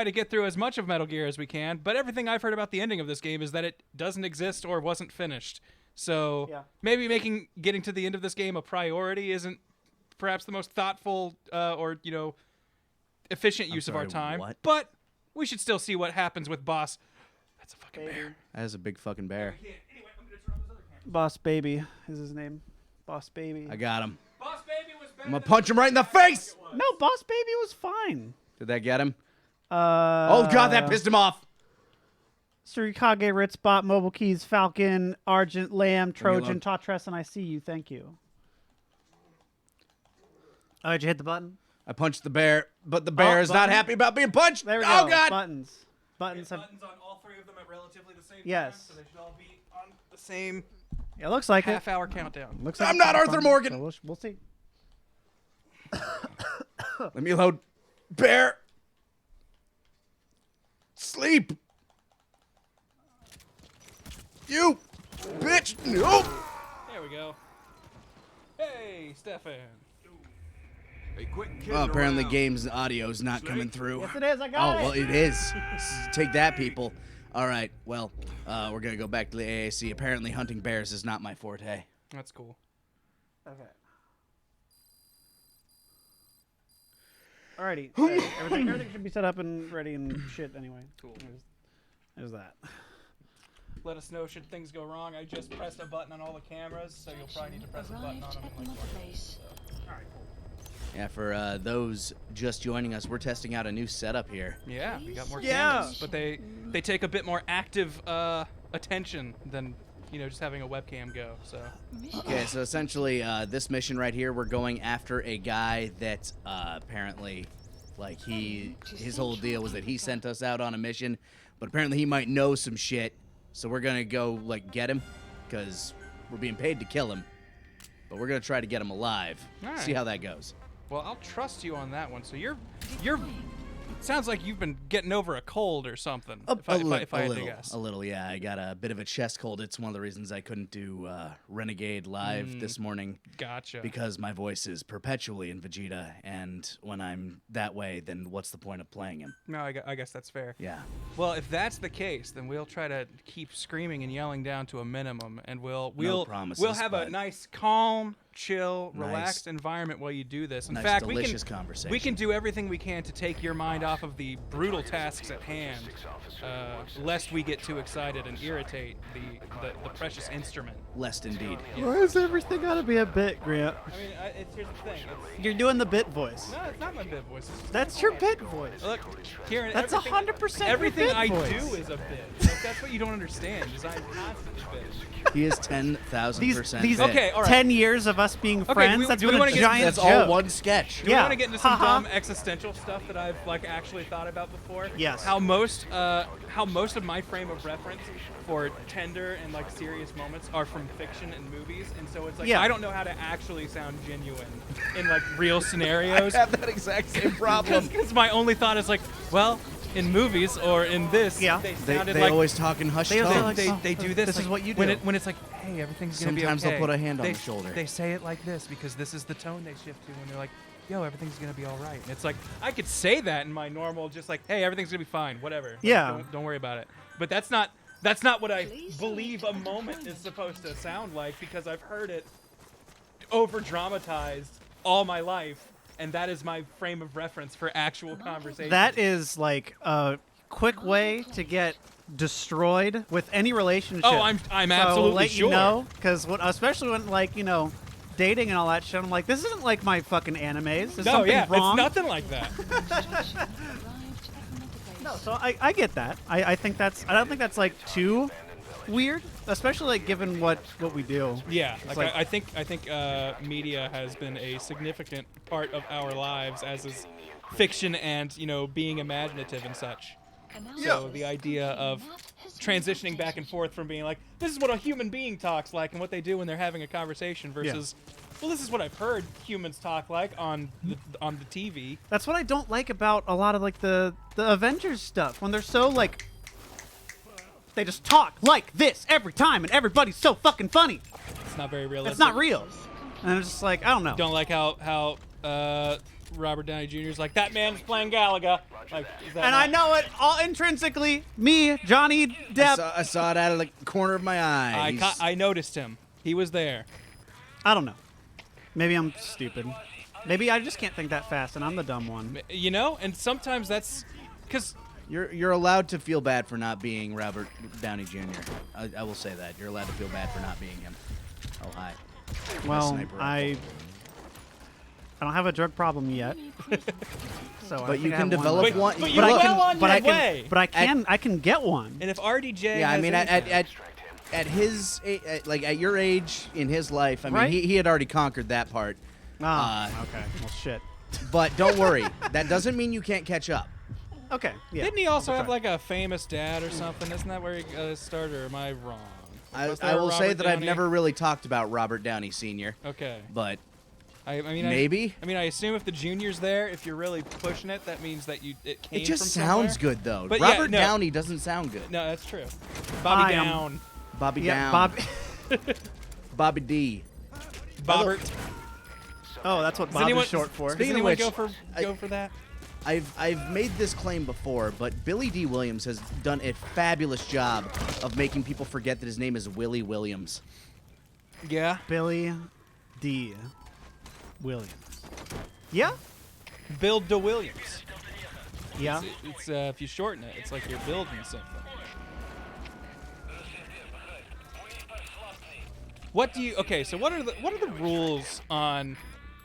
try to get through as much of Metal Gear as we can, but everything I've heard about the ending of this game is that it doesn't exist or wasn't finished. So maybe getting to the end of this game a priority isn't perhaps the most thoughtful or efficient use of our time. What? But we should still see what happens with Boss. That's a fucking bear. That is a big fucking bear. Anyway, I'm gonna turn on those other cameras. Boss Baby is his name. Boss Baby. I got him. Boss Baby was better. I'm gonna punch him right in the face. No, Boss Baby was fine. Did that get him? Oh god, that pissed him off. Surikage, Ritspot, Mobile Keys, Falcon, Argent, Lamb, Trojan, alone. Tatress, and I see you. Thank you. Oh, did you hit the button? I punched the bear, but the bear is not happy about being punched. There we oh go. god. Buttons. Buttons have. Buttons on all three of them at relatively the same Yes. time, so they should all be on the same Yeah, looks like it. half-hour countdown. Looks like I'm it's not kinda Arthur fun, Morgan. so we'll see. Let me load. Bear. Sleep. You bitch. No. There we go. Hey, Stefan. Oh, apparently game's audio's not coming through. Yes, it is. I got it. Well, it is. Take that, people. All right, well, we're going to go back to the AAC. Apparently hunting bears is not my forte. That's cool. Okay. Alrighty. Everything should be set up and ready and shit anyway. Cool. There's that. Let us know should things go wrong. I just pressed a button on all the cameras, so you'll probably need to press a button on them in like 20 minutes. All right, cool. Yeah, for those just joining us, we're testing out a new setup here. Yeah, we got more Yeah. cameras, but they take a bit more active attention than just having a webcam go. So Okay, so essentially, this mission right here, we're going after a guy that apparently, like, his whole deal was that he sent us out on a mission, but apparently he might know some shit, so we're gonna go, like, get him, because we're being paid to kill him, but we're gonna try to get him alive. All right. See how that goes. well, I'll trust you on that one. So you're sounds like you've been getting over a cold or something. If I had to guess. A little, yeah. I got a bit of a chest cold. It's one of the reasons I couldn't do Renegade live this morning. Gotcha. Because my voice is perpetually in Vegeta, and when I'm that way, then what's the point of playing him? No, I guess that's fair. Yeah. Well, if that's the case, then we'll try to keep screaming and yelling down to a minimum, and we'll promises, we'll have a but- nice, calm, chill, Nice. relaxed environment while you do this. In Nice, fact, delicious conversation. we can do everything we can to take your mind off of the brutal tasks at hand, lest we get too excited and irritate the precious instrument. Lest indeed. Why is everything gotta be a bit, Grant? I mean, here's the thing. You're doing the bit voice. No, it's not my bit voice. It's just That's your bit voice. Look, Kieran, That's 100% your everything bit I voice. do is a bit. Like, that's what you don't understand. Is I'm constantly bit. He is 10,000% These bit. Okay, all right. 10 years of us being Okay, friends, we- that's do we been wanna a get- giant That's joke. all one sketch. Do we Yeah. want to get into some Haha. dumb existential stuff that I've like actually thought about before? Yes. How most of my frame of reference for tender and like serious moments are from fiction and movies, and so it's like Yeah. I don't know how to actually sound genuine in like real scenarios. I have that exact same problem. Because my only thought is like, well, in movies or in this, Yeah. they They sounded like always talk in hushed They- tones. they- they do this. This is like, what you when do. when it's like, hey, everything's gonna be okay. Sometimes they'll put a hand on They- the shoulder. They say it like this because this is the tone they shift to when they're like, yo, everything's gonna be all right. And it's like I could say that in my normal, just like, hey, everything's gonna be fine, whatever. Like, Yeah. don't worry about it. But that's not what I believe a moment is supposed to sound like because I've heard it over dramatized all my life, and that is my frame of reference for actual conversation. That is like a quick way to get destroyed with any relationship. Oh, I'm so absolutely let sure. you know, because especially when like dating and all that shit. I'm like, this isn't like my fucking animes. There's No, something yeah, wrong. it's nothing like that. No, so I get that. I think that's. I don't think that's like too weird, especially like given what we do. Yeah, like, like- I think media has been a significant part of our lives, as is fiction and being imaginative and such. So the idea of transitioning back and forth from being like, this is what a human being talks like and what they do when they're having a conversation versus, well, this is what I've heard humans talk like on the TV. That's what I don't like about a lot of like the Avengers stuff when they're so like. They just talk like this every time, and everybody's so fucking funny. It's not very realistic. It's not real. And it's just like, I don't know. Don't like how Robert Downey Jr.'s like, that man's playing Galaga. Like, is that And I know it all intrinsically. Me, Johnny Depp. I saw it out of the corner of my eye. I noticed him. He was there. I don't know. Maybe I'm stupid. Maybe I just can't think that fast, and I'm the dumb one. You know, and sometimes that's because You're allowed to feel bad for not being Robert Downey Jr. I will say that. You're allowed to feel bad for not being him. Oh, hi. Well, Sniper I don't have a drug problem yet. So I But think you I can have develop one. But you you're I look- can, well on but your I can, way. but I can get one. And if RDJ, Yeah, I has mean, anything- at his like at your age in his life, I mean, Right? he had already conquered that part. Oh, okay. Well, shit. But don't worry, that doesn't mean you can't catch up. Okay. Yeah. didn't he also I'll have try. like a famous dad or something? Isn't that where he started? Or am I wrong? Was there I a will say Robert that I've Downey? never really talked about Robert Downey Sr. Okay. But I mean, maybe. I assume if the junior's there, if you're really pushing it, that means that it came It just from sounds somewhere. good though. But yeah, Robert no. Downey doesn't sound good. No, that's true. Bobby I am- Down. Bobby Yeah, Down. Bob. Bobby D. Bobbert. Oh, that's what Does Bob anyone, is short for. Does Speaking of anyone which, go for that? I've made this claim before, but Billy D. Williams has done a fabulous job of making people forget that his name is Willie Williams. Yeah. Billy D. Williams. Yeah. Bill DeWilliams. Yeah. It's if you shorten it, it's like you're building something. What do you? Okay, so what are the rules on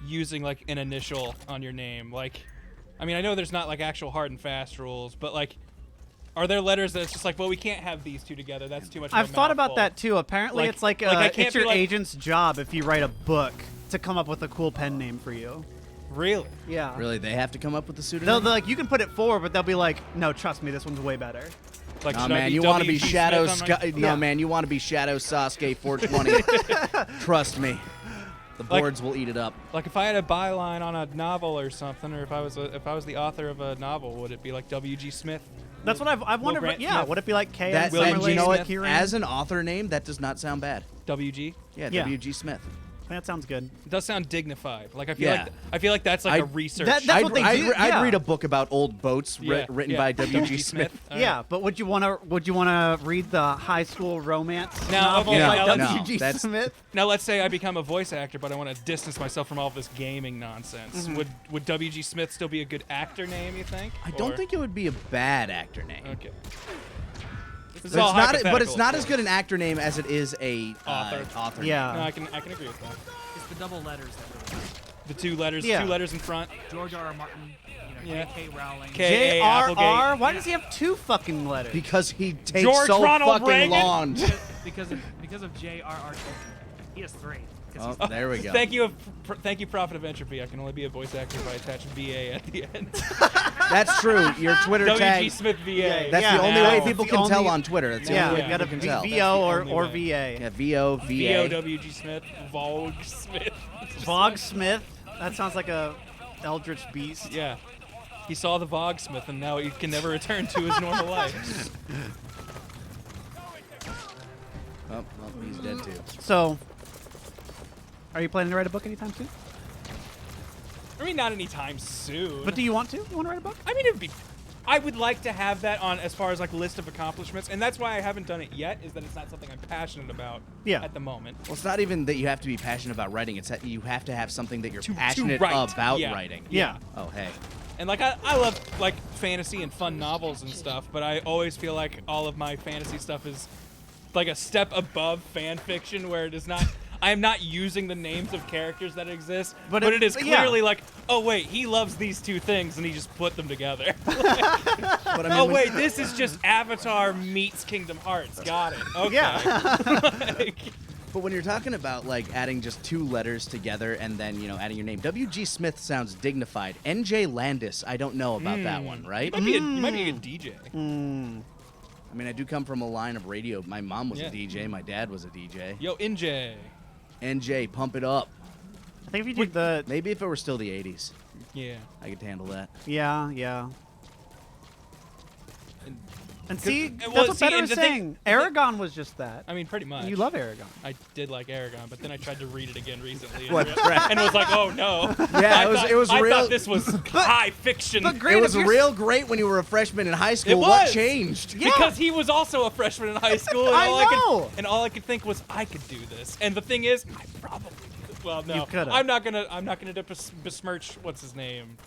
using like an initial on your name? Like, I mean, I know there's not like actual hard and fast rules, but like, are there letters that it's just like, well, we can't have these two together. That's too much. Of I've a thought about mouthful. that too. Apparently, Like- it's like, like I can't it's your be like- agent's job if you write a book to come up with a cool pen name for you. Really? Yeah. Really, they have to come up with the They'll pseudonym? like you can put it forward, but they'll be like, no, trust me, this one's way better. Like, Oh should I man, be you want to be W.G. Shadow Smith on my- No Yeah. man, you want to be Shadow Sasuke 420. Trust me. The Like- boards will eat it up. Like if I had a byline on a novel or something, or if I was the author of a novel, would it be like W.G. Smith? That's what I've wondered. Grant Yeah, Smith. would it be like K. That, William you know G. what? Smith. Kieran? As an author name, that does not sound bad. W.G. Yeah, Yeah. W.G. Smith. That sounds good. It does sound dignified. Like Yeah. I feel like that's like a I'd- research. That's I'd, what they I'd, do, I'd yeah. read a book about old boats written by W.G. Smith. All Yeah, right. but would you want to read the high school romance Now, novel okay, by now let's- W.G. No, that's- Smith? Now let's say I become a voice actor, but I want to distance myself from all of this gaming nonsense. Would W.G. Smith still be a good actor name? You think? I don't Or- think it would be a bad actor name. Okay. This But is all but it's hypothetical, not of as good an course. actor name as it is a Author. author. Yeah. No, I can agree with that. It's the double letters that really matter. The two letters in front. George R. R. Martin, Yeah. J.K. Rowling. K- J.R.R. Applegate. Why does he have two fucking letters? Because he takes George so Ronald fucking Reagan? long. because of J.R.R. Tolkien. He has three. 'cause Oh, there we go. Thank you, Prophet of Entropy. I can only be a voice actor if I attach VA at the end. That's true. Your Twitter W.G. tag. Smith VA. That's Yeah, the only now way it's people the can tell only- on Twitter. That's the yeah, only we way got to people be can tell. VO or, only or way. VA. Yeah, VO, VO VA. W.G. Smith. Vogue Smith. Vog Smith. That sounds like a eldritch beast. Yeah. He saw the Vogue Smith, and now he can never return to his normal life. Oh, well, he's dead too. So, are you planning to write a book anytime soon? I mean, not anytime soon. But do you want to? You want to write a book? I mean, it'd be. I would like to have that on as far as like list of accomplishments, and that's why I haven't done it yet. Is that it's not something I'm passionate about Yeah. at the moment. Well, it's not even that you have to be passionate about writing. It's that you have to have something that you're To passionate write. about Yeah. writing. Yeah. Oh, hey. And like I love like fantasy and fun novels and stuff, but I always feel like all of my fantasy stuff is like a step above fan fiction, where it is not. I am not using the names of characters that exist, but it is yeah. clearly like, oh wait, he loves these two things, and he just put them together. But I mean, Oh when- wait, this is just Avatar meets Kingdom Hearts. Got it. Okay. Yeah. Like, But when you're talking about like adding just two letters together and then adding your name, W.G. Smith sounds dignified. N.J. Landis, I don't know about that one, right? you might be a good DJ. I mean, I do come from a line of radio. My mom was Yeah. a DJ. My dad was a DJ. Yo, NJ. N.J. Pump it up. I think if you did the Maybe if it were still the 80s, Yeah. I could handle that. yeah. And see, well, that's what see, Better and was the thing- saying. Aragon was just that. I mean, pretty much. You love Aragon. I did like Aragon, but then I tried to read it again recently What, and was like, oh no. Yeah, I it was I real. thought this was high fiction. but great It was if you're- real great when you were a freshman in high school. It What was. changed? Yeah. Because he was also a freshman in high school, and I all know. all I could think was I could do this. And the thing is, I probably could. Well, no, You could've. I'm not gonna besmirch what's his name.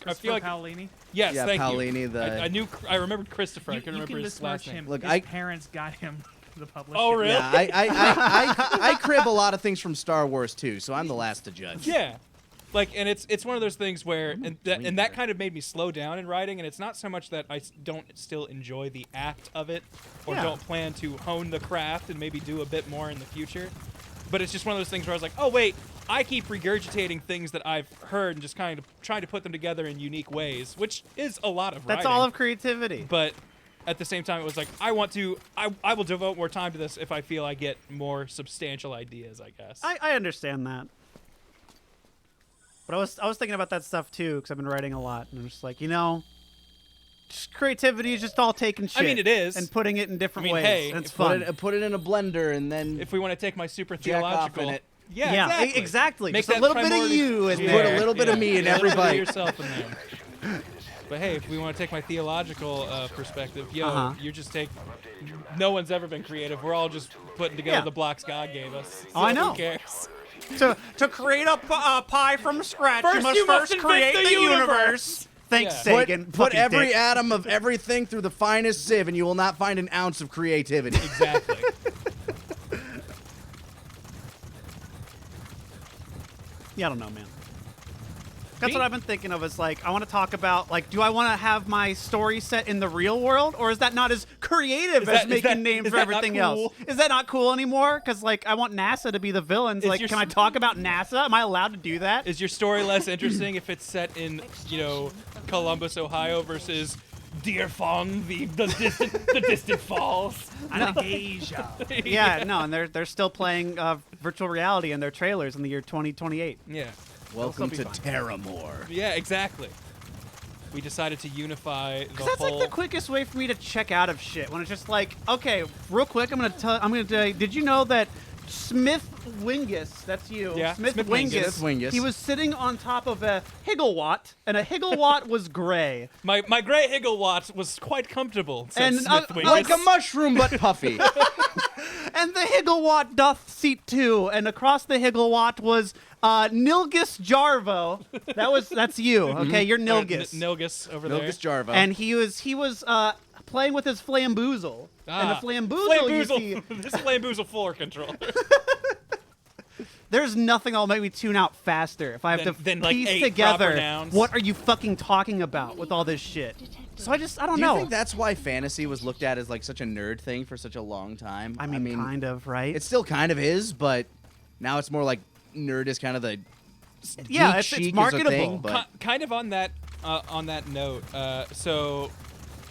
I feel like Paolini. yes, Yeah, thank Paolini, you. the- I remembered Christopher. I You couldn't remember can his last besmirch name. him. Look, His parents got him the publisher. Oh, really? Yeah, I crib a lot of things from Star Wars too, so I'm the last to judge. Yeah. Like, and it's one of those things where, and that dream kind of made me slow down in writing, and it's not so much that I don't still enjoy the act of it, or Yeah. don't plan to hone the craft and maybe do a bit more in the future, but it's just one of those things where I was like, oh wait, I keep regurgitating things that I've heard and just kind of trying to put them together in unique ways, which is a lot of That's writing. all of creativity. But at the same time, it was like, I will devote more time to this if I feel I get more substantial ideas, I guess. I understand that. But I was thinking about that stuff too, because I've been writing a lot, and I'm just like, just creativity is just all taking shit. I mean, it is. and putting it in different I mean, ways. hey, and it's if- fun. Put it in a blender and then If we want to take my super Jack off theological, in it. yeah, exactly. Make Just a that little bit of primordial- you in Yeah. there. Put a little bit of me in Yeah, a every little bit of bite. yourself in there. But hey, if we want to take my theological perspective, you just take. No one's ever been creative. We're all just putting together Yeah. the blocks God gave us. Oh, I So know. Who cares? To create a pie from scratch, First you must invent create the the universe. Thanks, Yeah. Sagan. Put fucking every dick. atom of everything through the finest sieve, and you will not find an ounce of creativity. Exactly. Yeah, I don't know, man. That's what I've been thinking of. Is like, I want to talk about, like, do I want to have my story set in the real world, or is that not as creative as making names is for that not everything cool? else? Is that not cool anymore? Because, like, I want NASA to be the villains. Is Like, your can I talk about NASA? Am I allowed to do that? Is your story less interesting if it's set in, Columbus, Ohio versus Deerfong, the distant falls? Anastasia. Yeah, no, and they're still playing virtual reality in their trailers in the year 2028. Yeah. Welcome be to fine. Terramore. Yeah, exactly. We decided to unify the Because that's whole. like the quickest way for me to check out of shit. When it's just like, okay, real quick, I'm gonna tell you, did you know that Smith Wingus, that's you, Yeah, Smith Smith Wingus, Smith Wingus. he was sitting on top of a Higglewatt, and a Higglewatt was gray. My gray Higglewatt was quite comfortable, said And, Smith Wingus. Like a mushroom, but puffy. And the Higglewatt doth seat too, and across the Higglewatt was Nilgus Jarvo. That's you, okay? You're Nilgus. Nilgus over Milkus there. Jarvo. And he was playing with his flamboozle. And the flamboozle, you see, This Flamboozle floor controller. there's nothing that'll make me tune out faster if I have to Than, like, piece 8 together proper nouns. what are you fucking talking about with all this shit. So I don't Do you know. think that's why fantasy was looked at as like such a nerd thing for such a long time? I mean, kind of, right? It still kind of is, but now it's more like nerd is kind of the yeah, geek it's chic is a marketable. thing, but Kind of on that note. So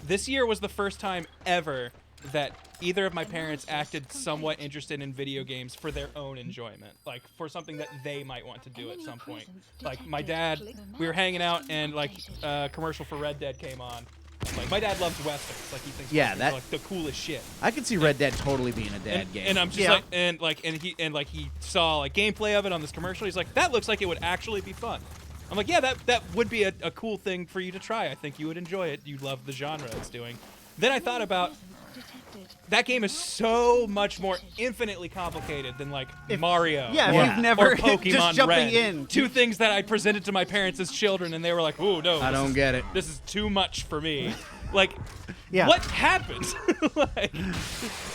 this year was the first time ever that either of my parents acted somewhat interested in video games for their own enjoyment, like for something that they might want to do at some point. Like my dad, we were hanging out and like a commercial for Red Dead came on. And, like my dad loves westerns, like he thinks Yeah, westerns that- are, like the coolest shit. I could see Red Dead totally being a dad game. And I'm just Yeah. like, he saw like gameplay of it on this commercial. He's like, that looks like it would actually be fun. I'm like, yeah, that would be a cool thing for you to try. I think you would enjoy it. You love the genre it's doing. Then I thought about that game is so much more infinitely complicated than like Mario. Yeah, if Yeah. you've never Or Pokemon just jumping Red. in. Two things that I presented to my parents as children, and they were like, "Oh no, I don't get it. This is too much for me." Like, Yeah. what happened? Like,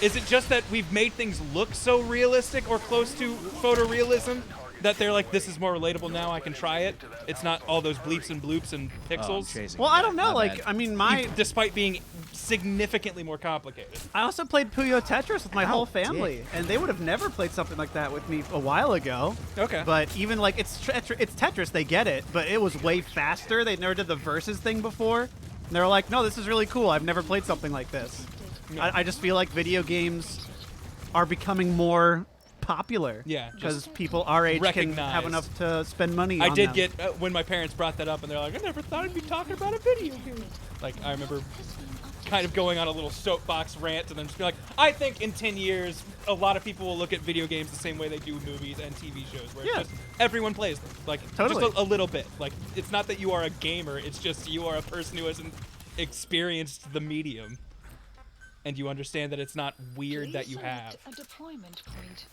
is it just that we've made things look so realistic or close to photorealism that they're like, "This is more relatable now. I can try it." It's not all those bleeps and bloops and Oh, I'm pixels, chasing Well, you I down. don't know. My Like, bad. I mean, despite being significantly more complicated. I also played Puyo Tetris with my whole dick. family, and they would have never played something like that with me a while ago. Okay. But even like it's Tetris, they get it, but it was way faster. They never did the versus thing before. And they were like, no, this is really cool. I've never played something like this. I just feel like video games are becoming more popular. Yeah, because just people our age can have recognized. enough to spend money I on did them. get when my parents brought that up, and they're like, "I never thought I'd be talking about a video game." Like I remember kind of going on a little soapbox rant and then just be like, I think in 10 years, a lot of people will look at video games the same way they do movies and TV shows, where it's just everyone plays them. Like, Totally. just a little bit. Like, it's not that you are a gamer, it's just you are a person who hasn't experienced the medium. And you understand that it's not weird that you have. A deployment point.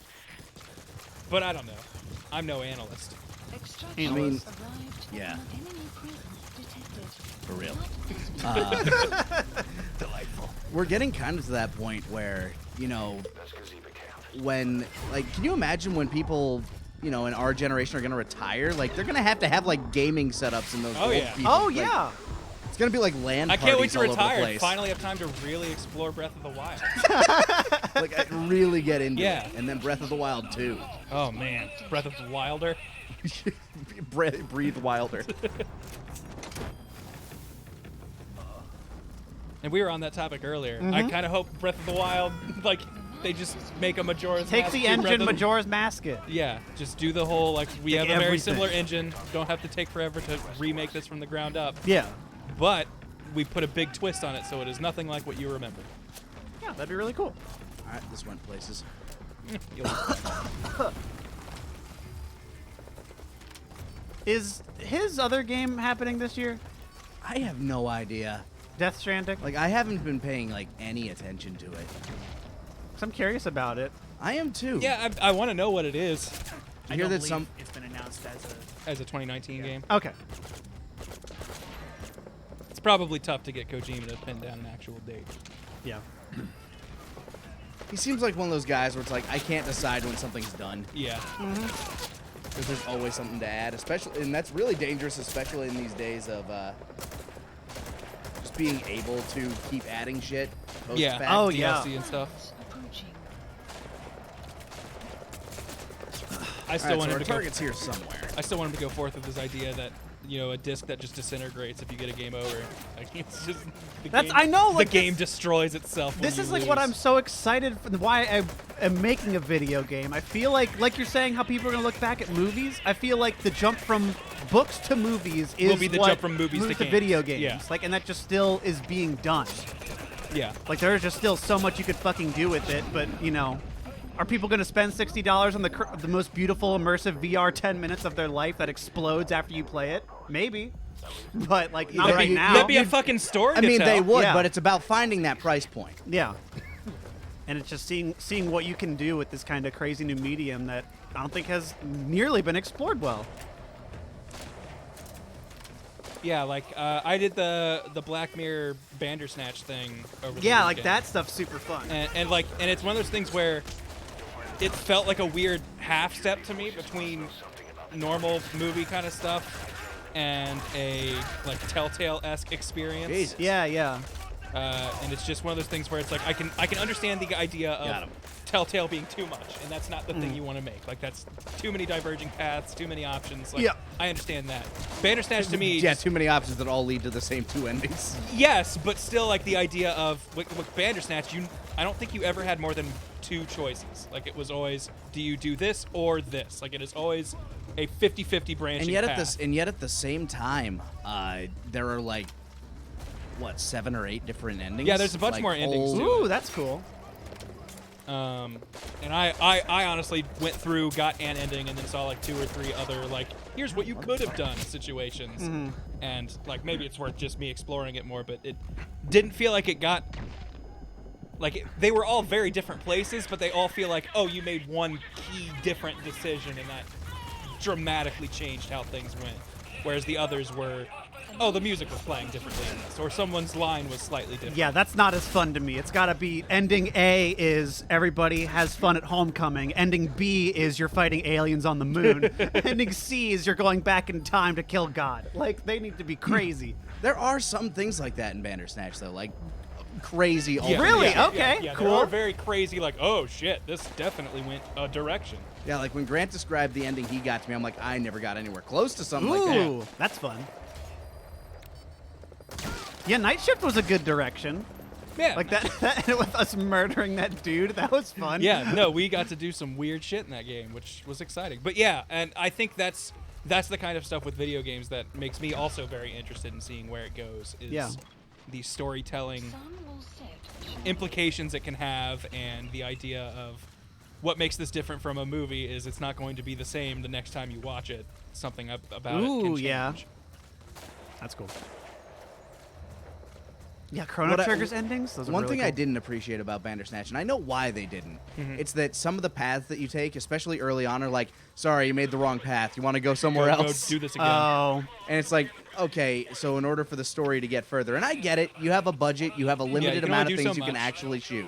But I don't know. I'm no analyst. I mean, Extractions arrived. yeah. Enemy presence detected. For real. Not Delightful. We're getting kind of to that point where, you know, when, like, can you imagine when people, you know, in our generation are going to retire? Like, they're going to have, like, gaming setups in those Oh, old yeah. people. Oh like, yeah. It's going to be like land I can't wait parties to all over the retire and place. finally have time to really explore Breath of the Wild. Like, really get into Yeah. it. And then Breath of the Wild 2. Oh, man. Breath of the Wilder. Breathe wilder. And we were on that topic earlier. Mm-hmm. I kind of hope Breath of the Wild, like, they just make a Majora's Take Mask, the do Breath engine, of the- Majora's Mask it. Yeah, just do the whole, like, we Take have a very everything. similar engine. Don't have to take forever to remake this from the ground up. Yeah. But we put a big twist on it, so it is nothing like what you remember. Yeah, that'd be really cool. All right, this went places. Is his other game happening this year? I have no idea. Death Stranding? Like, I haven't been paying, like, any attention to it. 'Cause I'm curious about it. I am too. Yeah, I want to know what it is I I hear don't that believe some. it's been announced as a. as a 2019 game. Okay. It's probably tough to get Kojima to pin down an actual date. Yeah. He seems like one of those guys where it's like I can't decide when something's done Yeah. because there's always something to add, especially, and that's really dangerous, especially in these days of just being able to keep adding shit. Yeah. post-fact. Oh, DLC yeah. and stuff. approaching. I All still right, want so him our to go. target's here somewhere. I still want him to go forth with this idea that, you know, a disc that just disintegrates if you get a game over. Like, it's just the That's- game, I know, like, the game destroys itself. when This you is like what lose. I'm so excited for, why I am making a video game. I feel like you're saying how people are going to look back at movies. I feel like the jump from books to movies is Will be the what jump from movies to moves games. video games. Yeah. Like, and that just still is being done. Yeah. Like, there's just still so much you could fucking do with it, but, you know, are people going to spend $60 on the most beautiful immersive VR 10 minutes of their life that explodes after you play it? Maybe. But, like, not That'd right be- now. That'd be a fucking story. I to mean, tell. they would, Yeah. but it's about finding that price point. Yeah. And it's just seeing what you can do with this kind of crazy new medium that I don't think has nearly been explored well. Yeah, like I did the Black Mirror Bandersnatch thing over the Yeah, like weekend. that stuff's super fun. And it's one of those things where it felt like a weird half step to me between normal movie kind of stuff and a like Telltale-esque experience. Jesus. Yeah, yeah. And it's just one of those things where it's like I can understand the idea Got of 'em. Telltale being too much, and that's not the thing you want to make. Like that's too many diverging paths, too many options. Like, Yeah. I understand that. Bandersnatch to me, Yeah, too many options that all lead to the same two endings. yes, but still like the idea of with Bandersnatch, I don't think you ever had more than two choices. Like it was always, do you do this or this? Like it is always a 50-50 branching And yet path. at the same time, there are like what 7 or 8 different endings. Yeah, there's a bunch Like, more endings, whole- too. Ooh, that's cool. And I honestly went through, got an ending, and then saw like 2 or 3 other like, here's what you could have done situations. And like maybe it's worth just me exploring it more, but it didn't feel like it got like they were all very different places, but they all feel like, oh, you made one key different decision, and that dramatically changed how things went. Whereas the others were, oh, the music was playing differently in this, or someone's line was slightly different. Yeah, that's not as fun to me. It's got to be ending A is everybody has fun at homecoming. Ending B is you're fighting aliens on the moon. Ending C is you're going back in time to kill God. Like, they need to be crazy. There are some things like that in Bandersnatch though, like crazy. Yeah, alternate- Really? Yeah, Okay, yeah, cool. They are very crazy, like, oh shit, this definitely went a direction. Yeah, like when Grant described the ending he got to me, I'm like, I never got anywhere close to something like that. Ooh, that's fun. Yeah, Night Shift was a good direction. Yeah. Like that with us murdering that dude, that was fun. Yeah, no, we got to do some weird shit in that game, which was exciting. But yeah, and I think that's the kind of stuff with video games that makes me also very interested in seeing where it goes. Is Yeah. the storytelling implications it can have, and the idea of what makes this different from a movie is it's not going to be the same the next time you watch it. Something about it can change. Yeah. That's cool. Yeah, Chrono Trigger's endings. Those are One really thing cool. I didn't appreciate about Bandersnatch, and I know why they didn't, it's that some of the paths that you take, especially early on, are like, sorry, you made the wrong path. You want to go somewhere Go else? do this again. Oh, And it's like, okay, so in order for the story to get further, and I get it, you have a budget, you have a limited can amount only of do things so you can much. actually shoot.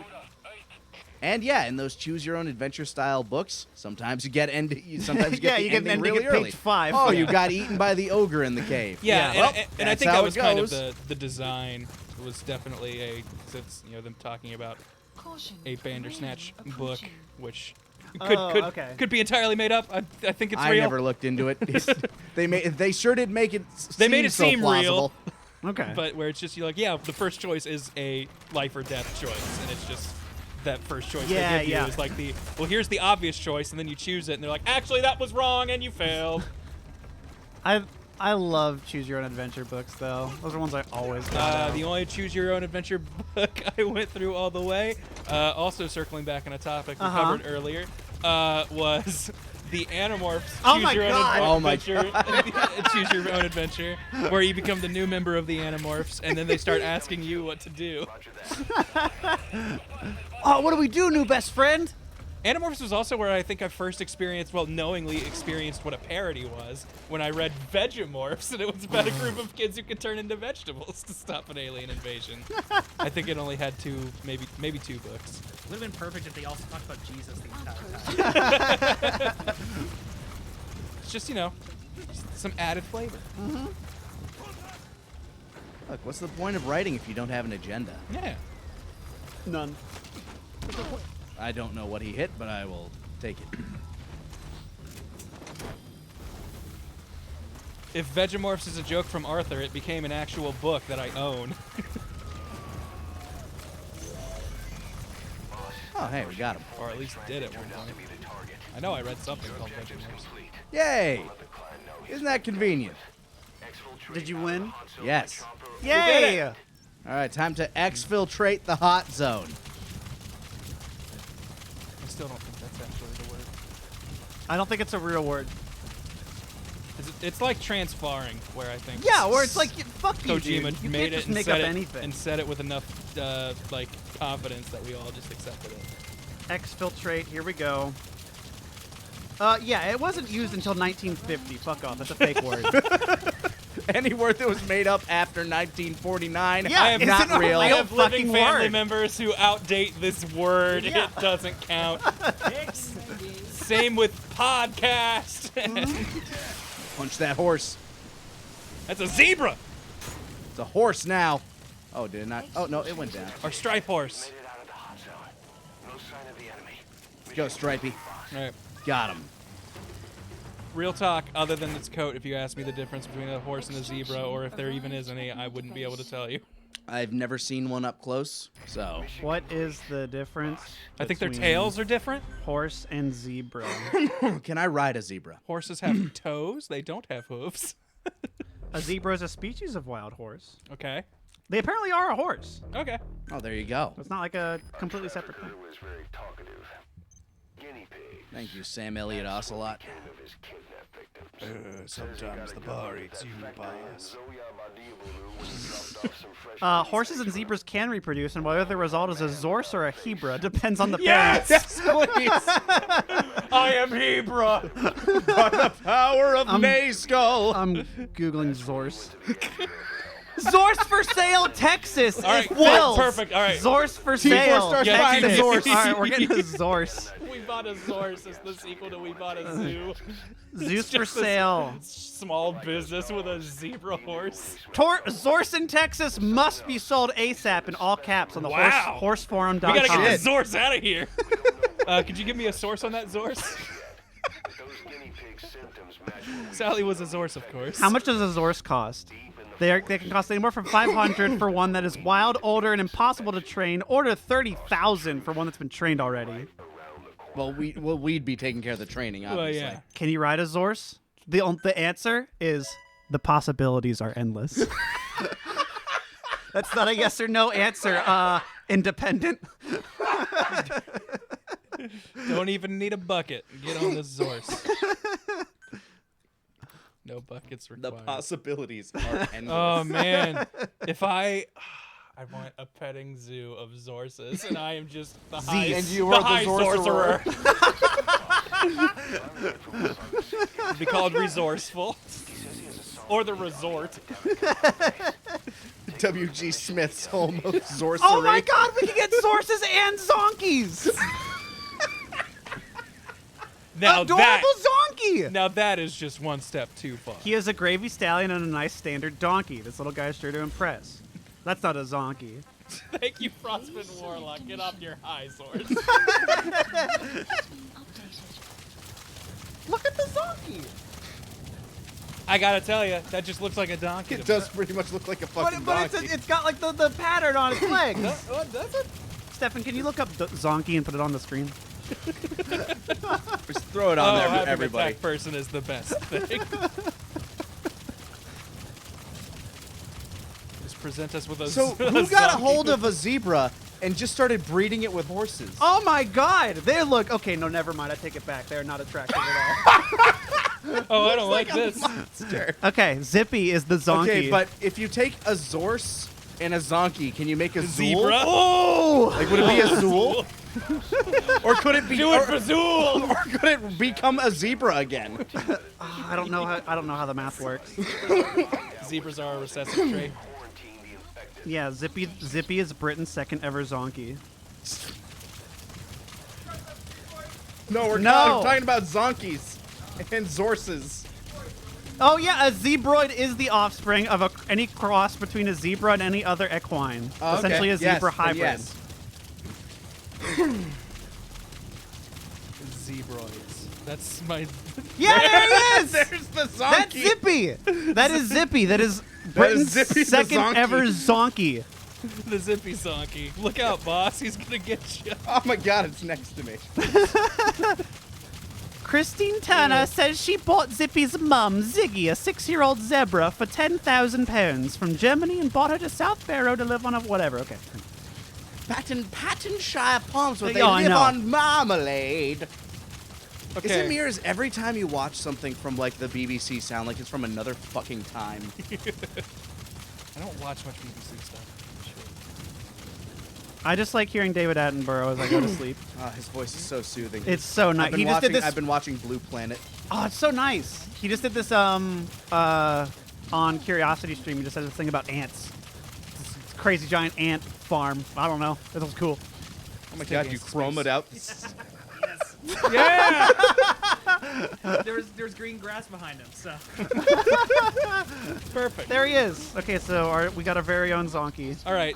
And yeah, in those choose your own adventure style books, sometimes you get sometimes you get Yeah, the you get an ending ending really at early. page 5. Oh, Yeah. you got eaten by the ogre in the cave. Yeah, Yeah. and I That's think how that it was kind of goes. the design was definitely since them talking about Caution. a Bandersnatch Rain book, approaching. which Oh, okay. could be entirely made up. I think it's I real. never looked into it. They sure did make it. They made it so seem plausible. real. Okay. But where it's just you're like, yeah, the first choice is a life or death choice, and it's just that first choice Yeah, they give yeah. you is like well, here's the obvious choice, and then you choose it, and they're like, actually, that was wrong, and you failed. I love choose your own adventure books though. Those are ones I always got out. The only choose your own adventure book I went through all the way, also circling back on a topic we covered earlier, was the Animorphs Oh choose my your God. own Oh my adventure, choose your own adventure, where you become the new member of the Animorphs, and then they start asking you what to do. Oh, what do we do, new best friend? Animorphs was also where I think I first knowingly experienced what a parody was when I read Vegemorphs, and it was about a group of kids who could turn into vegetables to stop an alien invasion. I think it only had maybe two books. Would have been perfect if they also talked about Jesus the entire time. It's just, just some added flavor. Look, what's the point of writing if you don't have an agenda? Yeah. None. I don't know what he hit, but I will take it. If Vegemorphs is a joke from Arthur, it became an actual book that I own. Oh, hey, we got him. Or at least did at one point. I know I read something called Vegemorphs. Yay! Isn't that convenient? Did you win? Yes. Yay! All right, time to exfiltrate the hot zone. I still don't think that's actually the word. I don't think it's a real word. It's like transfarring, where I think Yeah, where it's like, fuck you, Kojima dude. You made can't it just and make said up it anything. and said it with enough confidence that we all just accepted it. Exfiltrate, here we go. Yeah, it wasn't used until 1950. Fuck off, that's a fake word. Any word that was made up after 1949 Yeah, is it's not an real. I real have living fucking family word. members who outdate this word. Yeah. It doesn't count. Same with podcast. Punch that horse. That's a zebra It's a horse now. Oh, did it not? Oh, no, it went down. or stripe horse. Let's go, Stripey. All right. Got him. Real talk, other than its coat, if you ask me the difference between a horse and a zebra, or if there even is any, I wouldn't be able to tell you. I've never seen one up close, so. What is the difference? I think their between tails are different. horse and zebra. Can I ride a zebra? Horses have toes, they don't have hooves. A zebra is a species of wild horse. Okay. They apparently are a horse. Okay. Oh, there you go. It's not like a completely separate thing. was very talkative. Guinea pig. Thank you, Sam Elliott Ocelot. Came of his kidnapped victims. Sometimes the bar eats you, boss. Horses and zebras can reproduce, and whether the result is a Zorse or a Hebra depends on the Yes! parents. Please. I am Hebra. By the power of Nayskull. I'm Googling Zorse. Zorse for sale, Texas. All right, It fills. perfect. All right. Zorse for Team sale. 4 stars Yeah, buying a Team Zorse. All right, we're getting a Zorse. We bought a Zorse. It's the sequel to We Bought a Zoo. Zeus for just a sale. Small business with a zebra horse. Zorse in Texas must be sold ASAP in all caps on the Wow. horseforum.com. We gotta get the Zorse out of here. Could you give me a source on that Zorse? Those guinea pig symptoms match what we Sally was a Zorse, of course. How much does a Zorse cost? They can cost anywhere from $500 for one that is wild, older, and impossible to train, or to $30,000 for one that's been trained already. Well, we'd be taking care of the training, obviously. Well, yeah. Can you ride a Zorse? The answer is the possibilities are endless. That's not a yes or no answer. Independent. Don't even need a bucket. Get on the Zorse. No buckets The required. possibilities are endless. Oh man, if I want a petting zoo of Zorses, and I am just the high, And you the are the high Zorcerer. It'd be called resourceful, or the resort. W.G. Smith's home of sorcery. Oh my god, we can get sources and zonkies! Now Adorable zonkey! now that is just one step too far. He has a gravy stallion and a nice standard donkey. This little guy's sure to impress. That's not a zonkey. Thank you, Frostman Warlock. Get off your high horse. Look at the zonkey! I gotta tell you, that just looks like a donkey. It does pretty much look like a fucking But donkey. it's got like the pattern on its legs. What does it? Stefan, can you look up zonkey and put it on the screen? Just throw it on there for having everybody. attack person is the best thing. Just present us with a So who got a hold of a zebra and just started breeding it with horses? Oh my god! They look okay. No, never mind. I take it back. They are not attractive at all. Oh, I don't like this. Monster. Okay, Zippy is the zonkey. Okay, but if you take a zorse and a zonkey, can you make a Zebra? zool? oh, Like, would it be a zool? Or could it be? Do it or, for Zool! or could it become a zebra again? I don't know how the math works. Zebras are a recessive trait. Yeah, Zippy is Britain's second ever zonkey. No, we're No. not. I'm talking about zonkies and zorses. Oh yeah, a zebroid is the offspring of any cross between a zebra and any other equine. Oh, okay. Essentially a Yes, zebra then hybrid. yes. Zebroids. That's my. Yeah, there he is! There's the zonkey. That's Zippy! That is Zippy. That is Britain's Zippy the second zonkey. ever zonkey. The zippy zonkey. Look out, boss. He's gonna get you. Oh my god, it's next to me. Christine Turner says she bought Zippy's mum, Ziggy, a 6-year-old zebra, for £10,000 from Germany and bought her to South Barrow to live on a whatever. Okay. Pattonshire Palms, where Oh, they I live know. on marmalade. Okay. Is it mirrors every time you watch something from like the BBC sound like it's from another fucking time? I don't watch much BBC stuff. I just like hearing David Attenborough as I go to sleep. His voice is so soothing. It's so I've nice. been He just watching, did this. I've been watching Blue Planet. Oh, it's so nice. He just did this on Curiosity Stream. He just said this thing about ants. This crazy giant ant farm. I don't know. It was cool. Oh my god, you chrome it out. Yeah! There's green grass behind him, so. Perfect. There he is. Okay, so we got our very own zonkey. All right.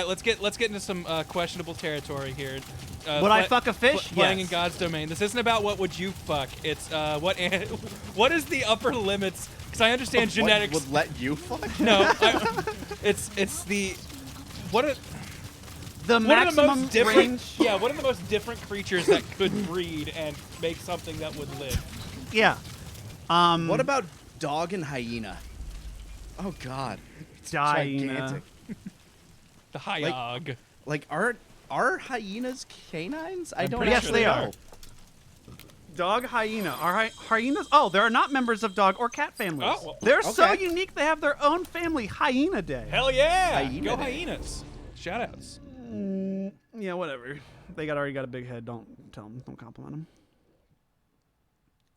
Let's get into some questionable territory here. Would I fuck a fish? Playing Yes. in God's domain. This isn't about what would you fuck. It's what is the upper limits? Because I understand genetics. What would let you fuck? No, it's the what are The what are the maximum most different? range. Yeah, what are the most different creatures that could breed and make something that would live? Yeah. What about dog and hyena? Oh god, it's Hyena. gigantic. The hyog. Like are hyenas canines? I don't pretty actually sure they know. are. Dog hyena. Are hyenas? Oh, there are not members of dog or cat families. Oh, well, They're so okay. unique. They have their own family, Hyena Day. Hell yeah! Hyena Go day. hyenas! Shoutouts. Yeah, whatever. They already got a big head. Don't tell them. Don't compliment them.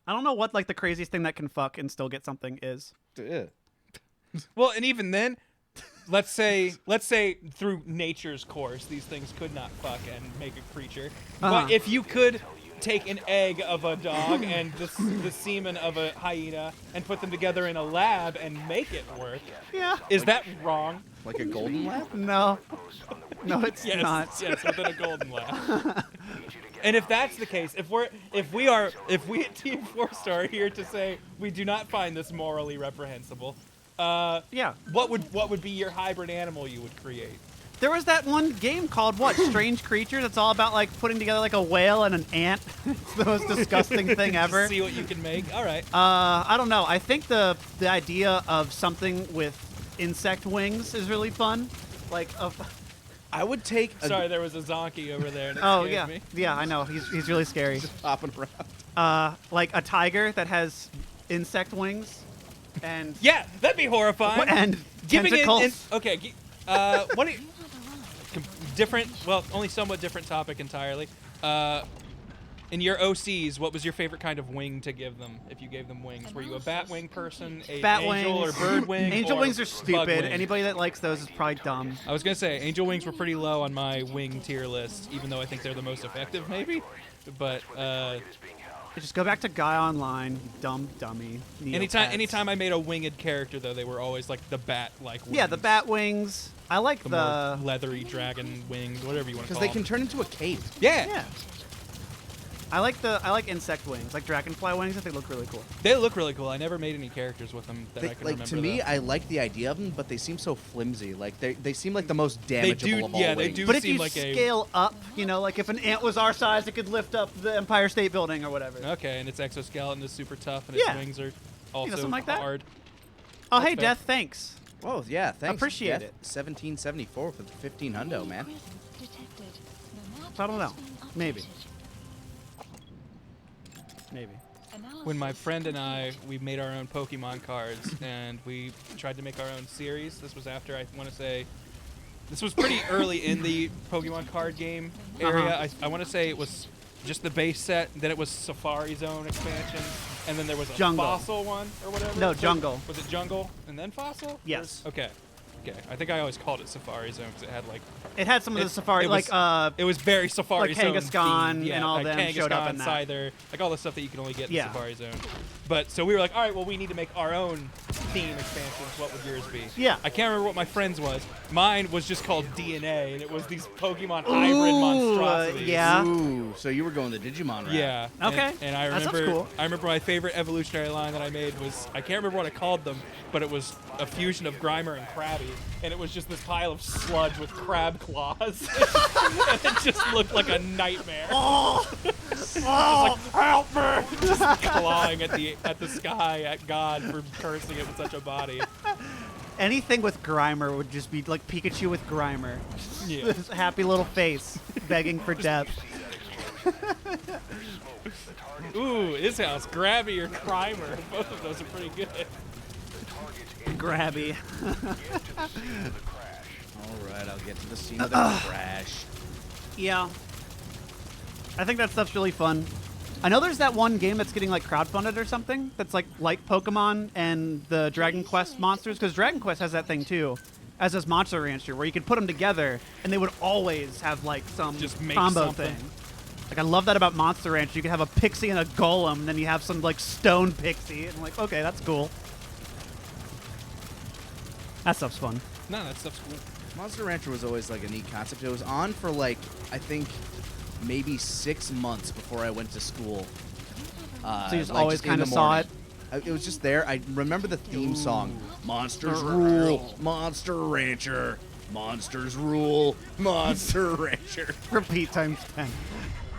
I don't know what like the craziest thing that can fuck and still get something is. Ugh. Well, and even then, let's say through nature's course, these things could not fuck and make a creature. Uh-huh. But if you could take an egg of a dog and the semen of a hyena and put them together in a lab and make it work, Yeah. is that wrong? Like a golden lab? No. No, it's Yes, not. yes, within a golden lab. And if that's the case, if we at Team 4-Star are here to say we do not find this morally reprehensible, Yeah. what would be your hybrid animal you would create? There was that one game called what? Strange Creatures. It's all about like putting together like a whale and an ant. It's the most disgusting thing ever. See what you can make. All right. I don't know. I think the idea of something with insect wings is really fun. Like I would take a Sorry, there was a zonkey over there. And it Oh scared yeah, me. yeah, I know. He's really scary. hopping around. Like a tiger that has insect wings, and Yeah, that'd be horrifying. and Giving it. tentacles. Okay. What? Do you, different. Well, only somewhat different topic entirely. In your OCs, what was your favorite kind of wing to give them? If you gave them wings, were you a bat wing person, a Bat angel wings. or bird wing? Angel or wings are bug stupid. wing? Anybody that likes those is probably dumb. I was gonna say angel wings were pretty low on my wing tier list, even though I think they're the most effective, maybe. But Just go back to Guy Online, you dumb dummy. Neopets. anytime I made a winged character, though, they were always like the bat-like wings. Yeah, the bat wings. I like the the. more leathery dragon wings, whatever you want to Because call they them. can turn into a cape. Yeah. I like insect wings, like dragonfly wings. I think they look really cool. They look really cool. I never made any characters with them that I can Like remember. to me, though. I like the idea of them, but they seem so flimsy. Like they seem like the most They damageable do- of all yeah, they wings. do But if seem you like a- scale up, like if an ant was our size, it could lift up the Empire State Building or whatever. Okay, and its exoskeleton is super tough, and its Yeah. wings are also something like that. hard. Oh, That's hey, fair. Death, thanks. Oh yeah, thanks. Appreciate Death it. 1774 for the 15 hundo, man. I don't know. Maybe. Maybe. When my friend and I, we made our own Pokemon cards, and we tried to make our own series. This was after, I want to say, this was pretty early in the Pokemon card game area. Uh-huh. I want to say it was just the base set, then it was Safari Zone expansion, and then there was a Jungle. Fossil one, or whatever. No, Jungle. Was it Jungle, and then Fossil? Yes. Okay. I think I always called it Safari Zone because it had like It had some of the Safari, it was, like it was very Safari like Zone Kangaskhan themed. Yeah, and all like them showed up Kangaskhan, in that. Scyther, like all the stuff that you can only get in Yeah. Safari Zone. But so we were like, all right, well, we need to make our own theme expansions. What would yours be? Yeah. I can't remember what my friend's was. Mine was just called DNA, and it was these Pokemon hybrid monstrosities. yeah. Ooh, so you were going the Digimon route. Yeah. Okay. And I That sounds remember cool. I remember my favorite evolutionary line that I made was, I can't remember what I called them, but it was a fusion of Grimer and Krabby, and it was just this pile of sludge with crab claws. And it just looked like a nightmare. Just like, help me! Just clawing at the sky at God for cursing it with such a body. Anything with Grimer would just be like Pikachu with Grimer. Yeah. This happy little face begging for death. Ooh, his house, Grabby or Grimer. Both of those are pretty good. Grabby. All right, I'll get to the scene of the crash. Yeah. I think that stuff's really fun. I know there's that one game that's getting like crowdfunded or something that's like Pokemon and the Dragon Quest monsters, because Dragon Quest has that thing too, as does Monster Rancher, where you could put them together and they would always have like some Just make combo something. thing. Like I love that about Monster Rancher. You could have a pixie and a golem, and then you have some like stone pixie, and I'm like, okay, that's cool. That stuff's fun. No, that stuff's cool. Monster Rancher was always like a neat concept. It was on for like, I think, maybe 6 months before I went to school. So you just like, always in kind the of saw morning. it. It was just there. I remember the theme song. Monsters rule, Monster Rancher. Monsters rule, Monster Rancher. Repeat times 10.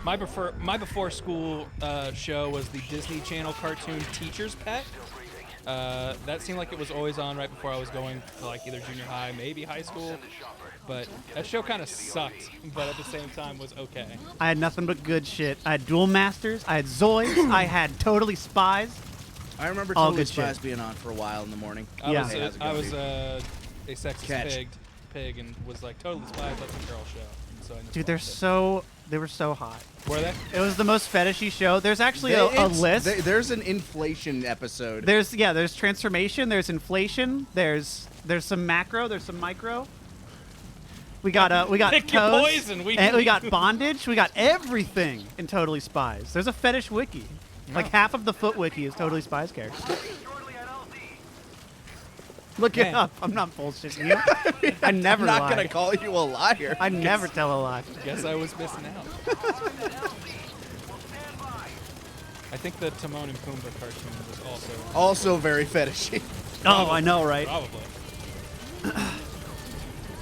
My before school show was the Disney Channel cartoon Teacher's Pet. That seemed like it was always on right before I was going to like either junior high, maybe high school. But that show kind of sucked, but at the same time was okay. I had nothing but good shit. I had Duel Masters. I had Zoids. I had Totally Spies. I remember All Totally good shit. Spies being on for a while in the morning. Yeah. Hey, how's it I going, was dude? a sexist Catch. pig and was like Totally Spies like a girl show. And so I just Dude, watched they were so hot. it. Were they? It was the most fetishy show. There's actually a list. There's an inflation episode. There's transformation. There's inflation. There's some macro. There's some micro. We got Pick your toes, poison. We got bondage. We got everything in Totally Spies. There's a fetish wiki. Like half of the foot wiki is Totally Spies characters. Look it Man. up. I'm not bullshitting you. I never I'm not lie. gonna call you a liar. I never tell a lie. Guess I was missing out. I think the Timon and Pumbaa cartoon was also Also very fetishy. Oh, I know, right? probably.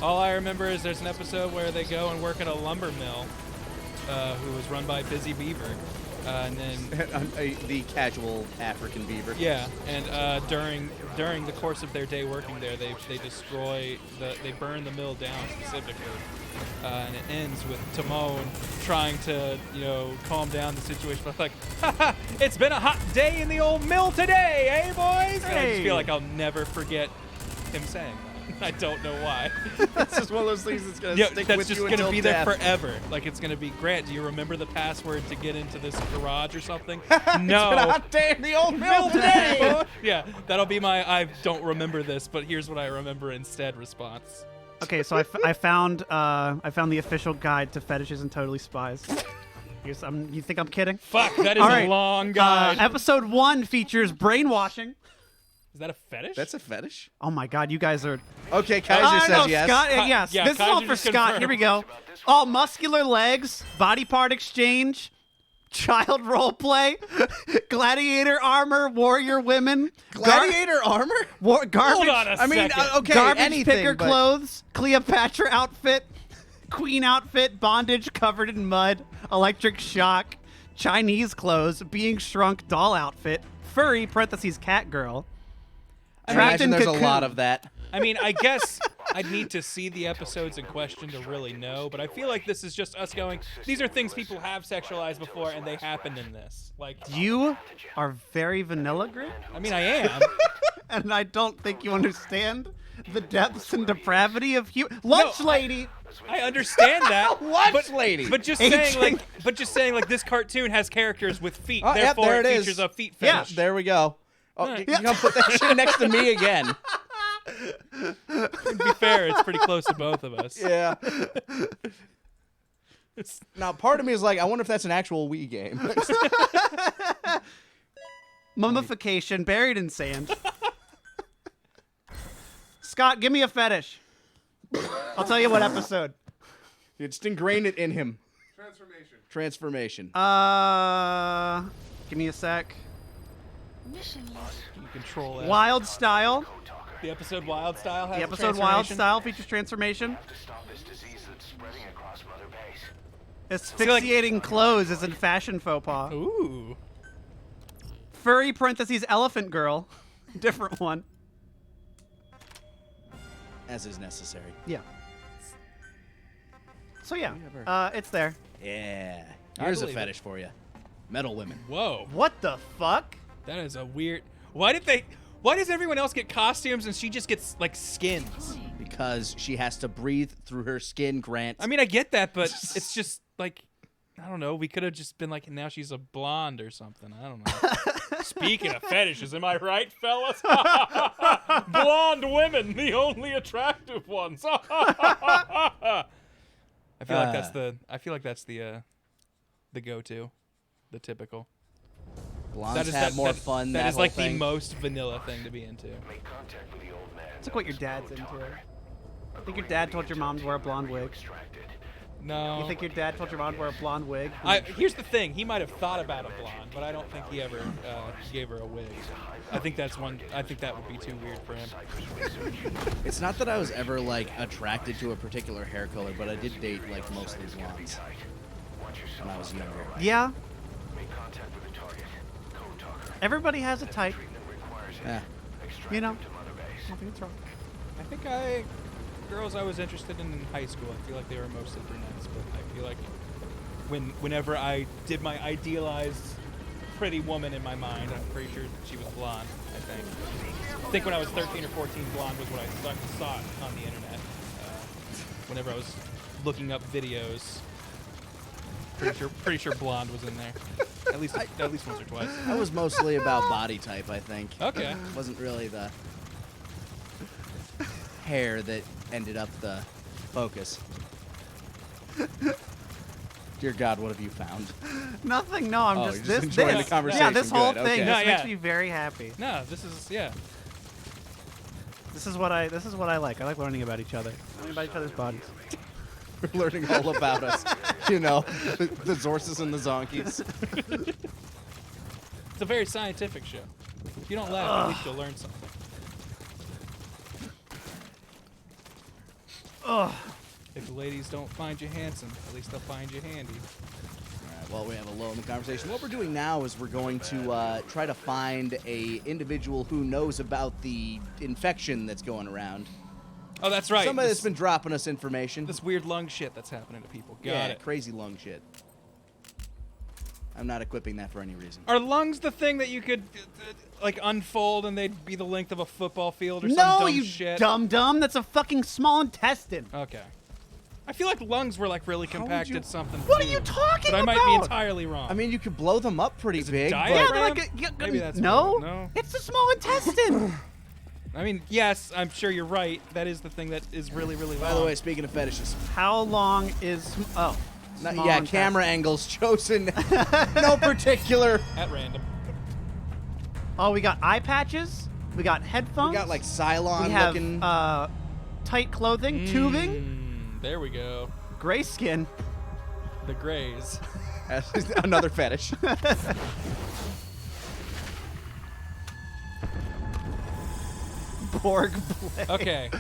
All I remember is there's an episode where they go and work at a lumber mill, who was run by Busy Beaver. and then The casual African beaver. yeah, and during the course of their day working there, they they burn the mill down specifically, and it ends with Timon trying to calm down the situation. But like, haha, it's been a hot day in the old mill today, eh, boys? And I just feel like I'll never forget him saying that. I don't know why. It's just one of those things that's gonna stick that's with just you gonna until be death. there forever. Like it's gonna be, Grant, do you remember the password to get into this garage or something? No. It's been a hot day in the old mill today. Yeah, that'll be my I don't remember this, but here's what I remember instead response. Okay, so I found the official guide to fetishes and totally spies. You think I'm kidding? Fuck, that is All a right. long guide. Episode 1 features brainwashing. Is that a fetish? That's a fetish. Oh my God, you guys are. Okay, Kaiser says no, yes. Scott, yes. yeah, This is all Kaiser for just Scott. confirmed. Here we go. All muscular legs, body part exchange, child role play, gladiator armor, warrior women, Gladiator armor? garbage. Hold on a I mean, second. okay, garbage anything, picker but clothes, Cleopatra outfit, queen outfit, bondage covered in mud, electric shock, Chinese clothes, being shrunk doll outfit, furry (parentheses cat girl). I Trapped imagine in there's a cocoon. lot of that. I mean, I guess I'd need to see the episodes in question to really know, but I feel like this is just us going, these are things people have sexualized before and they happened in this. Like, You are very vanilla, Grant, I mean, I am. and I don't think you understand the depths and depravity of lunch lady. I understand that. Lunch lady. But just Ancient- saying like this cartoon has characters with feet, Oh, yep, therefore there it it is. features a feet Yeah, fetish. There we go. Oh, Alright. you gonna put that shit next to me again? To be fair, it's pretty close to both of us. Yeah. It's- Now, part of me is like, I wonder if that's an actual Wii game. Mummification, buried in sand. Scott, give me a fetish. I'll tell you what episode. You just ingrain it in him. Transformation. Give me a sec. Mission log. you control that. Wild Style. The episode Wild Style has The a episode Wild transformation? Style features transformation. To stop this disease that's spreading across Mother Base. Asphyxiating clothes is in fashion faux pas. Ooh. Furry (parentheses elephant girl). Different one. As is necessary. Yeah. So yeah, Whatever. it's there. Yeah. I Here's a believe it. fetish for you. Metal women. Whoa. What the fuck? That is a weird. Why does everyone else get costumes and she just gets like skins? Because she has to breathe through her skin, Grant. I mean, I get that, but it's just like, I don't know. We could have just been like, now she's a blonde or something. I don't know. Speaking of fetishes, am I right, fellas? Blonde women, the only attractive ones. I feel like that's the. I feel like that's the go-to, the typical. Blondes have more fun. That is whole like thing. the most vanilla thing to be into. Make contact with the old man. It's like what your dad's into. I think your dad told your mom to wear a blonde wig. Extracted. No. You think your dad told your mom to wear a blonde wig? Here's the thing. He might have thought about a blonde, but I don't think he ever gave her a wig. I think that's one. I think that would be too weird for him. It's not that I was ever like attracted to a particular hair color, but I did date like mostly blondes when I was younger. Yeah. Make contact with the target. Code talker. Everybody has a type. Treatment requires Yeah. You know. to Mother Base. I don't think it's wrong. I think girls I was interested in high school, I feel like they were mostly brunettes, but I feel like whenever I did my idealized pretty woman in my mind, I'm pretty sure she was blonde, I think when I was 13 or 14, blonde was what I saw on the internet. Whenever I was looking up videos, pretty sure blonde was in there. At least once or twice. I was mostly about body type, I think. Okay. It wasn't really the hair that ended up the focus. Dear God, what have you found? Nothing. No, I'm Oh, just you're this. just enjoying this. the conversation. Yeah, this whole Good, thing. okay. This No, makes yeah. me very happy. No, this is yeah. This is what I like. I like learning about each other. Learning about each other's bodies. We're learning all about us. You know, the Zorses and the Zonkies. It's a very scientific show. If you don't laugh, at least you'll learn something. Ugh. If the ladies don't find you handsome, at least they'll find you handy. while we have a lull in the conversation, what we're doing now is we're going to try to find a individual who knows about the infection that's going around. Oh, that's right. Somebody that's been dropping us information. This weird lung shit that's happening to people. Got it. Crazy lung shit. I'm not equipping that for any reason. Are lungs the thing that you could like unfold and they'd be the length of a football field or some No, dumb you shit? dumb. That's a fucking small intestine. Okay. I feel like lungs were like really would compacted you- something. What are too, you talking but about? I might be entirely wrong. I mean, you could blow them up pretty Is it big. diaphragm? Yeah, they're like Maybe that's no. what it- no. It's a small intestine. I mean, yes, I'm sure you're right. That is the thing that is really, really long. By the way, speaking of fetishes, How long is small yeah, intestine. camera angles chosen, no particular. At random. Oh, we got eye patches. We got headphones. We got like Cylon we have looking. tight clothing, tubing, There we go. gray skin. The grays. Another fetish. Borg blade. Okay.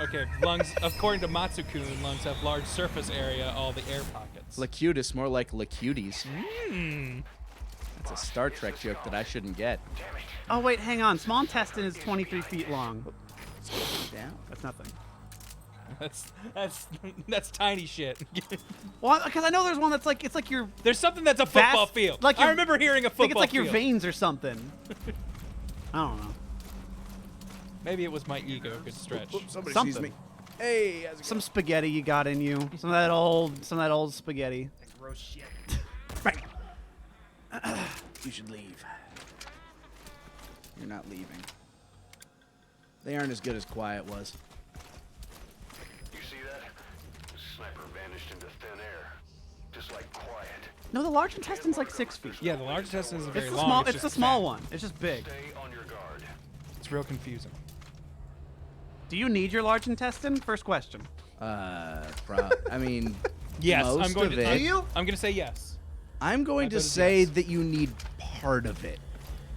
Okay. Lungs, according to Matsukun, lungs have large surface area, all the air pockets. Lacutus, more like Lacuties. Hmm. That's a Star Trek joke that I shouldn't get. Oh wait, hang on. Small intestine is 23 feet long. Down. That's nothing. That's tiny shit. Well, because I know there's one that's like it's like your There's something that's a football vast- field. like I your- remember hearing a I think football it's like your field. veins or something. I don't know. Maybe it was my ego. Good stretch. Somebody Something. sees me. Hey, how's it Some spaghetti you got in you. Some of that old spaghetti. That gross shit. going? You should leave. You're not leaving. They aren't as good as Quiet was. You see that? The sniper vanished into thin air. Just like quiet. No, the large intestine's like 6 feet. Yeah, the large intestine is very It's the long. small. It's It's the just small fat. one. It's just big. Stay on your guard. It's real confusing. Do you need your large intestine? First question. I mean, Yes, most I'm going of to. it. Do you? I'm going to say yes. I'm going My to vote is say yes. that you need part of it.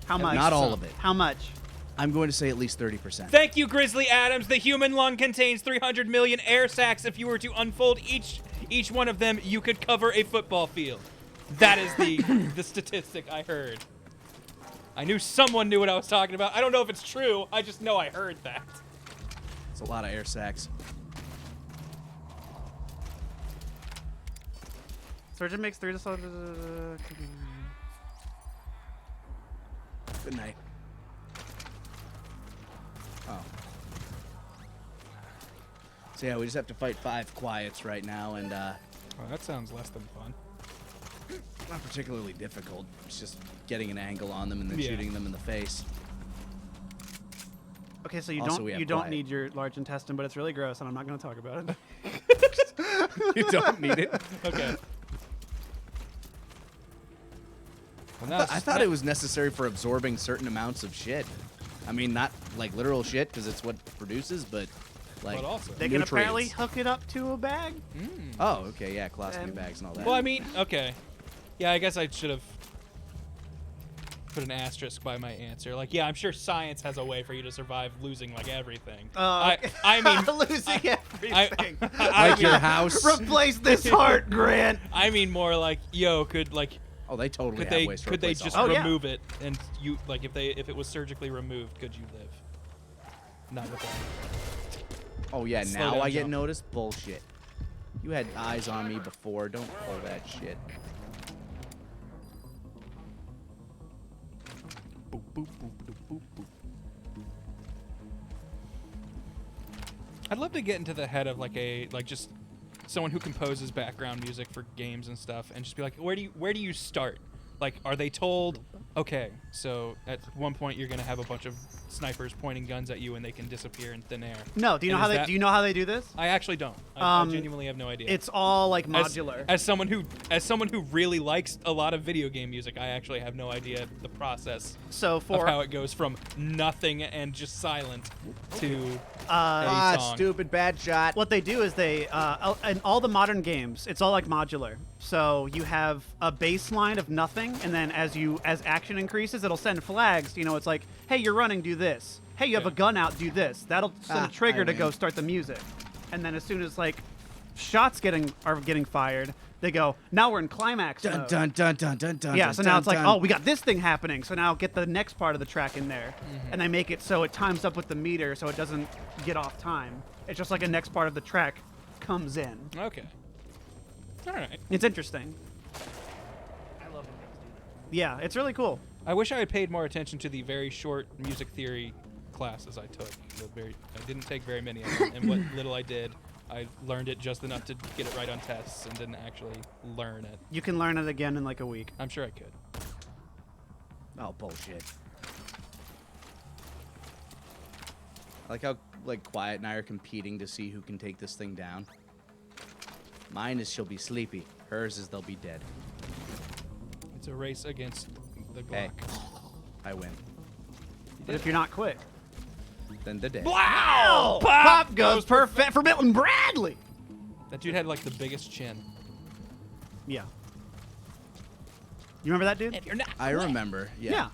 How much? Not all some. of it. How much? I'm going to say at least 30%. Thank you, Grizzly Adams. The human lung contains 300 million air sacs. If you were to unfold each one of them, you could cover a football field. That is the statistic I heard. I knew someone knew what I was talking about. I don't know if it's true. I just know I heard that. It's a lot of air sacs. Surgeon makes 3 to Good night. Oh. So yeah, we just have to fight 5 Quiets right now, and Well, that sounds less than fun. not particularly difficult. It's just getting an angle on them and then Yeah. shooting them in the face. Okay, so you Also, we have don't quiet. need your large intestine, but it's really gross, and I'm not going to talk about it. You don't need it. Okay. Well, now I thought it was necessary for absorbing certain amounts of shit. I mean, not like literal shit because it's what produces, but like But also. They can apparently nutrients. hook it up to a bag. Oh, okay, yeah, colostomy And- bags and all that. Well, I mean, okay. Yeah, I guess I should have put an asterisk by my answer. Like, yeah, I'm sure science has a way for you to survive losing like everything. I mean, losing everything. I like mean, your house. Replace this heart, Grant. I mean more like, yo, could like Oh, they totally could have they ways to could they replace just all Oh, yeah. remove it and you like if it was surgically removed, could you live? Not with that. Oh yeah, Slow now down, I get jump. noticed? Bullshit. You had eyes on me before. Don't pull that shit. Boop, boop, boop, boop, boop, boop. I'd love to get into the head of like just someone who composes background music for games and stuff, and just be like, where do you start? Like, are they told, okay, so at one point you're gonna have a bunch of snipers pointing guns at you and they can disappear in thin air? No, do you know And how is they that- do you know how they do this? I actually don't. I Um, genuinely have no idea. It's all like As- modular. As someone who really likes a lot of video game music, I actually have no idea the process So of for how it goes from nothing and just silent to Ah, song. stupid bad shot. what they do is they in all the modern games, it's all like modular. So you have a baseline of nothing, and then as action increases, it'll send flags. You know, it's like, hey, you're running, do this. Hey, you have Yeah. a gun out, do this. That'll send a trigger to I go win. start the music. And then as soon as like shots are getting fired, they go, now we're in climax Dun mode. dun dun dun dun dun. Yeah, dun, so now dun, it's like, dun. oh, we got this thing happening. So now get the next part of the track in there. And they make it so it times up with the meter so it doesn't get off time. It's just like a next part of the track comes in. Okay. All right. It's interesting. I love when games do that. Yeah, it's really cool. I wish I had paid more attention to the very short music theory classes I took. I didn't take very many of them, and what little I did, I learned it just enough to get it right on tests and didn't actually learn it. You can learn it again in like a week. I'm sure I could. Oh, bullshit. I like how Quiet and I are competing to see who can take this thing down. Mine is she'll be sleepy. Hers is they'll be dead. It's a race against the Glock. Hey, I win. But if you're not quick. Then the dead. Wow! Pop goes perfect for Milton Bradley. That dude had like the biggest chin. Yeah. You remember that dude? If you're not I remember. Yeah. Yeah.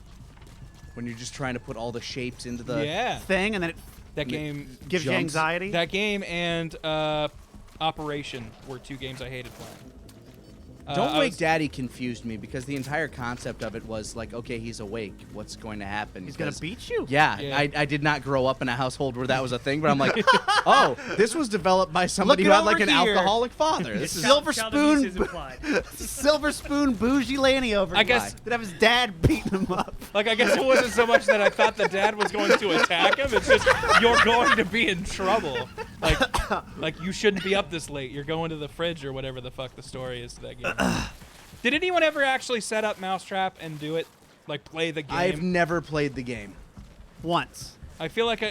When you're just trying to put all the shapes into the. yeah. Thing, and then it That game gives you Jumps. anxiety. That game and Operation were two games I hated playing. Don't I Wake was- Daddy confused me because the entire concept of it was like, okay, he's awake. What's going to happen? He's gonna Because- beat you. Yeah, Yeah. I did not grow up in a household where that was a thing, but I'm like, oh, this was developed by somebody Look who it had like over an here. alcoholic father. This is Silver Child abuse is spoon. implied. Silver spoon bougie Lanny over. I guess- that have his dad beating him up. Like, I guess it wasn't so much that I thought the dad was going to attack him. It's just, you're going to be in trouble. Like you shouldn't be up this late. You're going to the fridge or whatever the fuck the story is to that game. Did anyone ever actually set up Mousetrap and do it? Like, play the game? I've never played the game. Once. I feel like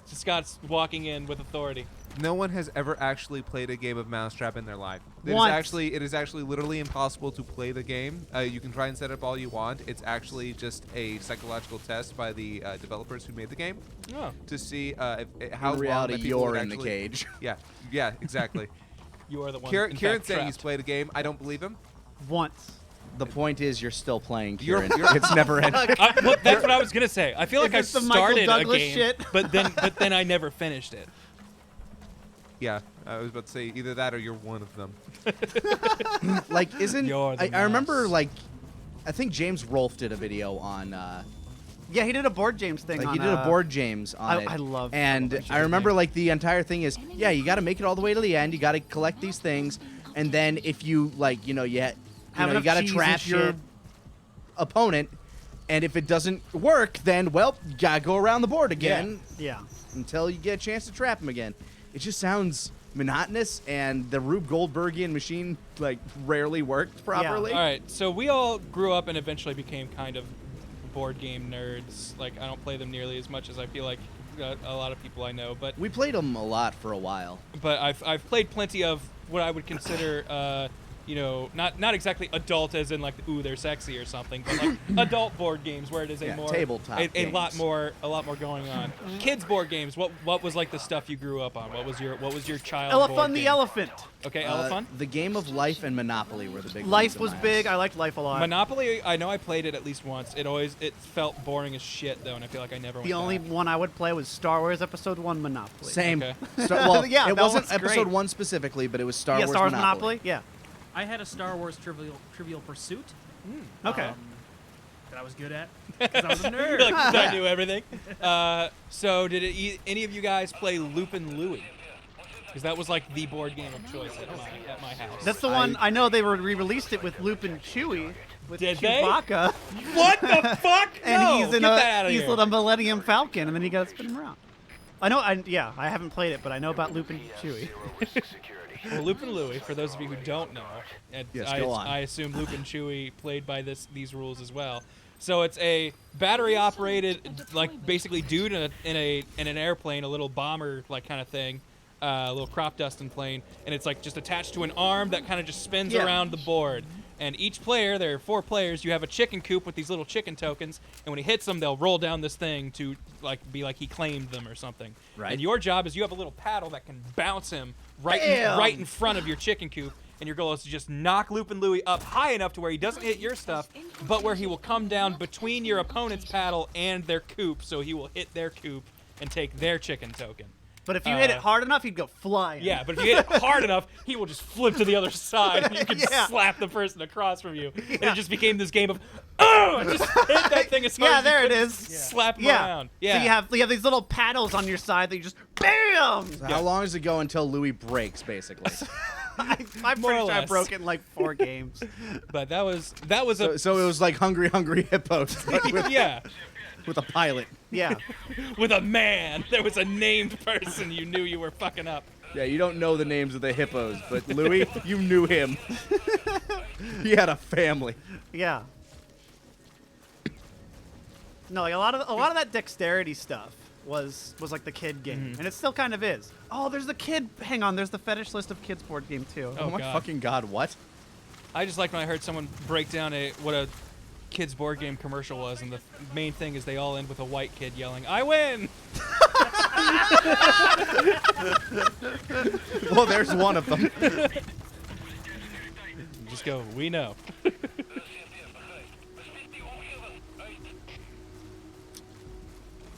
Scott's walking in with authority. No one has ever actually played a game of Mousetrap in their life. It Once. is actually literally impossible to play the game. You can try and set up all you want. It's actually just a psychological test by the developers who made the game Oh, to see how In long reality, that people would you're in the actually- cage. Yeah, exactly. you are the one. Kieran, in Kieran's fact, saying he's trapped. played a game. I don't believe him. Once. The point is, you're still playing, You're- Kieran. It's never ending. Well, that's what I was gonna say. I feel Is like I this the Michael started a Douglas game, shit? but then I never finished it. Yeah, I was about to say either that or you're one of them. Like, isn't You're the I remember mouse. like, I think James Rolfe did a video on. Yeah, he did a board James thing. Like on, he did a board James on I- it. I love And board James. I remember like the entire thing is, yeah, you got to make it all the way to the end. You got to collect these things, and then if you like, you Have you enough got to cheese trap and your shit. opponent, and if it doesn't work, then well, you gotta go around the board again Yeah. until you get a chance to trap him again. It just sounds monotonous, and the Rube Goldbergian machine like rarely worked properly. All right, so we all grew up and eventually became kind of board game nerds. Like, I don't play them nearly as much as I feel like a lot of people I know, but We played them a lot for a while. I've played plenty of what I would consider not exactly adult as in like ooh they're sexy or something, but like adult board games where it is Yeah, a more tabletop a games. lot more going on. Kids board games. What was like the stuff you grew up on? What was your child? board Elephant the game? Elephant. Okay, Elephant. The Game of Life and Monopoly were the big ones Life in was my big. house. I liked Life a lot. Monopoly. I know I played it at least once. It felt boring as shit though, and I feel like I never. The went only back. one I would play was Star Wars Episode 1 Monopoly. Same. Okay. Well, Yeah, it that wasn't one's episode great. 1 specifically, but it was Star Yeah, Wars Star Wars Monopoly. Monopoly. Yeah. I had a Star Wars Trivial Pursuit. Okay. That I was good at because I was a nerd. Like, 'cause I knew everything. So did any of you guys play Lupin Louie? Because that was like the board game of choice at my house. That's the one. I know they re-released it with Lupin Chewie with Did they? Chewbacca, What the fuck? and No, he's in get that out of he's here. the Millennium Falcon, and then you got to spin him around. I know. I haven't played it, but I know about Lupin Chewie. Well, Lupin Louie, for those of you who don't know, and Yes, I, go on. I assume Lupin Chewie played by these rules as well. So it's a battery-operated, like basically dude in an airplane, a little bomber like kind of thing, a little crop dusting plane, and it's like just attached to an arm that kind of just spins Yeah. around the board. And each player, there are 4 players. You have a chicken coop with these little chicken tokens, and when he hits them, they'll roll down this thing to be like he claimed them or something. Right. And your job is you have a little paddle that can bounce him right in front of your chicken coop, and your goal is to just knock Lupin Louie up high enough to where he doesn't hit your stuff, but where he will come down between your opponent's paddle and their coop, so he will hit their coop and take their chicken token. But if you hit it hard enough, he'd go flying. Yeah, but if you hit it hard enough, he will just flip to the other side, and you can Yeah. slap the person across from you. And it just became this game of, just hit that thing as hard Yeah, as you there it could, is. slap him Yeah. around. Yeah. So you have these little paddles on your side that you just BAM! So how long does it go until Louis breaks, basically? I'm More pretty or sure I less. broke it in like 4 games. But that was a So it was like Hungry Hungry Hippos, but with, yeah. with a pilot. Yeah. With a man, there was a named person you knew you were fucking up. Yeah, you don't know the names of the hippos, but Louis, you knew him. He had a family. Yeah. No, like a lot of that dexterity stuff was like the kid game, and it still kind of is. Oh, there's the kid. Hang on, there's the fetish list of kids board game too. Oh, my God. fucking god, what? I just liked when I heard someone break down what a kids board game commercial was, and the main thing is they all end with a white kid yelling, "I win!" Well, there's one of them. Just go, "We know."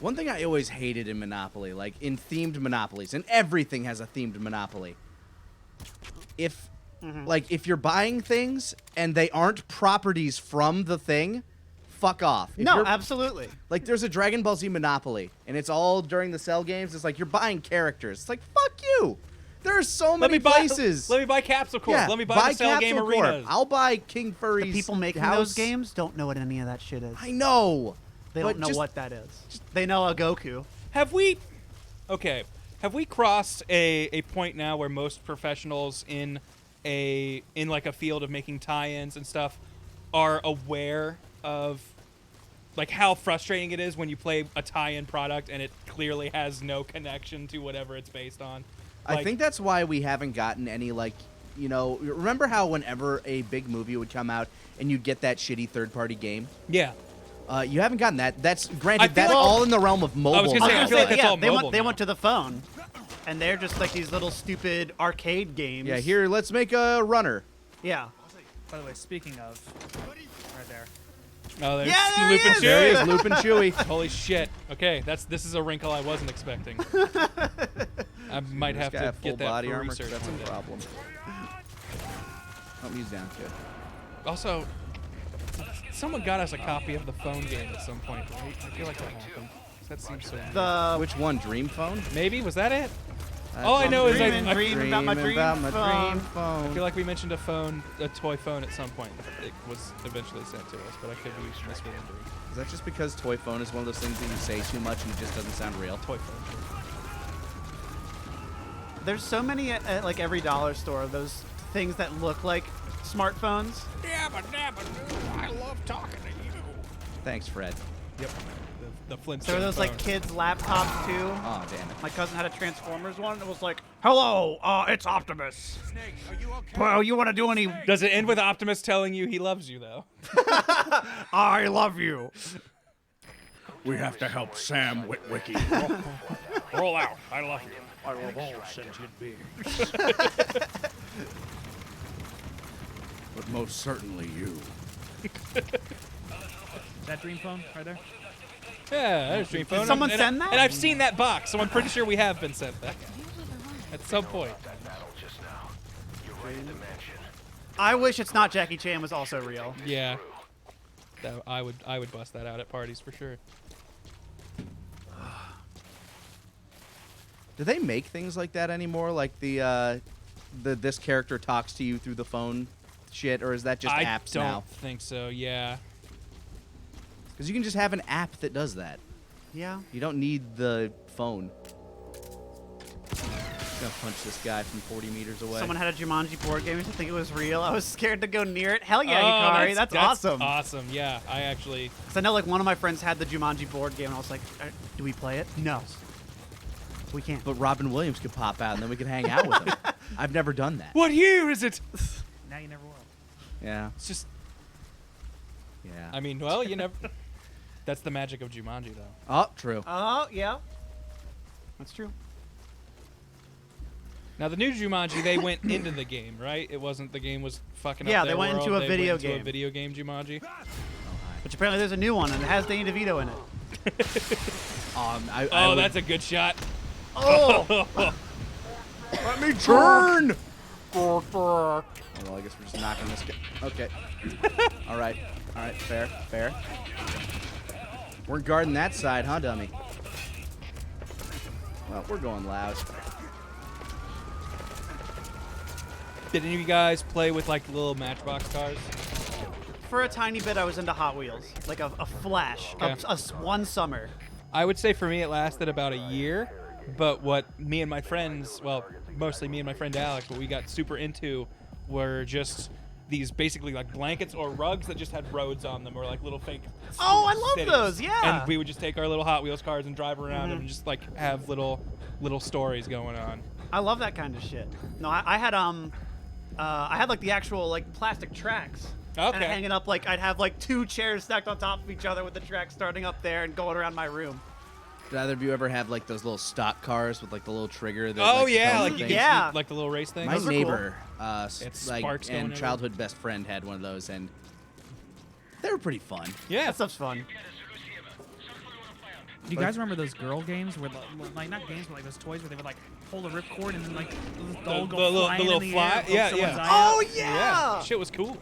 One thing I always hated in Monopoly, like in themed Monopolies, and everything has a themed Monopoly. If if you're buying things and they aren't properties from the thing, fuck off. If No, you're- absolutely. Like there's a Dragon Ball Z Monopoly, and it's all during the cell games. It's like you're buying characters. It's like fuck you. There are so many places. Let me buy Capsule Corp. Yeah, Let me buy the cell game Capsule Corp. arenas. I'll buy King Furry's The people making house. those games don't know what any of that shit is. I know. They but don't know just- what that is. They know a Goku. Have we crossed a point now where most professionals in like a field of making tie-ins and stuff are aware of like how frustrating it is when you play a tie-in product and it clearly has no connection to whatever it's based on? I Like, think that's why we haven't gotten any remember how whenever a big movie would come out and you'd get that shitty third-party game? yeah. You haven't gotten that. That's I granted. feel That's like- all in the realm of mobile. I was gonna say, now. I feel like that's all they mobile they now. went to the phone, and they're just like these little stupid arcade games. Yeah, here, let's make a runner. Yeah. By the way, speaking of, right there. Oh, there's Yeah, there he Loop and is! There he Chewy. is, Loop and Chewy. Holy shit. Okay, this is a wrinkle I wasn't expecting. I might This have guy to have full get that body for armor, 'cause research that's one a day. problem. Oh, he's down, kid. Also, someone got us a copy of the phone game at some point, right? I feel like that happened. That seems so. The Which one? Dream Phone? Maybe was that it? All I know is dreaming, I dreaming about my dream phone. dream I phone. feel like we mentioned a toy phone at some point. It was eventually sent to us, but I could be misremembering. Is that just because toy phone is one of those things that you say too much and it just doesn't sound real? Toy phone. There's so many at like every dollar store of those things that look like smartphones. I love talking to you. Thanks, Fred. Yep. The Flintstone There were those like phone. kids' laptops too. Oh, damn it. My cousin had a Transformers one. And it was like, "Hello, it's Optimus. Well, you want to do any? Does it end with Optimus telling you he loves you though? I love you." We have to help Sam Witwicky. Roll out. I love you. I love all sentient beings. But most certainly you. That dream phone right there. Yeah, there's Dream Phone. someone and, send that? And I've seen that box, so I'm pretty sure we have been sent that at some point. That battle just now. You're ready to mention. I wish It's Not Jackie Chan was also real. Yeah. I would bust that out at parties for sure. Do they make things like that anymore? Like the this character talks to you through the phone shit, or is that just I apps don't now? think so. Yeah. Because you can just have an app that does that. Yeah. You don't need the phone. Gonna punch this guy from 40 meters away. Someone had a Jumanji board game. I didn't think it was real. I was scared to go near it. Hell yeah, Oh, Hikari. That's awesome. Awesome. Yeah. I actually. So I know like one of my friends had the Jumanji board game, and I was like, "Do we play it? No, we can't." But Robin Williams could pop out, and then we could hang out with him. I've never done that. What year is it? Now you never will. Yeah. It's just. Yeah. I mean, well, you never. That's the magic of Jumanji, though. Oh, true. Oh yeah, that's true. Now the new Jumanji, they went into the game, right? It wasn't the game was fucking Yeah, up they their went world. into a They video went into game. a video game Jumanji. Which apparently there's a new one, and it has Danny DeVito in it. I Oh, would- that's a good shot. Oh! Let me turn! Oh, well, I guess we're just knocking this guy. Okay. All right. All right. Fair. Fair. We're guarding that side, huh, dummy? Well, we're going loud. Did any of you guys play with like little Matchbox cars? For a tiny bit, I was into Hot Wheels. Like a flash. Okay. One summer. I would say for me it lasted about a year, but what me and my friends, well, mostly me and my friend Alex, what we got super into were just these basically like blankets or rugs that just had roads on them or like little fake Oh, I love cities. those, yeah. And we would just take our little Hot Wheels cars and drive around them and just like have little stories going on. I love that kind of shit. No, I had like the actual like plastic tracks. Okay. And hanging up like I'd have like 2 chairs stacked on top of each other with the tracks starting up there and going around my room. Did either of you ever have like those little stock cars with like the little trigger? That, Oh like, yeah, propels like the you thing? can Yeah. like the little race thing. My Those are cool. neighbor, It's like, sparks going and everywhere. childhood best friend had one of those, and they were pretty fun. Yeah. That stuff's fun. Do you guys remember those girl games where, like, not games, but like those toys where they would like hold a ripcord and then like the doll go flying little in the fly- air, poke yeah, someone's yeah. eye Oh out? yeah! Shit was cool.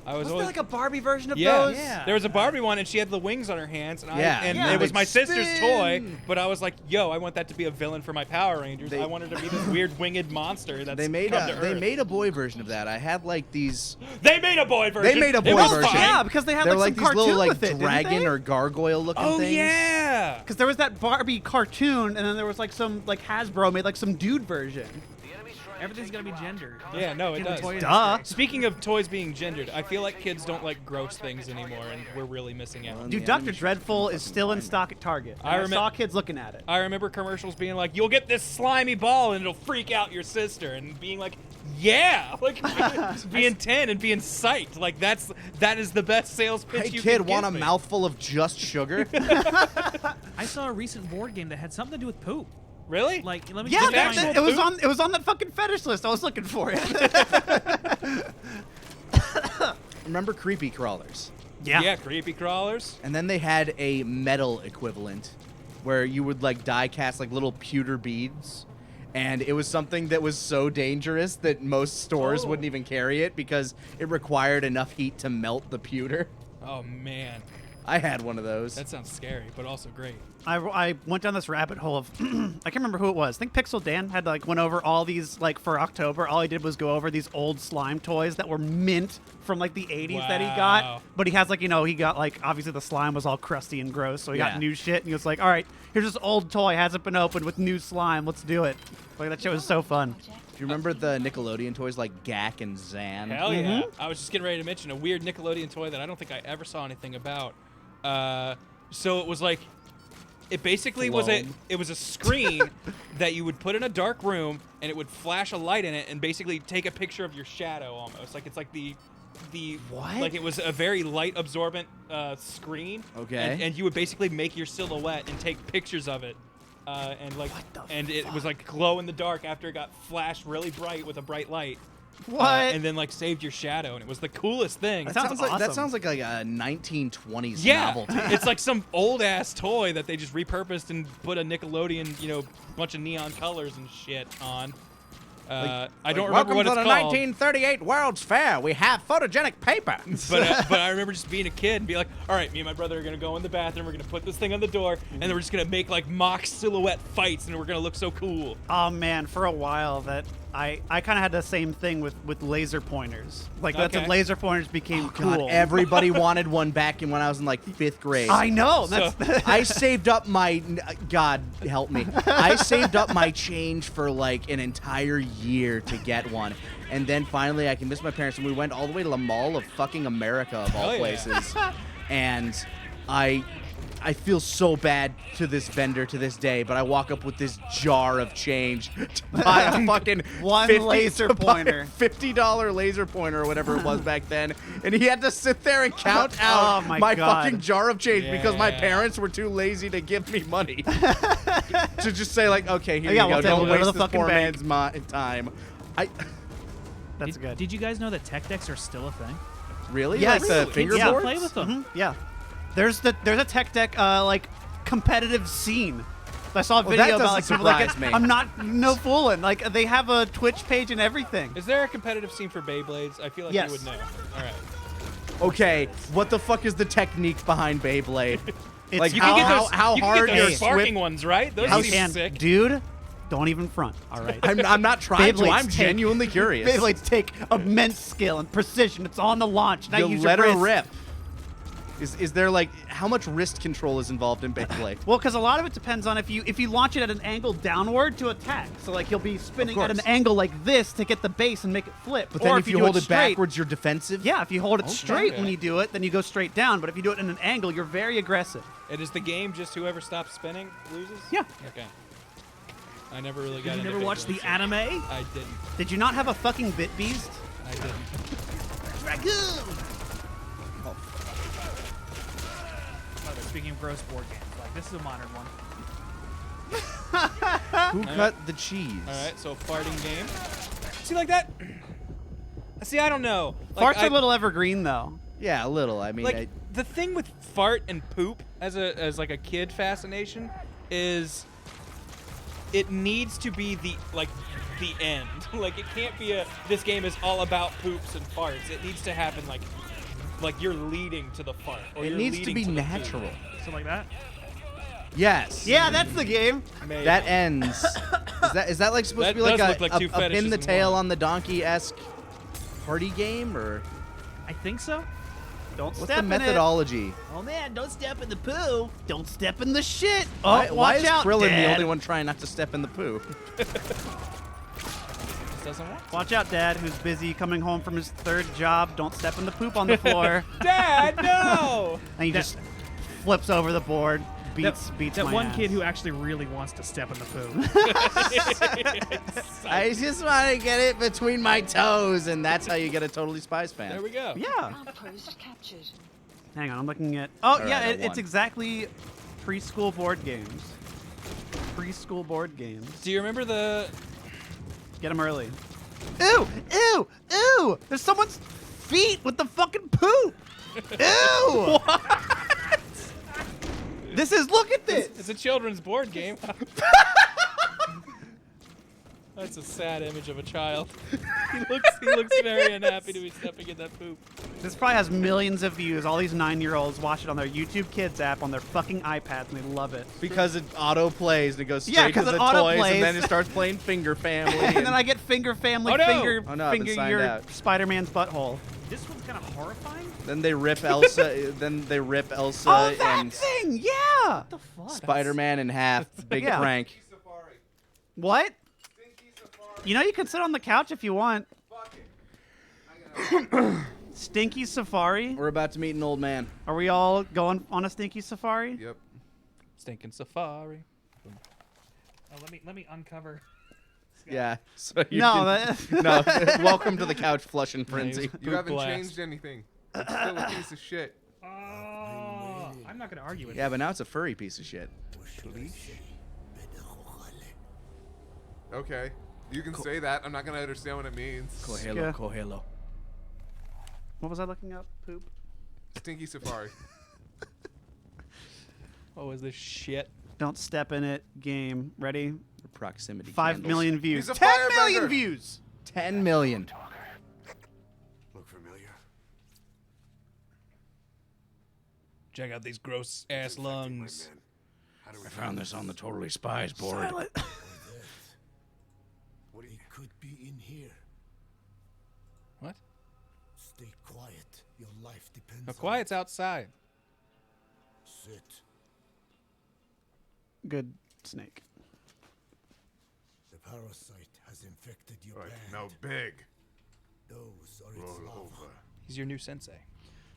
I was Wasn't always there like a Barbie version of yeah. those? Yeah. There was a Barbie one, and she had the wings on her hands, and Yeah. and Yeah. it was They'd my sister's toy. spin. But I was like, "Yo, I want that to be a villain for my Power Rangers. They- I want her to be this weird winged monster that's They made come to they Earth." made a boy version of that. I had like these. They made a boy version. They made a It boy was version. fine. Yeah, because they had They were like like some these little cartoon like with it, dragon or gargoyle looking Oh things. yeah. Because there was that Barbie cartoon, and then there was like some like Hasbro made like some dude version. Everything's gonna be gendered. Yeah, no, it In the does. toy Duh. industry. Speaking of toys being gendered, I feel like kids don't like gross things anymore, and we're really missing out. Dude, the Dr. animation Dreadful was is fucking still in fine. stock at Target. I And I saw remem- kids looking at it. I remember commercials being like, "You'll get this slimy ball and it'll freak out your sister," and being like, "Yeah," like being 10 and being psyched. Like that is the best sales pitch Hey you kid, can want a give me. mouthful of just sugar? I saw a recent board game that had something to do with poop. Really? Like, let me Yeah, just that- find that- it was on that fucking fetish list. I was looking for it. Remember creepy crawlers? Yeah, creepy crawlers. And then they had a metal equivalent where you would like die cast like little pewter beads. And it was something that was so dangerous that most stores Oh. wouldn't even carry it because it required enough heat to melt the pewter. Oh man, I had one of those. that sounds scary, but also great. I went down this rabbit hole of I can't remember who it was. I think Pixel Dan had like went over all these like for October. All he did was go over these old slime toys that were mint from like the 80s that he Wow. got. But he has like he got like obviously the slime was all crusty and gross, so he Yeah. got new shit and he was like, all right, here's this old toy hasn't been opened with new slime. Let's do it. Like that shit was so fun. Do you remember the Nickelodeon toys like Gak and Zan? Hell yeah! I was just getting ready to mention a weird Nickelodeon toy that I don't think I ever saw anything about. So it was like, it basically was Flown. it was a screen that you would put in a dark room, and it would flash a light in it, and basically take a picture of your shadow almost. Like it's like the What? like it was a very light absorbent screen. Okay. And you would basically make your silhouette and take pictures of it. And like, and it was like glow in the dark after it got flashed really bright with a bright light. What? And then like saved your shadow, and it was the coolest thing. That sounds like that awesome. sounds like a 1920s Yeah, novelty. it's like some old ass toy that they just repurposed and put a Nickelodeon, bunch of neon colors and shit on. I don't remember Welcome what to it's the called. 1938 World's Fair. We have photogenic paper. But I remember just being a kid and be like, all right, me and my brother are gonna go in the bathroom. We're gonna put this thing on the door, and then we're just gonna make like mock silhouette fights, and we're gonna look so cool. Oh man, for a while that I kind of had the same thing with laser pointers. Like that's Okay. when laser pointers became God, cool. everybody wanted one back when I was in like 5th grade. I know. So- That's I saved up my God help me. I saved up my change for like an entire year to get one. And then finally I convinced my parents and we went all the way to the Mall of fucking America of all Hell yeah. places. And I feel so bad to this vendor to this day, but I walk up with this jar of change to buy a fucking One laser to buy a pointer. $50 laser pointer or whatever it was back then. And he had to sit there and count out Oh my God. fucking jar of change because my Yeah. parents were too lazy to give me money. To just say like, okay, here Yeah, you we'll go. take- Don't we'll go to waste the this fucking poor bank. man's time. that's good. Did you guys know that tech decks are still a thing? Really? Yes. Like the Really? fingerboards? Yeah. Play with them. Yeah, there's a tech deck like competitive scene. I saw a Well, video that about like doesn't people like surprise me. I'm not no fooling. Like they have a Twitch page and everything. Is there a competitive scene for Beyblades? I feel like Yes. you would know. All right. Okay, what the fuck is the technique behind Beyblade? It's Like You can get those, how you can hard get those is sparking Swift? ones, right? Those You seem can, sick. dude. Don't even front. All right. I'm not trying to. Beyblades I'm take- genuinely curious. Beyblades take immense skill and precision. It's on the launch. Now You use let your her wrist. rip. Is there like how much wrist control is involved in Beyblade? Well, because a lot of it depends on if you launch it at an angle downward to attack. So like you'll be spinning at an course. angle like this to get the base and make it flip. But or then if you do hold it straight, backwards, you're defensive. yeah, if you hold it straight Okay. when you do it, then you go straight down. But if you do it in an angle, you're very aggressive. And is the game just whoever stops spinning loses? Yeah. Okay. I never really got Did you into never watch the Beyblades, so anime? I didn't. Did you not have a fucking Bit Beast? I didn't. Dragoon! By the way, speaking of gross board games, like this is a modern one. Who cut the cheese? All right, so a farting game. See, like that? See, I don't know. Like, Farts are a little evergreen though. Yeah, a little. I mean, Like the thing with fart and poop as like a kid fascination is it needs to be the end. Like it can't be this game is all about poops and farts. It needs to happen like you're leading to the fart. Or it you're needs to leading be the natural. poop. Something like that. Yes. Yeah, that's the game. Maybe. That ends. Is that like supposed That to be like does a, look like two a pin fetishes the in tail one. on the donkey-esque party game, or I think so. Don't what's step the in it. methodology? Oh man, don't step in the poo. Don't step in the shit. Oh, Why watch is out, Krillin Dad. the only one trying not to step in the poo? This doesn't work. Watch out, Dad, who's busy coming home from his third job. Don't step in the poop on the floor. Dad, no! And he just flips over the board, beats That my one ass. kid who actually really wants to step in the poo. I just want to get it between my toes, and that's how you get a Totally Spies fan. There we go. Yeah. Outpost captured. Hang on, I'm looking at. Oh, All yeah, right, I it's won. exactly preschool board games. Preschool board games. Do you remember the Get them early. Ew! Ew! Ew! There's someone's feet with the fucking poop! Ew! What? This is. Look at this! It's a children's board game. That's a sad image of a child. He looks very unhappy to be stepping in that poop. This probably has millions of views. All these 9-year-olds watch it on their YouTube Kids app on their fucking iPads, and they love it. Because it auto plays and it goes Yeah, straight to 'cause it the auto toys, plays. and then it starts playing Finger Family. And then I get Finger Family, Oh, no! finger, Oh, no, I've been finger signed your out. Spider-Man's butthole. This one's kind of horrifying. Then they rip Elsa. Then they rip Elsa Oh, that and thing! Yeah! What the fuck? Spider-Man in half. Big Yeah. prank. What? You know you can sit on the couch if you want. Stinky Safari? We're about to meet an old man. Are we all going on a Stinky Safari? Yep. Stinking safari. Oh, let me uncover. Yeah. So you No, can- no. Welcome to the couch flushing frenzy. Nice. You Poop haven't blast. changed anything. It's still a piece of shit. Oh, I'm not gonna argue with Yeah, but now it's a furry piece of shit. Okay. You can say that. I'm not gonna understand what it means. Yeah. Cogelo. What was I looking up? Poop? Stinky Safari. What was this shit? Don't step in it. Game. Ready? Proximity. 5 candles. million views. He's a 10 million firebender. views! 10 million. Look familiar? Check out these gross ass lungs. Man, how do we I found this on the Totally Spies board. What do you... It could be in here. What? Stay quiet. Your life depends No, on quiet's outside. it. Sit. Good snake. The parasite has infected your Right, band. now big. Those are its Roll larvae. over. He's your new sensei.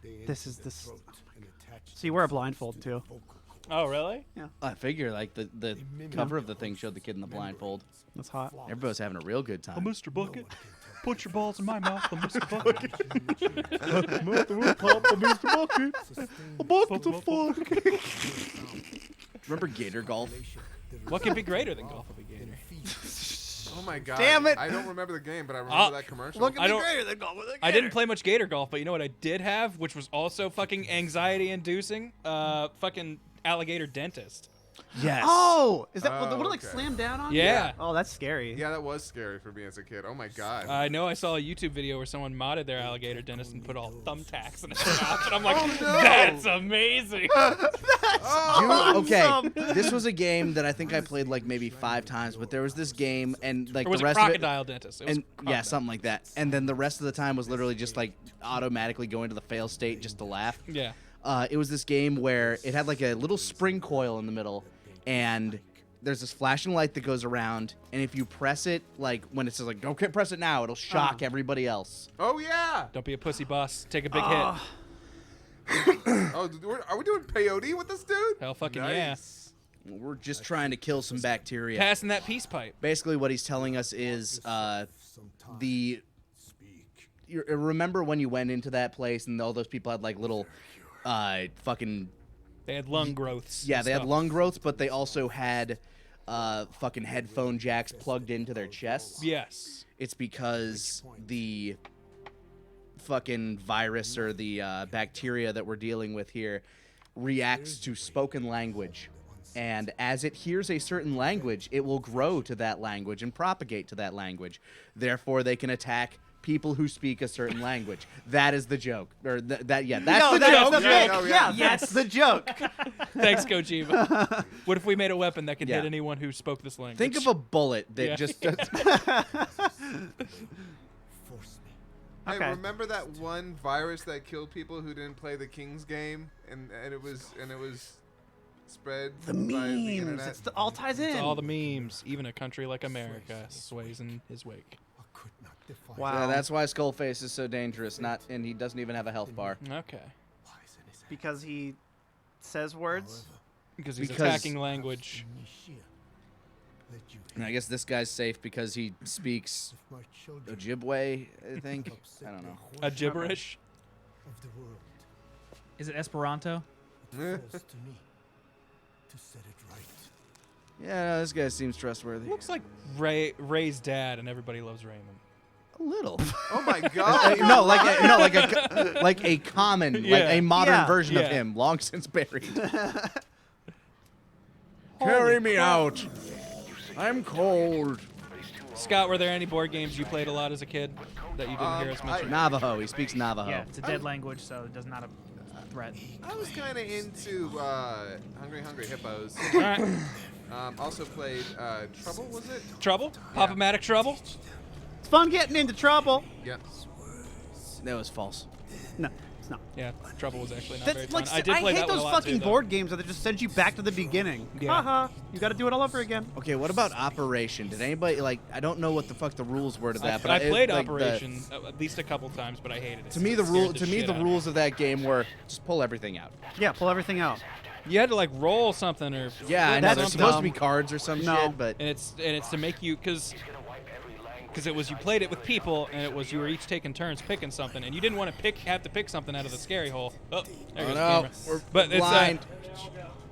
They This enter is the this- throat and attach So you wear a themselves blindfold, to too. the vocal cords. Oh, really? I figure like the cover of the thing showed the kid in the blindfold. That's hot. Everybody's having a real good time. Mr. No Bucket. one can tell Put your balls in my mouth, Mr. Bucket. What the fuck? Remember Gator Golf? What could be greater than golf with a gator? Oh my god. Damn it. I don't remember the game, but I remember that commercial. I don't. I didn't play much Gator Golf, but you know what I did have, which was also fucking anxiety-inducing? Fucking alligator dentist. Yes. Oh, is that Oh, would it like okay. slam down on? Yeah. Oh, that's scary. Yeah, that was scary for me as a kid. Oh my god. I know I saw a YouTube video where someone modded their alligator dentist and put all thumbtacks in his mouth, and I'm like, that's amazing. Okay, this was a game that I think I played like maybe 5 times, but there was this game and like Or was the it rest crocodile dentist? It was of it, and yeah, crocodile. something like that. And then the rest of the time was literally just like automatically going to the fail state just to laugh. Yeah. It was this game where it had like a little spring coil in the middle, and there's this flashing light that goes around, and if you press it, like when it says like don't press it now, it'll shock everybody else. Oh yeah. Don't be a pussy, boss. Take a big Oh. Oh, are we doing peyote with this dude? hit. Hell fucking Nice. We're just trying to kill some bacteria. yeah. Passing that peace pipe. Basically, what he's telling us is Some time. the. You remember when you went into that place and all those people had like little, fucking. They had lung growths. Yeah, and they had stuff. lung growths, but they also had, fucking headphone jacks plugged into their chests. Yes. It's because the fucking virus or the bacteria that we're dealing with here reacts to spoken language. And as it hears a certain language, it will grow to that language and propagate to that language. Therefore, they can attack people who speak a certain language. That is the joke. Or that's the joke. Yeah, That's the joke. Thanks, Kojima. What if we made a weapon that could Yeah. hit anyone who spoke this language? Think of a bullet that Yeah. just... Force me. Hey, Okay. remember that one virus that killed people who didn't play the Kings game, and it was spread The by the memes. internet? It's all ties in. It's all the memes. Even a country like America sways in his wake. I could not define. Wow. Yeah, that's why Skullface is so dangerous. And he doesn't even have a health bar. Okay. Why is in his hand. because he says words. Because he's Because- attacking language. Initiate. Let you And I guess this guy's safe because he speaks if my children Ojibwe, I think. upset I don't know. the A whole gibberish. of the world, Is it Esperanto? it falls to me to set it right. Yeah, no, this guy seems trustworthy. Looks like Ray's dad, and everybody loves Raymond. A little. Oh my god! no, like a common, like Yeah. a modern Yeah. version of Yeah. him, long since buried. Carry me out. I'm cold. Scott, were there any board games you played a lot as a kid that you didn't hear us mention? Navajo. He speaks Navajo. Yeah, it's a dead language, so it does not a threat. I was kind of into Hungry Hippos. All right. Also played Trouble, was it? Trouble? Pop-O-Matic Trouble? It's fun getting into trouble. Yep. That was false. No, it's not. Yeah, Trouble was actually not That's very like fun. I did play hate that one those a lot fucking too, though. board games that just send you back to the beginning. Yeah. Haha. You got to do it all over again. Okay, what about Operation? Did anybody like? I don't know what the fuck the rules were to that, but I played like, Operation at least a couple times, but I hated it. To me, the It rule. scared To me, shit the out of me. rules of that game were just pull everything out. Yeah, pull everything out. You had to like roll something or Yeah, I know. That's There's supposed to dumb. be cards or some No. shit, but and it's to make you because it was you played it with people and it was you were each taking turns picking something and you didn't want to have to pick something out of the scary hole. Oh, there goes the no, camera. we're But it's blind.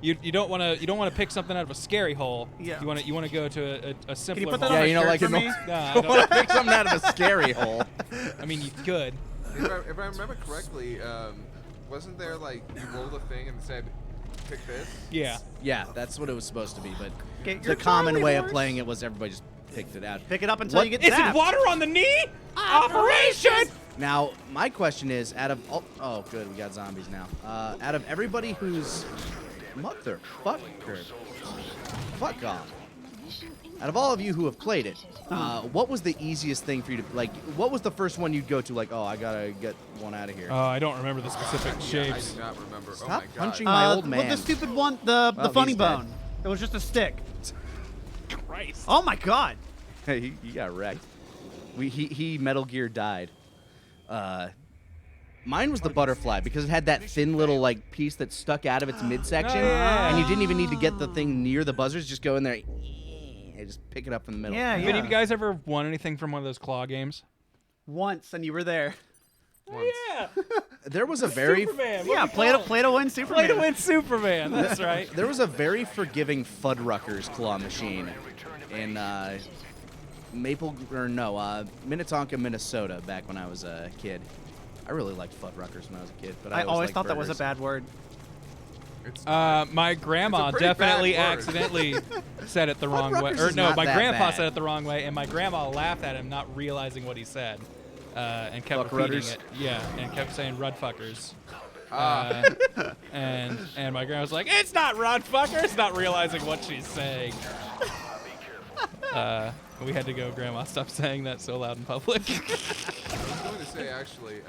you don't want to pick something out of a scary hole. Yeah. You want to go to a simpler. Can you put that hole. on Yeah, a you know, shirt like for in me? Nah, I I want don't- to pick something out of a scary hole. I mean, you could. If I remember correctly, wasn't there like you rolled a thing and said, pick this? Yeah. Yeah, that's what it was supposed to be, but Get the your common Charlie way of horse. playing it was everybody just picked it out. Pick it up until What- you get Is zapped. it water on the knee? Operation. Now, my question is, out of oh good, we got zombies now. Out of everybody who's fuck off. Out of all of you who have played it, what was the easiest thing for you to like? What was the first one you'd go to? Like, oh, I gotta get one out of here. I don't remember the specific I shapes. do not remember. Stop oh my god. punching my old Well, man. the stupid one, the Well, funny he's dead. bone. It was just a stick. Christ. Oh my god. Hey, he got wrecked. He Metal Gear died. Mine was the butterfly because it had that thin little like piece that stuck out of its midsection, yeah. and you didn't even need to get the thing near the buzzers. Just go in there, and just pick it up in the middle. Yeah, Have yeah. any of you guys ever won anything from one of those claw games? Once and you were there. Yeah. There was a very Superman. Yeah, play to win Superman. Play to win Superman. That's right. there was a very forgiving Fuddruckers claw machine in Minnetonka, Minnesota, back when I was a kid. I really liked Fuddruckers when I was a kid, but I I always liked thought that was a burgers. bad word. It's My grandma pretty bad definitely word. accidentally said it the wrong way. Fuddruckers Or is no, not my that grandpa bad. said it the wrong way, and my grandma laughed at him, not realizing what he said, and kept repeating Fuckrudders? it. Yeah, and kept saying "rudfuckers." Ah. And my grandma was like, "It's not rudfuckers," not realizing what she's saying. We had to go, Grandma, stop saying that so loud in public. I was going to say actually,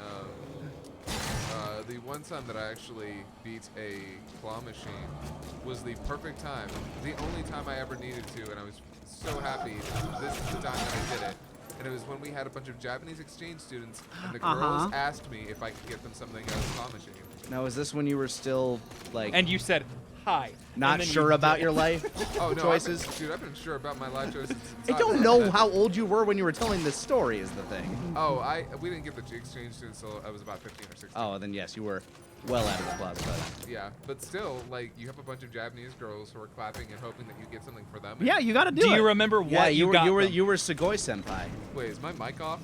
the one time that I actually beat a claw machine was the perfect time. The only time I ever needed to, and I was so happy. This is the time that I did it. And it was when we had a bunch of Japanese exchange students, and the girls asked me if I could get them something out of the claw machine. Now, is this when you were still like And you said, "Hi." not and then sure you about did. your life Oh no, choices? I've been sure about my life choices. I don't know how old you were when you were telling this story. Is the thing. Oh, we didn't get the exchange students until I was about 15 or 16. Oh, then yes, you were well out of the closet by then. Yeah, but still, like, you have a bunch of Japanese girls who are clapping and hoping that you get something for them. Yeah, you got to do Do it. you remember what Yeah, you got were them? you were Sugoi senpai. Wait, is my mic off?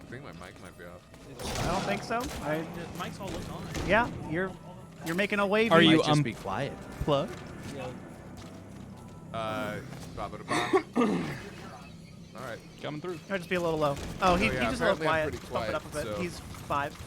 I think my mic might be off. I don't think so. The mics all look on. Yeah, you're making a wave. Are You you, might just be quiet. plug? Ba-ba-da-ba. All right. Coming through. Might just be a little low. Oh, he, Oh, yeah, he's just a little apparently I'm quiet. pretty Bump it up a quiet, bit. so- He's 5.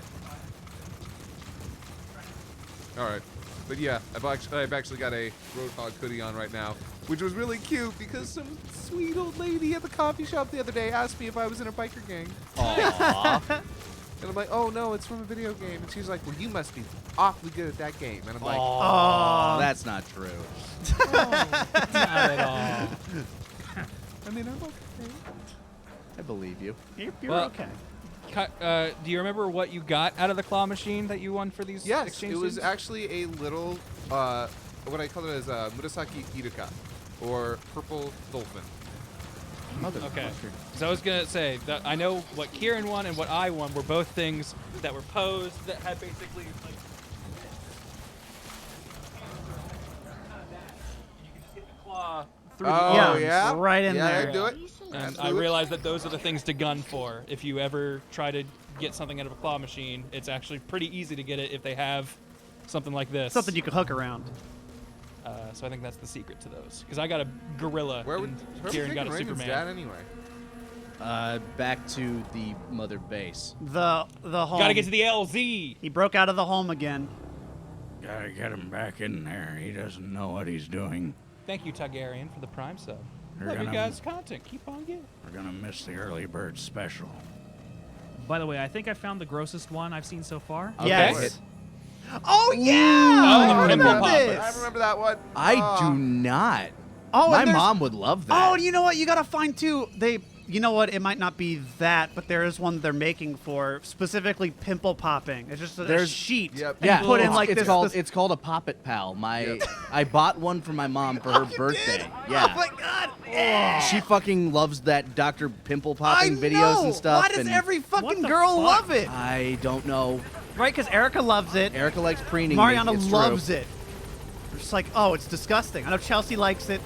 All right. But yeah, I've actually got a Roadhog hoodie on right now, which was really cute because some sweet old lady at the coffee shop the other day asked me if I was in a biker gang. Aww. And I'm like, oh no, it's from a video game. And she's like, well, you must be awfully good at that game. And I'm like, Oh, That's not true. Not at all. I mean, I'm okay. I believe you. you're Well, okay. Do you remember what you got out of the claw machine that you won for these Yes, exchange it was students? actually a little, what I call it as Murasaki Iruka, or purple dolphin. Okay. So I was gonna say that I know what Kieran won and what I won were both things that were posed that had basically like. You can just hit the claw through the Oh, arms. yeah? right in Yeah, there. I'd do it. And Let's I do it. realized that those are the things to gun for. If you ever try to get something out of a claw machine, it's actually pretty easy to get it if they have something like this. Something you could hook around. So I think that's the secret to those. Because I got a gorilla, Where would and Kieran got a Raymond's Superman. dad anyway? Back to the mother base. The home. Gotta get to the LZ. He broke out of the home again. Gotta get him back in there. He doesn't know what he's doing. Thank you, Targaryen, for the Prime sub. You're Love your gonna- guys' content. Keep on getting. We're gonna miss the early bird special. By the way, I think I found the grossest one I've seen so far. Yes. Okay. Oh yeah! Oh, the I pimple remember popper. this. I remember that one. I do not. Oh, My and there's- mom would love that. Oh, you know what? You gotta find too. You know what? It might not be that, but there is one they're making for specifically pimple popping. It's just a There's- sheet. Yep. And yeah, you put in it's, like it's this. called this- it's called a Poppet Pal. I bought one for my mom for her birthday. Yeah. Oh my god! She fucking loves that Dr. Pimple I popping videos know! and stuff. Why does and every fucking What the girl fuck? love it? I don't know. Right? Because Erica loves it. Erica likes preening. Mariana it's loves true. it. It's just like, oh, it's disgusting. I know Chelsea likes it.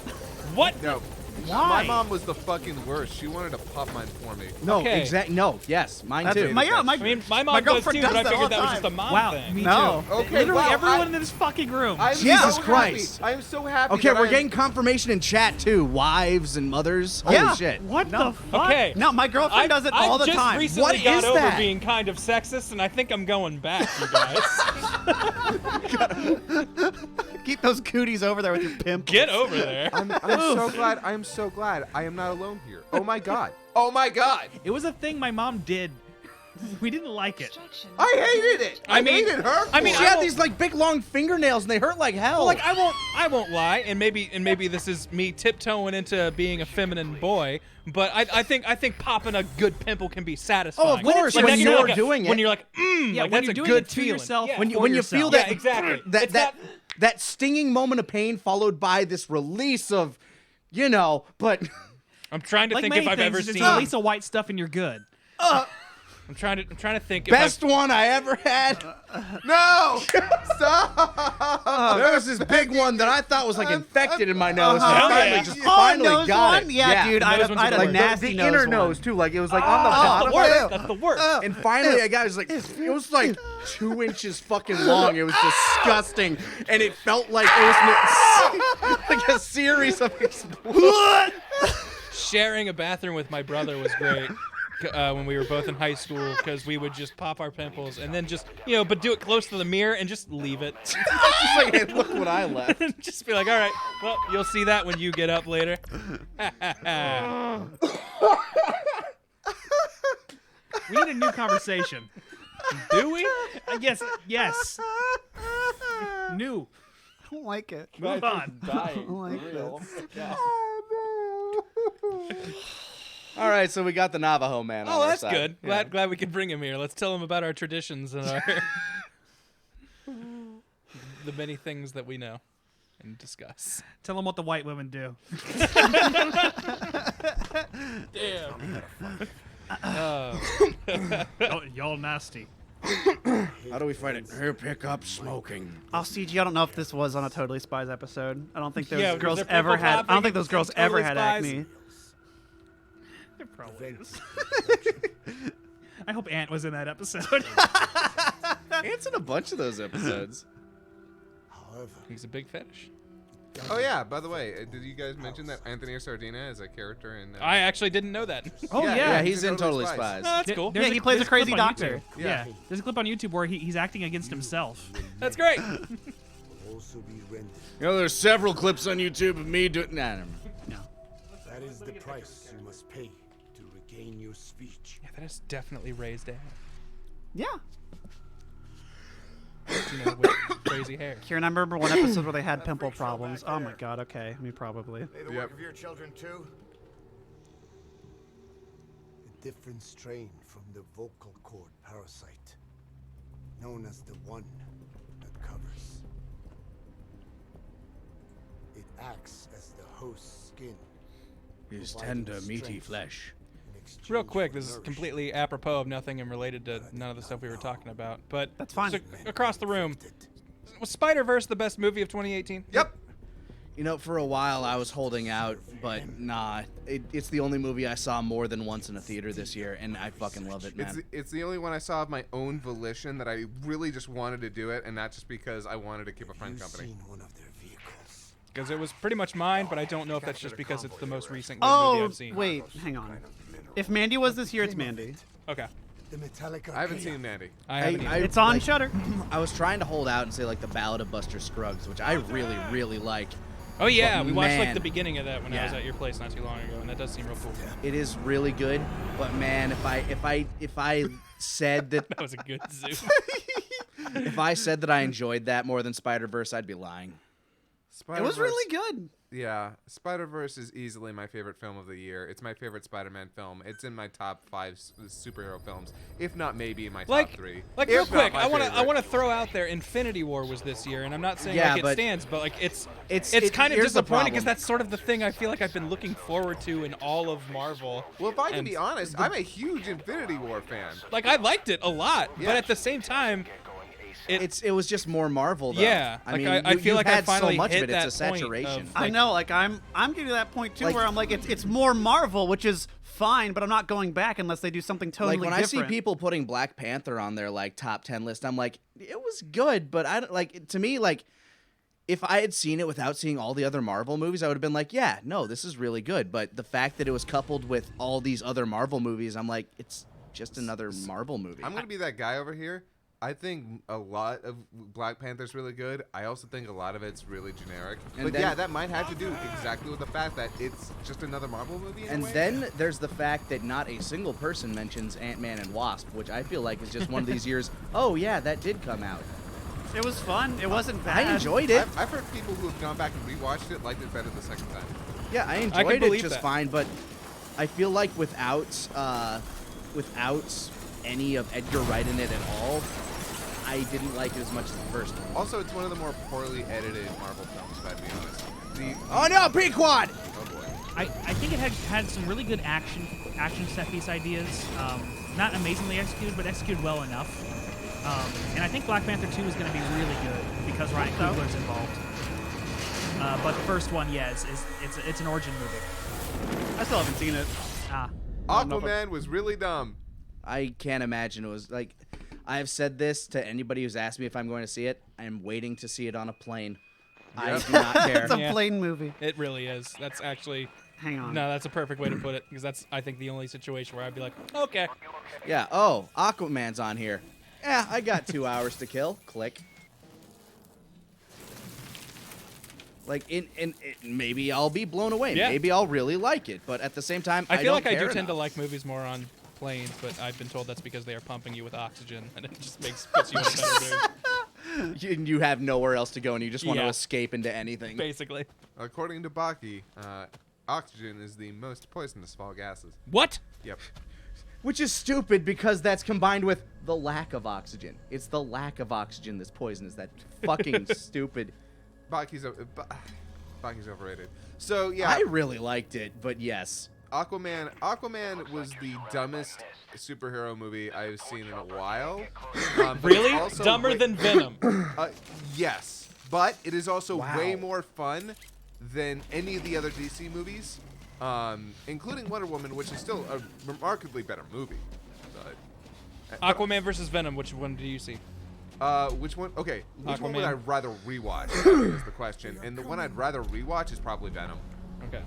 What? No. Why? My mom was the fucking worst. She wanted to pop mine for me. No, Okay. exact. No, yes, mine That's too. my, yeah, my, I mean, my mom my does girlfriend too, does but I that all figured the that was time. just a mom Wow, thing. me No. too. Okay, Literally wow, everyone I- in this fucking room. I'm Jesus so Christ. Happy. I'm so happy. Okay, that we're I'm- getting confirmation in chat too. Wives and mothers. Holy Yeah. shit. What No. the fuck? Okay. No, my girlfriend does it I all the just time. recently What got is over that? being kind of sexist, and I think I'm going back, you guys. Keep those cooties over there with your pimples. Get over there. I'm so glad. I am so glad. I am not alone here. Oh my god. Oh my god. It was a thing my mom did. We didn't like it. I hated it. I mean- hated her. I mean, She I had won't- these like big long fingernails and they hurt like hell. Well, like I won't lie, and maybe this is me tiptoeing into being a feminine boy, but I think popping a good pimple can be satisfying. Oh, of course, Like, when that can be you're like doing it. when you're like, Yeah, like when that's you're a doing good it to feeling. yourself, Yeah. when you for when you yourself. feel that Yeah, exactly. that It's that, not- that stinging moment of pain followed by this release of, but I'm trying to Like think many if I've things, ever just seen. release a white stuff and you're good. I'm trying to think. Best one I ever had. No! Stop! There was this big one that I thought was like infected in my nose. Uh-huh. And I finally Yeah. just Oh, finally nose got one? it. Yeah, dude, I Nose had ones are a the worst. nasty the inner nose one. too. Like it was like on the That's bottom. the worst. That's the worst. And finally, I got it was like it was like 2 inches fucking long. It was disgusting, and it felt like it was like a series of explosions. Sharing a bathroom with my brother was great when we were both in high school because we would just pop our pimples and then just, but do it close to the mirror and just leave it. Just like, hey, look what I left. Just be like, all right, well, you'll see that when you get up later. We need a new conversation. Do we? Yes. New. I don't like it. Move on. I don't like this. All right, so we got the Navajo man. Oh, on our that's side. good. Yeah. Glad we could bring him here. Let's tell him about our traditions and our the many things that we know and discuss. Tell them what the white women do. Damn. Y'all nasty. How do we fight it? Here, pick up smoking. Oh, CG, I don't know if this was on a Totally Spies episode. I don't think those Yeah, was girls there ever pimple had. I popping don't think those girls and ever Totally had Spies? acne. It probably is. I hope Ant was in that episode. Ant's in a bunch of those episodes. However, He's a big fetish. Oh yeah, by the way, did you guys mention that Anthony Sardina is a character in? I actually didn't know that. Oh Yeah, he's he's in Totally Spies. Oh, that's cool. There's Yeah, he plays a there's crazy clip on doctor. YouTube. Yeah. There's a clip on YouTube where he's acting against himself. That's great. will also be rendered. There's several clips on YouTube of me doing. Nah, never mind. That is the price you must pay to regain your speech. Yeah, that is definitely raised Ant. Yeah. With crazy hair. Kieran, I remember one episode where they had pimple problems. Oh my god, okay. Me probably. They the work of your children too? A different strain from the vocal cord parasite, known as the one that covers. It acts as the host's skin. His providing tender, meaty strength flesh. in exchange Real quick, for this is nourishment. completely apropos of nothing and related to none of the stuff we were talking about. But That's fine. so, across the room, was Spider-Verse the best movie of 2018? Yep. For a while I was holding out, but nah. It's the only movie I saw more than once in a theater this year, and I fucking love it, man. It's the only one I saw of my own volition that I really just wanted to do it, and not just because I wanted to keep a friend You've company. seen one of their vehicles. Because it was pretty much mine, but I don't know if that's just because it's the most recent good movie Oh, I've seen. wait, hang on. If Mandy was this year, it's Mandy. Okay. The metallic I haven't archaea. seen Mandy. I haven't either. It's on like, Shudder. I was trying to hold out and say like the Ballad of Buster Scruggs, which I really, really like. Oh yeah, But we watched like man. the beginning of that when I was Yeah. at your place not too long ago, and that does seem real cool. It is really good, but man, if I said that That was a good zoo. if I said that I enjoyed that more than Spider-Verse, I'd be lying. It was really good. Yeah, Spider-Verse is easily my favorite film of the year. It's my favorite Spider-Man film. It's in my top 5 superhero films, if not maybe in my top 3. Like If real not quick, my I want favorite. to throw out there Infinity War was this year, and I'm not saying Yeah, like it but stands, but like it's it- kind of here's the disappointing because problem. that's sort of the thing I feel like I've been looking forward to in all of Marvel. Well, if I can And be honest, I'm a huge Infinity War fan. Like I liked it a lot, Yeah. but at the same time, It was just more Marvel though. Yeah, I like, mean, I feel you've like I had finally so much hit of it. It's a that point saturation. of, I know, like I'm getting to that point too Like- where I'm like it's more Marvel, which is fine, but I'm not going back unless they do something totally Like when different. I see people putting Black Panther on their like top 10 list, I'm like, it was good, but I don't like to me like if I had seen it without seeing all the other Marvel movies, I would have been like, yeah, no, this is really good. But the fact that it was coupled with all these other Marvel movies, I'm like, it's just another Marvel movie. I'm going to be that guy over here. I think a lot of Black Panther's really good. I also think a lot of it's really generic. And But then- yeah, that might have to do exactly with the fact that it's just another Marvel movie in a And way. then there's the fact that not a single person mentions Ant-Man and Wasp, which I feel like is just one of these years, oh yeah, that did come out. It was fun. It wasn't bad. I enjoyed it. I've heard people who have gone back and rewatched it liked it better the second time. Yeah, I can enjoyed it believe just that. fine, but I feel like without any of Edgar Wright in it at all, I didn't like it as much as the first one. Also, it's one of the more poorly edited Marvel films, if I have to be honest. Oh no, Pequod! Oh boy. I think it had some really good action set piece ideas. not amazingly executed, but executed well enough. And I think Black Panther 2 is going to be really good because Ryan Coogler's involved. But the first one, it's an origin movie. I still haven't seen it. Aquaman was really dumb. I can't imagine it was like. I have said this to anybody who's asked me if I'm going to see it. I'm waiting to see it on a plane. I do not care. It's a plane movie. It really is. That's actually. Hang on. No, that's a perfect way to put it because that's, I think, the only situation where I'd be like, okay. Yeah. Oh, Aquaman's on here. Yeah, I got 2 hours to kill. Click. Like, maybe I'll be blown away. Yeah. Maybe I'll really like it. But at the same time, I feel don't like I do care tend to enough. like movies more on planes, but I've been told that's because they are pumping you with oxygen, and it just puts you in a better mood. You have nowhere else to go, and you just want to Yeah. escape into anything. Basically. According to Baki, oxygen is the most poisonous of all gases. What? Yep. Which is stupid because that's combined with the lack of oxygen. It's the lack of oxygen that's poisonous. That fucking stupid. Baki's overrated. So yeah, I really liked it, but yes. Aquaman was the dumbest superhero movie I've seen in a while. But Really? it's also Dumber than Venom. Yes, but it is also way more fun than any of the other DC movies, including Wonder Woman, which is still a remarkably better movie. Aquaman versus Venom, which one do you see? Which one? Okay, which one Aquaman. would I rather rewatch? I think is the question. And the one I'd rather rewatch is probably Venom. Okay.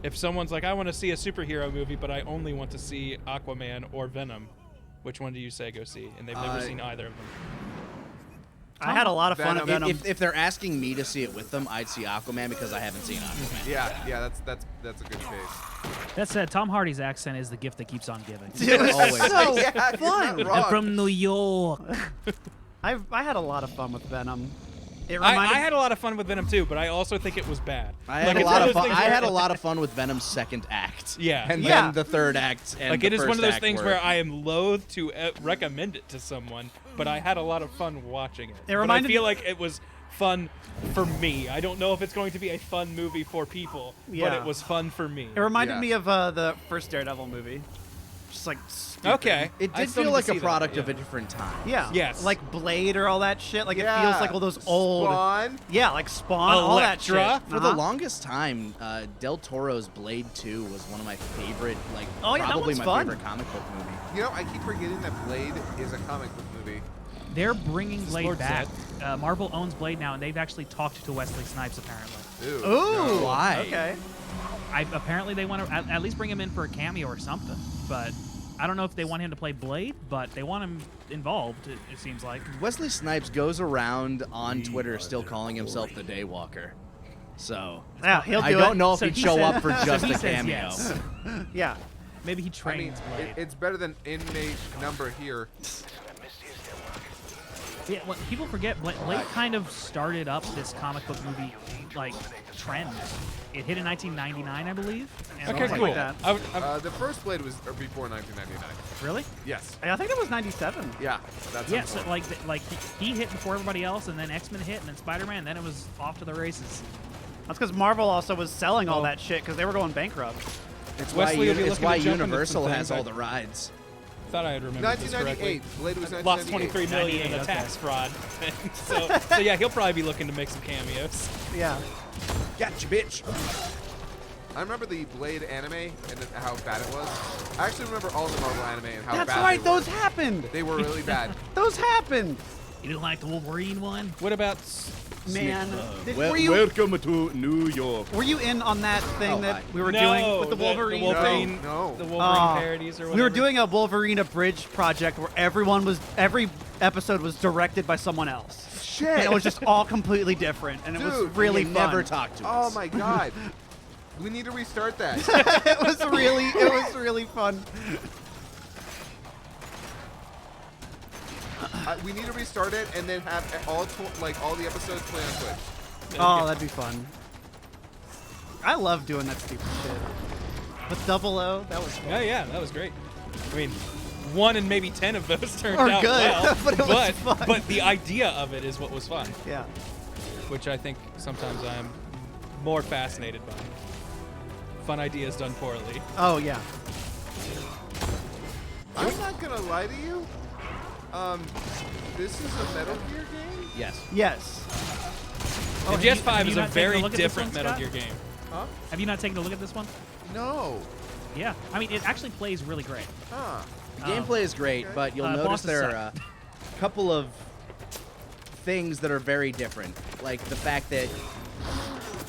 If someone's like, I want to see a superhero movie, but I only want to see Aquaman or Venom, which one do you say go see? And they've never seen either of them. I had a lot of fun at Venom. If they're asking me to see it with them, I'd see Aquaman because I haven't seen Aquaman. Yeah, that's a good case. That said, Tom Hardy's accent is the gift that keeps on giving. It was Always. so Yeah, fun. you're not wrong. From New York. I had a lot of fun with Venom. It I reminded had a lot of fun with Venom too, but I also think it was bad. I had Like, a it's lot one of those fun. things I where- had a lot of fun with Venom's second act. Yeah. And Yeah. then the third act. And Like, the it is one of first those act things were- where I am loath to recommend it to someone, but I had a lot of fun watching it. It But I reminded feel me- like it was fun for me. I don't know if it's going to be a fun movie for people, but Yeah. it was fun for me. It reminded Yeah. me of the first Daredevil movie. Just like stupid. Okay. It I did still feel need to like a see that, product yeah. of a different time. Yeah. Yes. Like Blade or all that shit. Like it feels like all those old. Spawn. Yeah, like Spawn, all that shit. Elektra. For the Uh-huh. longest time, Del Toro's Blade 2 was one of my favorite, like Oh, yeah, that probably one's my fun. favorite comic book movie. You know, I keep forgetting that Blade is a comic book movie. They're bringing Blade Lord back. Marvel owns Blade now, and they've actually talked to Wesley Snipes, apparently. Ooh. Ooh. Why? Okay. Apparently, they want to at least bring him in for a cameo or something. But I don't know if they want him to play Blade, but they want him involved, it seems like. Wesley Snipes goes around on Twitter still calling himself the Daywalker. So Yeah, he'll do I don't it. know if So he'd he show said- up for so just he a says cameo. yes. Yeah. Maybe he I mean, trains Blade. it's better than inmate number here. Yeah, well, people forget Blade kind of started up this comic book movie like trend. It hit in 1999, I believe. And Okay, I was cool. like, that. The first Blade was before 1999. really? Yes. I think it was 97. Yeah. That's Yeah, so like he hit before everybody else, and then X-Men hit, and then Spider-Man, and then it was off to the races. That's because Marvel also was selling all Oh. that shit because they were going bankrupt. It's Wesley will be it's looking why to jump into Universal some has things. all the rides. Thought I had remembered this correctly. 1998. Blade was Lost 1998. 23 million in a 98, tax fraud. so yeah, he'll probably be looking to make some cameos. Yeah. Gotcha, bitch. I remember the Blade anime and how bad it was. I actually remember all the Marvel anime and how That's bad right. they were. Those happened. They were really bad. Those happened. You didn't like the Wolverine one? What about Man. Wel- were you welcome to New York. were you in on that thing Oh, that hi. we were no, doing with the Wolverine? The Wolverine, No. the Wolverine Oh. parodies or whatever. We were doing a Wolverine abridged project where every episode was directed by someone else. Shit. And it was just all completely different, and it was Dude, really They fun. never talk to Oh us. my god. We need to restart that. it was really fun. We need to restart it and then have all the episodes play on Twitch. Oh, that'd be fun. I love doing that stupid shit. With Double O, that was fun. Yeah, that was great. I mean, 1 and maybe 10 of those turned Are out good, well, but it was fun. but the idea of it is what was fun, Yeah. which I think sometimes I am more fascinated by. Fun ideas done poorly. Oh yeah. I'm not gonna lie to you. This is a Metal Gear game? Yes. Yes. The have you GS5 is a not taken a very look at this different one, Metal Scott? Gear game. Huh? Have you not taken a look at this one? No. Yeah. I mean, it actually plays really great. Huh. The gameplay is great, but you'll notice bosses there suck. are a couple of things that are very different. Like the fact that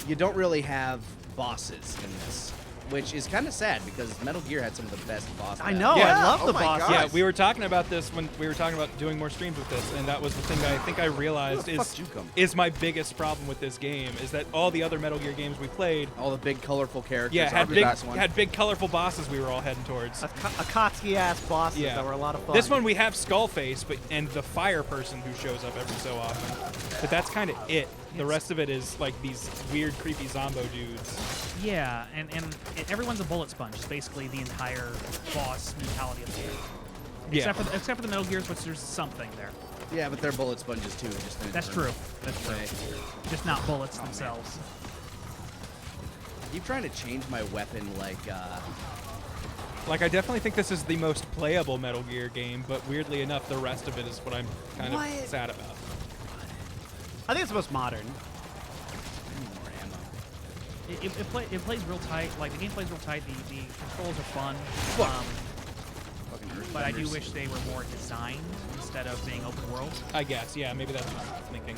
you don't really have bosses in this, which is kind of sad because Metal Gear had some of the best bosses. I know. Yeah. I love Oh the my boss. God. Yeah, we were talking about this when we were talking about doing more streams with this, and that was the thing that I think I realized Where the fuck did you come from? is my biggest problem with this game is that all the other Metal Gear games we played, All the big, colorful characters. yeah, are the best one. had big colorful bosses we were all heading towards. Akatsuki ass bosses Yeah. that were a lot of fun. This one we have Skullface, and the fire person who shows up every so often, but that's kind of it. The rest of it is like these weird, creepy Zombo dudes. Yeah, and everyone's a bullet sponge. It's basically the entire boss mentality of the game. Yeah. Except for the Metal Gears, which there's something there. Yeah, but they're bullet sponges too. Just in a That's different true. That's true. way. Just not bullets themselves. I keep trying to change my weapon, like. Like, I definitely think this is the most playable Metal Gear game, but weirdly enough, the rest of it is what I'm kind of What? sad about. I think it's the most modern. More ammo. It plays real tight. Like, the game plays real tight. The controls are fun. Fucking Earth But I do Benders. wish they were more designed instead of being open world. I guess, yeah, maybe that's what I'm thinking.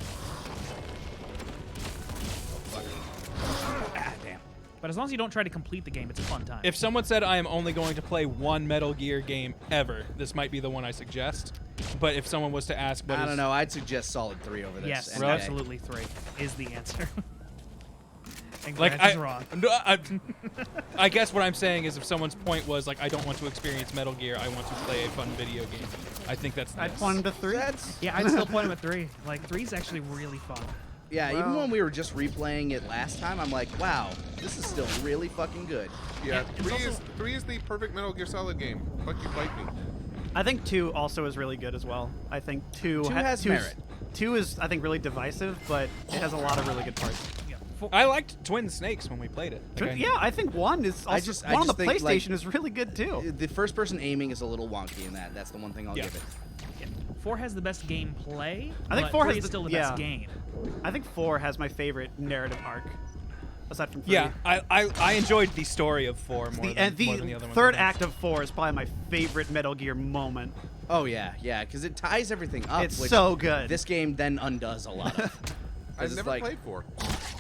Ah, damn. But as long as you don't try to complete the game, it's a fun time. If someone said I am only going to play one Metal Gear game ever, this might be the one I suggest. But if someone was to ask, I don't know. I'd suggest Solid 3 over this. yes, any day. absolutely 3 is the answer. And Like Grant is wrong. No, I guess what I'm saying is, if someone's point was like, I don't want to experience Metal Gear, I want to play a fun video game. I think that's. I'd this. point him to 3. Yeah, I'd still point him at 3. Like 3 is actually really fun. Yeah, even Well- when we were just replaying it last time, I'm like, wow, this is still really fucking good. Yeah, it's also- three is the perfect Metal Gear Solid game. Fuck you, fight me. I think 2 also is really good as well. I think 2 2 has merit. 2 is, I think, really divisive, but it has a lot of really good parts. Yeah. I liked Twin Snakes when we played it. Like, Yeah, I think 1 is also, I just one on the think, like, PlayStation is really good too. The first person aiming is a little wonky in that. That's the one thing I'll Yeah. give it. Yeah. 4 has the best gameplay. I think but 4 has 3 is the- still the yeah. best game. I think 4 has my favorite narrative arc, aside from 3. Yeah, I enjoyed the story of 4 more The, than, the, more than the other ones. third I think. act of 4 is probably my favorite Metal Gear moment. Oh yeah, yeah, because it ties everything up. It's which so good. This game then undoes a lot of. 'Cause I've it's never like, played 4.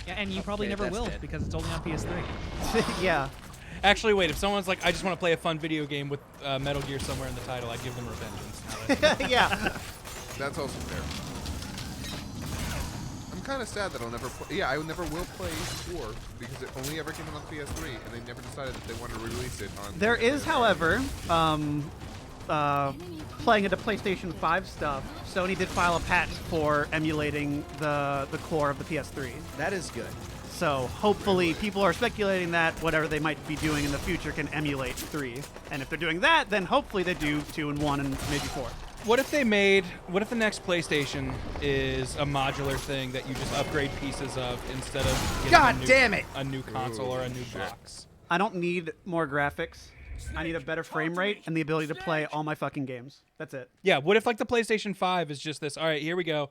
Yeah, and you probably Okay, never that's will dead. because it's only on PS3. Yeah. Actually, wait. If someone's like, I just want to play a fun video game with Metal Gear somewhere in the title, I'd give them Revengeance. Yeah. That's also fair. I'm kind of sad that I'll never play. Yeah, I never will play 4 because it only ever came out on PS3, and they never decided that they wanted to release it on. There is, PS4. however, playing into PlayStation 5 stuff, Sony did file a patent for emulating the core of the PS3. that is good. So hopefully people are speculating that whatever they might be doing in the future can emulate 3. And if they're doing that, then hopefully they do 2 and 1 and maybe 4. What if the next PlayStation is a modular thing that you just upgrade pieces of instead of getting God a new, damn it! a new console or a new shit. box? I don't need more graphics. I need a better frame rate and the ability to play all my fucking games. That's it. Yeah, what if like the PlayStation 5 is just this, all right, here we go.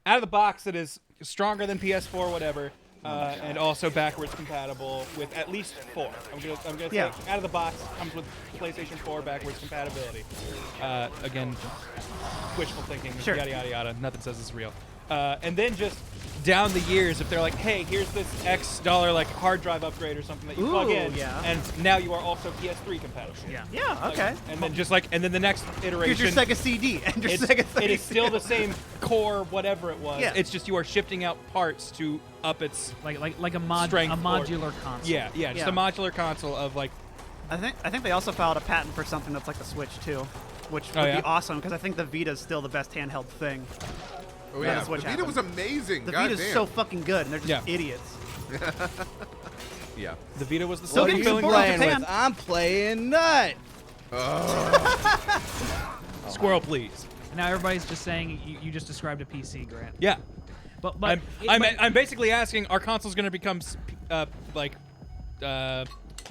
Out of the box, it is stronger than PS4, whatever, and also backwards compatible with at least 4. I'm gonna Yeah. say out of the box comes with PlayStation 4 backwards compatibility. Again, wishful thinking, Sure. yada yada yada. Nothing says it's real. And then just down the years, if they're like, hey, here's this X dollar like hard drive upgrade or something that you plug Ooh, in, yeah. and now you are also PS3 compatible. Yeah. Yeah, Like, okay. and then the next iteration. Here's your Sega CD and your Sega 32. It is still the same core, whatever it was. Yeah. It's just you are shifting out parts to up its. Like a Strength or- modular console. Yeah, just Yeah. a modular console of like. I think they also filed a patent for something that's like the Switch too, which Oh, would yeah? be awesome because I think the Vita is still the best handheld thing. Oh Yeah, yeah, the Switch the Vita happened. was amazing. The God Vita's damn. so fucking good, and they're just Yeah. idiots. Yeah. The Vita was the So What are getting you some more in playing Japan. with? I'm playing Nut. Squirrel, please. Now everybody's just saying you just described a PC, Grant. Yeah. But I'm basically asking, are consoles going to become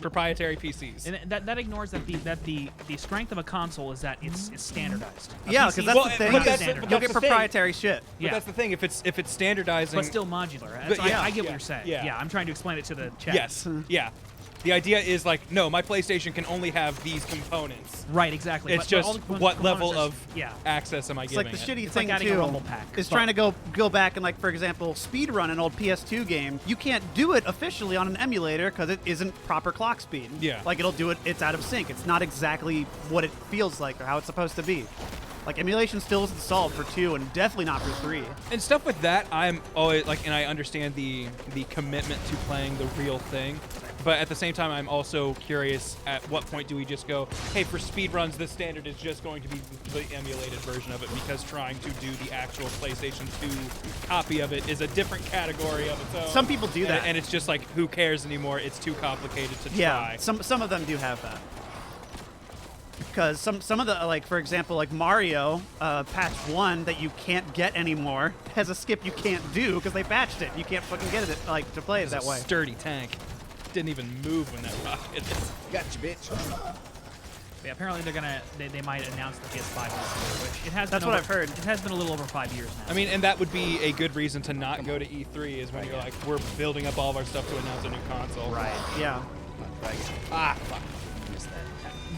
proprietary PCs. And that ignores that the strength of a console is that it's standardized. A Yeah, PC because that's Well, the thing. but that's- standardized. but You'll that's get the thing. proprietary shit. But that's the thing. If it's standardizing, but still modular. But So yeah, I get yeah, what you're saying. yeah. I'm trying to explain it to the chat. yes, yeah. The idea is like, no, my PlayStation can only have these components. Right, exactly. It's But all just the what level components of are, yeah. access am I It's giving like the it? shitty It's thing like adding a too. rumble pack, Is but- trying to go back and, like, for example, speedrun an old PS2 game. You can't do it officially on an emulator because it isn't proper clock speed. Yeah. Like, it'll do it. It's out of sync. It's not exactly what it feels like or how it's supposed to be. Like, emulation still isn't solved for 2 and definitely not for 3. And stuff with that, I'm always like, and I understand the commitment to playing the real thing, but at the same time, I'm also curious at what point do we just go, hey, for speedruns, this standard is just going to be the emulated version of it because trying to do the actual PlayStation 2 copy of it is a different category of its own. Some people do that. and it's just like, who cares anymore? It's too complicated to Yeah, try. some of them do have that. Because some of the, like, for example, like Mario, patch 1 that you can't get anymore has a skip you can't do because they patched it. You can't fucking get it, like, to play it It's that a way. sturdy tank. Didn't even move when that rocket hit. Gotcha, bitch. Yeah, apparently they might announce the PS5 this year, which it has. That's been what over, I've heard. It has been a little over 5 years now. I mean, and that would be a good reason to not go to E3 is when you're like, we're building up all of our stuff to announce a new console. right. Yeah. Ah, fuck. Missed that.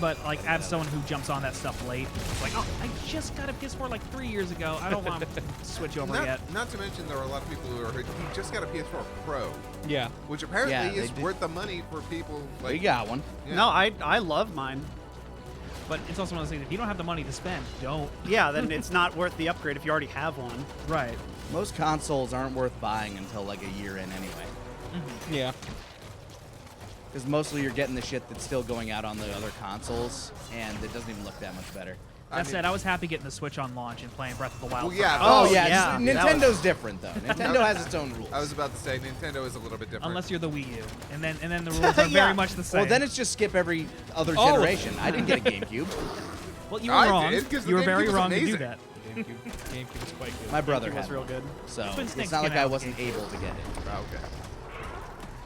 But like, as someone who jumps on that stuff late, it's like, oh, I just got a PS4 like 3 years ago. I don't want to switch over yet. Not to mention there are a lot of people who are he just got a PS4 Pro, Yeah. which apparently Yeah, is they do. worth the money for people like We got one. Yeah. No, I love mine. But it's also one of those things. If you don't have the money to spend, don't. Yeah, then it's not worth the upgrade if you already have one. Right. Most consoles aren't worth buying until like a year in anyway. Yeah. Because mostly you're getting the shit that's still going out on the other consoles, and it doesn't even look that much better. That said, I was happy getting the Switch on launch and playing Breath of the Wild. Well, yeah, for- Oh, yeah, yeah, just- that Nintendo's different though. Nintendo has its own rules. I was about to say Nintendo is a little bit different. Unless you're the Wii U, and then the rules are Yeah. very much the same. Well, then it's just skip every other Oh. generation. I didn't get a GameCube. well, you were I wrong. did, 'cause the You were GameCube very was wrong to do amazing. that. GameCube is quite good. My brother It was had real one, good. so Twin it's Snakes not like came I out wasn't with able to get it. Oh, okay.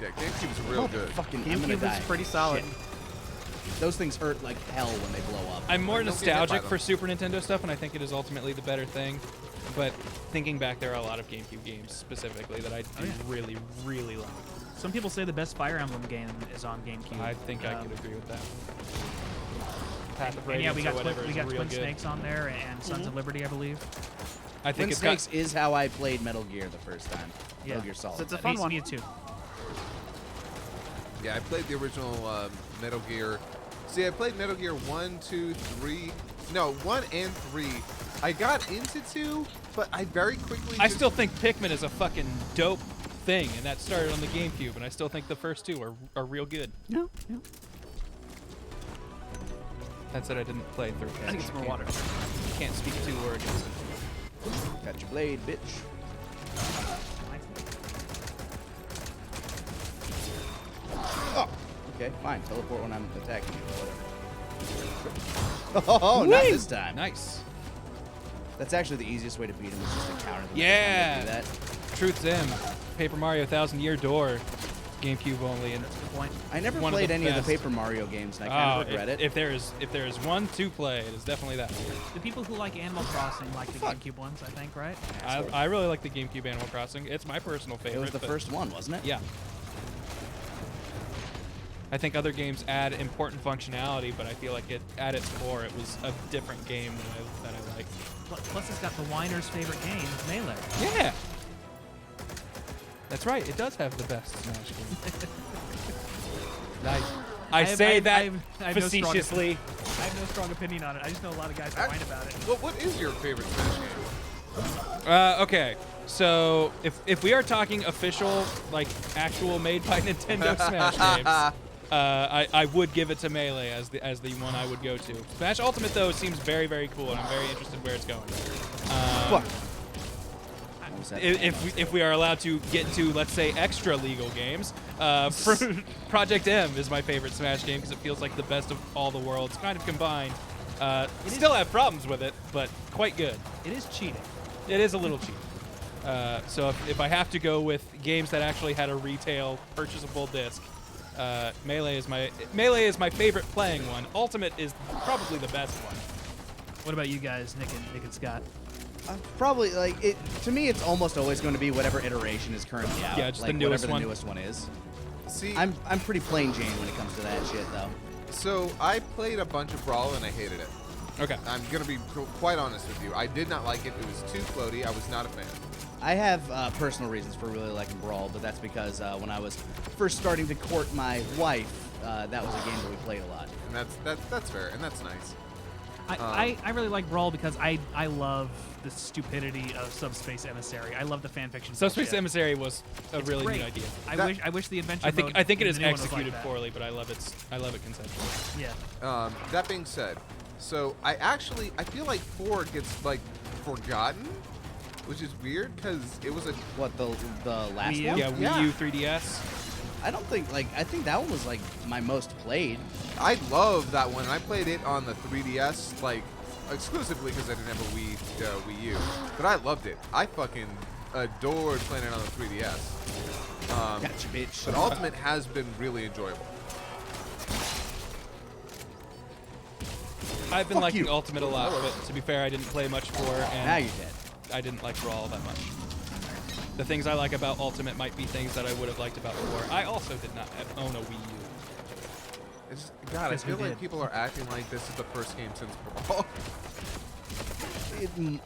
Yeah, GameCube's real good. Fucking, I'm gonna GameCube die. is pretty solid. Shit. Those things hurt like hell when they blow up. I'm more Don't get hit by nostalgic them. for Super Nintendo stuff, and I think it is ultimately the better thing. But thinking back, there are a lot of GameCube games specifically that I do really, really like. Some people say the best Fire Emblem game is on GameCube. I think I could agree with that. Path of And yeah, Radiance we or got whatever we is got real Twin good. Snakes on there and Sons of Liberty, I believe. I think Twin it's Snakes got, is how I played Metal Gear the first time. Yeah. Metal Gear Solid. So it's a Me- fun one. Me too. Yeah, I played the original Metal Gear. See, I played Metal Gear 1, 2, 3. No, 1 and 3. I got into 2, but I very quickly. I just- still think Pikmin is a fucking dope thing, and that started on the GameCube, and I still think the first two are real good. Yeah, yeah. That said, I didn't play through. I think it's more water. Can't speak to or against it. Got your blade, bitch. Oh, okay, fine. Teleport when I'm attacking you. Whatever. Oh, not this time. Nice. That's actually the easiest way to beat him is just to counter them. Yeah. Do that. Truth's in. Paper Mario 1000 Year Door, GameCube only, and That's a good point. I never One of played the any of best. the Paper Mario games, and I kind of regret it. If there is one to play, it is definitely that one. The people who like Animal Crossing like the Fuck. GameCube ones, I think, right? I really like the GameCube Animal Crossing. It's my personal favorite. It was the but- first one, wasn't it? Yeah. I think other games add important functionality, but I feel like at its core, it was a different game that I liked. Plus, it's got the whiner's favorite game, Melee. Yeah. That's right. It does have the best Smash game. Nice. I have- say I that have no strong facetiously. I have no strong opinion on it. I just know a lot of guys whine about it. Well, what is your favorite Smash game? Okay. So if we are talking official, like actual made by Nintendo Smash games, I would give it to Melee as the one I would go to. Smash Ultimate though seems very, very cool, and I'm very interested where it's going. Fuck. If we are allowed to get to, let's say, extra legal games, Project M is my favorite Smash game because it feels like the best of all the worlds, kind of combined. Still have problems with it, but quite good. It is cheating. It is a little cheap. So if I have to go with games that actually had a retail purchasable disc, Melee is my favorite playing one. Ultimate is probably the best one. What about you guys, Nick and Scott? Probably like it. To me, it's almost always going to be whatever iteration is currently out. Yeah, just like, the newest whatever one. the newest one is. See, I'm pretty plain Jane when it comes to that shit, though. so I played a bunch of Brawl and I hated it. Okay. I'm gonna be quite honest with you. I did not like it. It was too floaty. I was not a fan. I have personal reasons for really liking Brawl, but that's because when I was first starting to court my wife, that was a game that we played a lot. And that's fair, and that's nice. I really like Brawl because I love the stupidity of Subspace Emissary. I love the fanfiction. Subspace bullshit. Emissary was a It's really great. neat idea. I wish the adventure. I think it mode is in the new one was like executed that. poorly, but I love it conceptually. Yeah. That being said, so I feel like 4 gets like forgotten, which is weird because it was a What the last Wii U? one? Yeah, Wii Yeah. U 3DS. I don't think I think that one was like my most played. I love that one. I played it on the 3DS like exclusively because I didn't have a Wii U, but I loved it. I fucking adored playing it on the 3DS. Gotcha, bitch. But Ultimate has been really enjoyable. I've been Fuck liking you. Ultimate a lot, but to be fair, I didn't play much 4, and Now you're dead. I didn't like Brawl that much. The things I like about Ultimate might be things that I would have liked about 4. I also did not own a Wii U. It's, God, I Yes, we feel like did. people are acting like this is the first game since Brawl.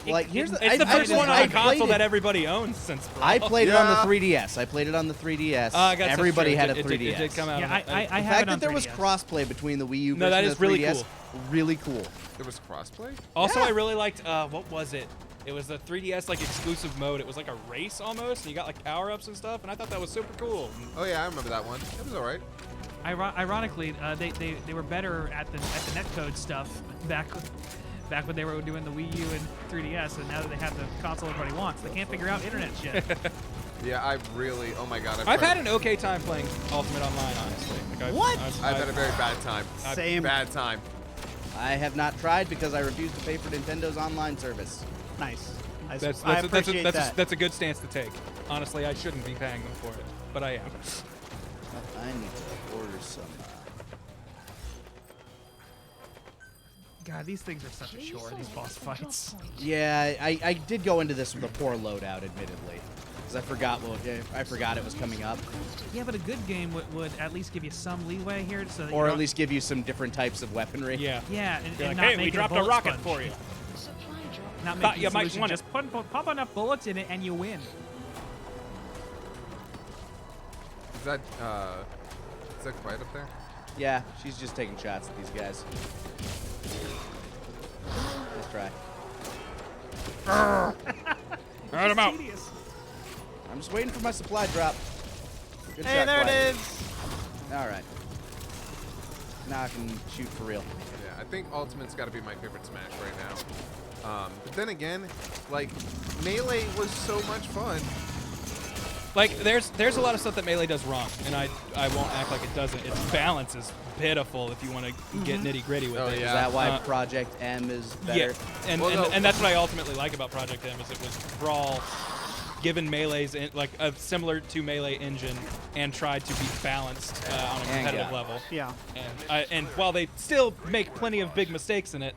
Like here's It's the first one on I a console played that it- everybody owns since Brawl. I played it on the Yeah. 3DS. I played it on the 3DS. I guess that's Everybody true. had It a did- 3DS. It did come out. Yeah, on I it. The have fact it on that there was 3DS. crossplay between the Wii U No, version that and is the really 3DS, cool. really cool. There was crossplay? Also, Yeah. I really liked what was it? It was the 3DS like exclusive mode. It was like a race almost, and you got like power ups and stuff. And I thought that was super cool. Oh yeah, I remember that one. It was alright. Ironically, they were better at the netcode stuff back when they were doing the Wii U and 3DS, and now that they have the console everybody wants, they can't figure out internet shit. Yeah, I really. Oh my God. I've had an okay time playing Ultimate Online, honestly. Like, I've had a very bad time. Same. Bad time. I have not tried because I refuse to pay for Nintendo's online service. Nice. I That's appreciate that. that's a good stance to take. Honestly, I shouldn't be paying them for it, but I am. I need to order some. God, these things are such a chore. These boss fights. Yeah, I did go into this with a poor loadout, admittedly, because I forgot it was coming up, Yeah, but a good game would at least give you some leeway here, so that you or at don't- least give you some different types of weaponry. Yeah. yeah, and, You're and like, not hey, make we it dropped a bullet rocket sponge. for you. Supply drop. Not Thought making you might solution, want it. just pop enough bullets in it and you win. Is that quiet up there? Yeah, she's just taking shots at these guys. Let's try. Right him out. Tedious. I'm just waiting for my supply drop. Good Hey, shot, there Quiet. it is. All right. Now I can shoot for real. Yeah, I think Ultimate's got to be my favorite Smash right now. But then again, like Melee was so much fun. Like, there's a lot of stuff that Melee does wrong, and I won't act like it doesn't. Its balance is pitiful if you want to get nitty gritty with Oh, it. yeah. Is that why Uh, Project M is better? Yeah, and, Well, no. and that's what I ultimately like about Project M is it was Brawl given Melee's like a similar to Melee engine and tried to be balanced on a competitive yeah. level. Yeah. And while they still make plenty of big mistakes in it,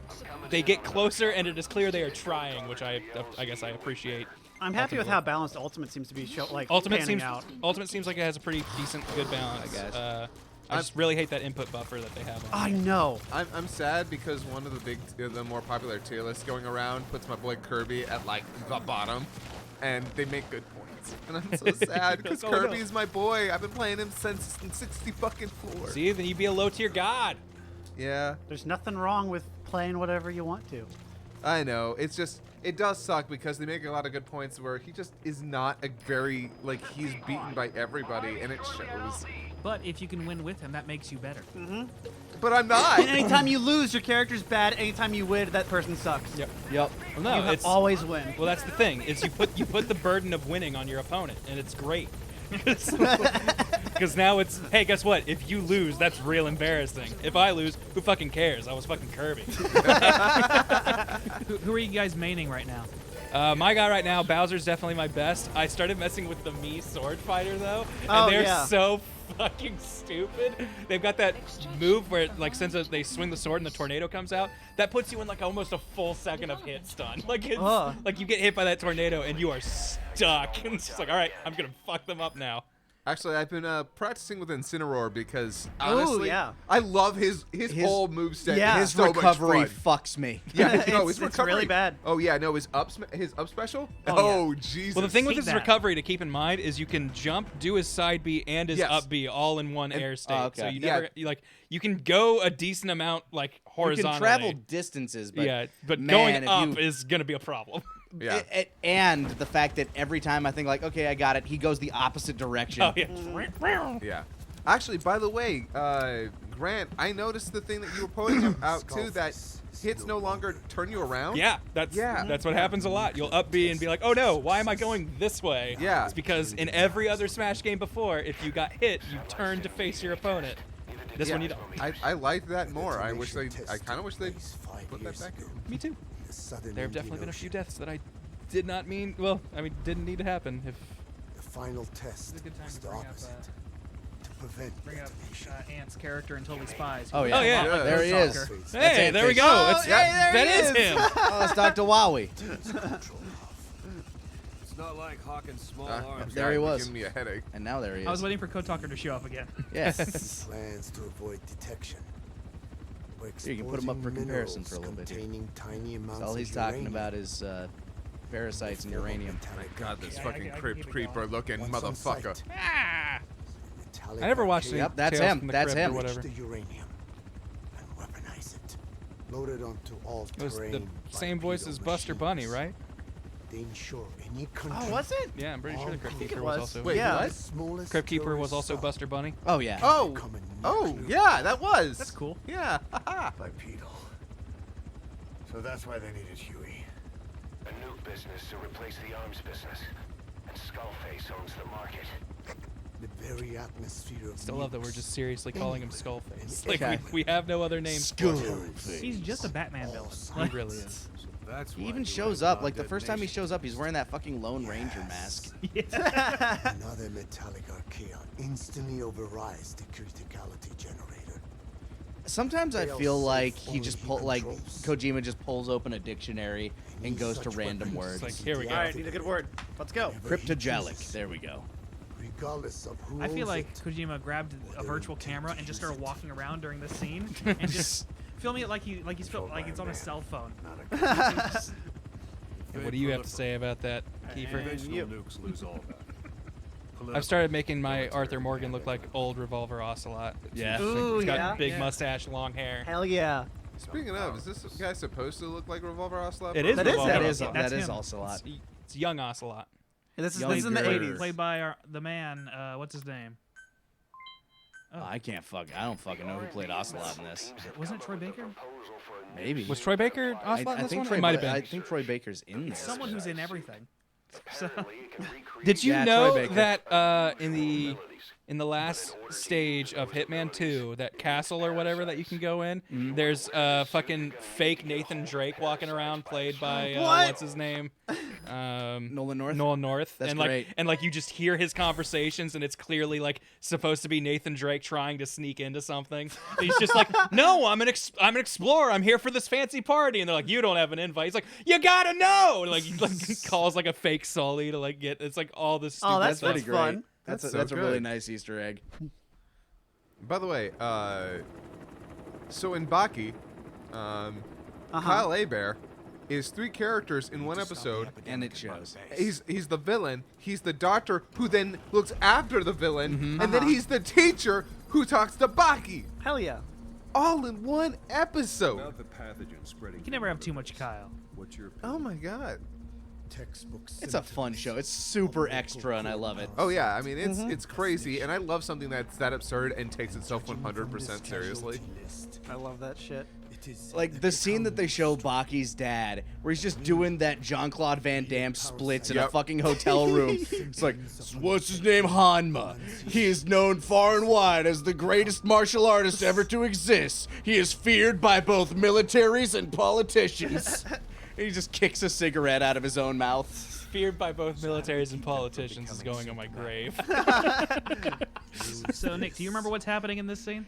they get closer, and it is clear they are trying, which I guess I appreciate. I'm happy with how balanced Ultimate seems to be Ultimate panning seems out. Ultimate seems like it has a pretty decent, good balance. I guess. I just really hate that input buffer that they have. I know. I'm sad because one of the more popular tier lists going around puts my boy Kirby at like the bottom, and they make good points. And I'm so sad because Oh, no. Kirby's my boy. I've been playing him since 60 fucking 4. See, then you'd be a low tier god. Yeah, There's nothing wrong with playing whatever you want to. I know. It's just it does suck because they make a lot of good points where he just is not a very like he's beaten by everybody, and it shows. But if you can win with him, that makes you better. But I'm not. And anytime you lose, your character's bad. Anytime you win, that person sucks. Yep. Yep. Well, no, you have it's always win. well. That's the thing is you put the burden of winning on your opponent, and it's great. Because now it's, hey, guess what? If you lose, that's real embarrassing. If I lose, who fucking cares? I was fucking Kirby. Who are you guys maining right now? My guy right now, Bowser's definitely my best. I started messing with the Mii sword fighter though, and Oh, they're yeah. so fucking stupid. They've got that move where it like they swing the sword and the tornado comes out. That puts you in like almost a full second of hit stun. Like it's like you get hit by that tornado and you are stuck. And it's just like, all right, I'm gonna fuck them up now. Actually, I've been practicing with Incineroar because honestly, yeah. I love his whole moveset. Yeah. His so recovery much fun. fucks me. Yeah, no, his It's recovery really bad. Oh yeah, no, his up special. Oh, Jesus. Well, the thing with Hate his that. recovery to keep in mind is you can jump, do his side B and his Yes. up B all in one air state. okay. So you Yeah. never you can go a decent amount like You horizontally. can travel distances, but but man, going if up you- is gonna be a problem. Yeah. and the fact that every time I think like, okay, I got it, he goes the opposite direction. Oh yeah. Yeah. Actually, by the way, Grant, I noticed the thing that you were pointing out too, that hits no longer turn you around. Yeah, that's what happens a lot. You'll up B and be like, oh no, why am I going this way? Yeah. It's because in every other Smash game before, if you got hit, you turn to face your opponent. This one you don't. I like that more. I kind of wish they'd put that back in. Me too. There have definitely been a few deaths that I did not mean. Well, I mean, didn't need to happen. If The final test It's a good time was to the bring up, opposite. To prevent Bring up detonation. Ant's character in Totally Spies. Oh yeah, Oh, yeah. Yeah. there he is. Soccer. That's hey, Ant there we Fish. go. Oh, It's, yeah, that is him. Oh, it's Dr. Wowie. It's not like hawking small arms. There he was. Giving me a headache. And now there he is. I was waiting for Code Talker to show up again. Yes. Plans to avoid detection. Here, you can put 'em up for comparison for a little bit here. Containing tiny amounts All of he's talking uranium. about is parasites and uranium. My God, this Yeah, I fucking can crypt keep it creeper going. looking Once on motherfucker. site, metallic I never watched arcade any Yep, that's Tales him. from the That's Crypt him. or whatever. the uranium and weaponize it. Loaded onto all It was terrain. the same voice as Buster Bunny, right? They ensure any country. Oh, was it? Yeah, I'm pretty sure the Crypt think it Keeper was was. also. Wait, Yeah. what? Smallest Crypt Keeper was terrorist also cell Buster Bunny. Oh yeah. Oh, become a oh, nuclear yeah, that was. That's cool. Yeah. Bipedal. So that's why they needed Huey. A new business to replace the arms business. And Skullface owns the market. The very atmosphere of Still love that we're just seriously calling him Skullface. Okay. Like we have no other names. for him. He's just a Batman villain. He really is. So that's He why even you shows learned up. about Like the first time he detonation. shows up, he's wearing that fucking Lone Ranger mask. another metallic archaea instantly overrides the criticality generator. Sometimes I feel like he just Kojima just pulls open a dictionary and goes to random words. It's like, here we go. All right, need a good word. Let's go. Cryptogelic. There we go. Regardless of who I feel owns like it, Kojima grabbed a virtual camera and just started walking around during the scene and just filming it like it's on a cell phone. And what do you have to say about that, Kiefer? Conventional nukes lose all that. I've started making my Arthur Morgan look like old Revolver Ocelot. Yeah. Ooh, He's got yeah. big mustache, long hair. Hell yeah. Speaking of, is this guy supposed to look like Revolver Ocelot? It is That is Revolver him. Ocelot. That's That is him. also a lot. It's young Ocelot. This is Young this is in the girls. 80s. Played by the man, what's his name? I can't I don't fucking know who played Ocelot in this. Wasn't it Troy Baker? Maybe. Was Troy Baker I, Ocelot in I this think one? Troy, It might have been. I think Troy Baker's in this. Someone who's in everything. So, Did you Yeah, Troy know Baker. that in the last stage of Hitman 2, that castle or whatever that you can go in, there's fucking fake Nathan Drake walking around, played by What? what's his name? Nolan North? Nolan North. That's and great. Like you just hear his conversations, and it's clearly like supposed to be Nathan Drake trying to sneak into something. And he's just like, "No, I'm an explorer. I'm here for this fancy party." And they're like, "You don't have an invite." He's like, "You gotta know." And like he like calls like a fake Sully to like get. It's like all this. Stupid Oh, that's stuff. pretty great. fun. That's so a really good. nice Easter egg. By the way, so in Baki, Kyle Abear is 3 characters in one episode. And it shows. He's the villain. He's the doctor who then looks after the villain, and then he's the teacher who talks to Baki. Hell yeah. All in one episode. About the pathogen spreading. you can never have too much Kyle. What's your Oh my god. textbook It's a fun show. It's super extra, and I love it. Oh yeah, I mean it's crazy, and I love something that's that absurd and takes itself 100% seriously. I love that shit. Like the scene that they show Baki's dad, where he's just doing that Jean-Claude Van Damme splits in a Yep. fucking hotel room. It's like, what's his name? Hanma. He is known far and wide as the greatest martial artist ever to exist. He is feared by both militaries and politicians. He just kicks a cigarette out of his own mouth. Feared by both militaries and politicians is going on my grave. So, Nick, do you remember what's happening in this scene?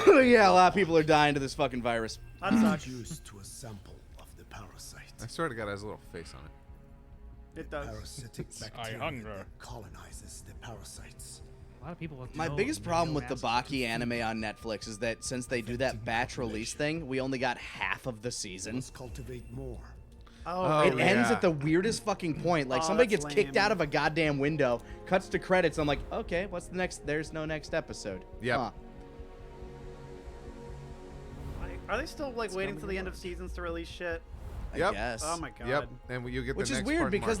Yeah, a lot of people are dying to this fucking virus. That sucks. Used to a sample of the parasite. I swear to God, it has a little face on it. It does. Parasitic bacteria hunger. that colonizes the parasites. A lot of people. My biggest problem with the Baki anime on Netflix is that since they do that batch release thing, we only got half of the season. Let's cultivate more. Oh, It really? ends yeah. at the weirdest fucking point. Like Oh, somebody that's gets kicked lame. out of a goddamn window, cuts to credits. I'm like, okay, what's the next? There's no next episode. Yep. Huh. Are they still like waiting till the end of seasons to release shit? I Yep. guess. Oh my god. Yep, and you get Which the is next weird part in because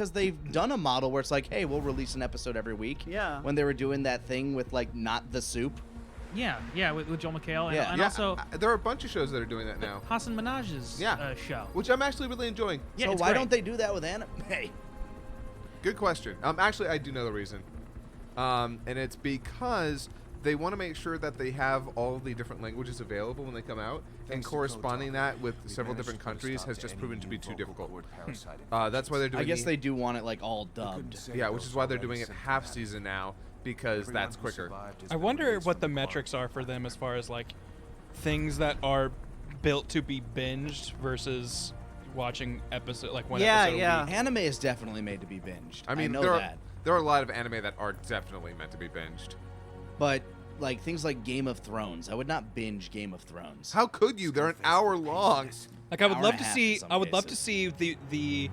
March. they've done a model where it's like, hey, we'll release an episode every week. Yeah. When they were doing that thing with like not the soup. Yeah, with Joel McHale, and, Yeah. and Yeah, also there are a bunch of shows that are doing that now. Hassan Minaj's Yeah. show. Which I'm actually really enjoying. Yeah, so it's why great. don't they do that with anime? Hey. Good question. Actually, I do know the reason. And it's because they want to make sure that they have all of the different languages available when they come out, and corresponding that with several different countries has just proven to be too difficult. That's why they're doing. I guess they do want it like all dubbed. Yeah, which is why they're doing it half season now, because that's quicker. I wonder what the metrics are for them as far as like things that are built to be binged versus watching episode like one Yeah, episode yeah. a week. Anime is definitely made to be binged. I mean, know there that. are a lot of anime that are definitely meant to be binged. But like things like Game of Thrones, I would not binge Game of Thrones. How could you? They're an hour long. Like I would Hour love and to a half see in some I would love to cases. see the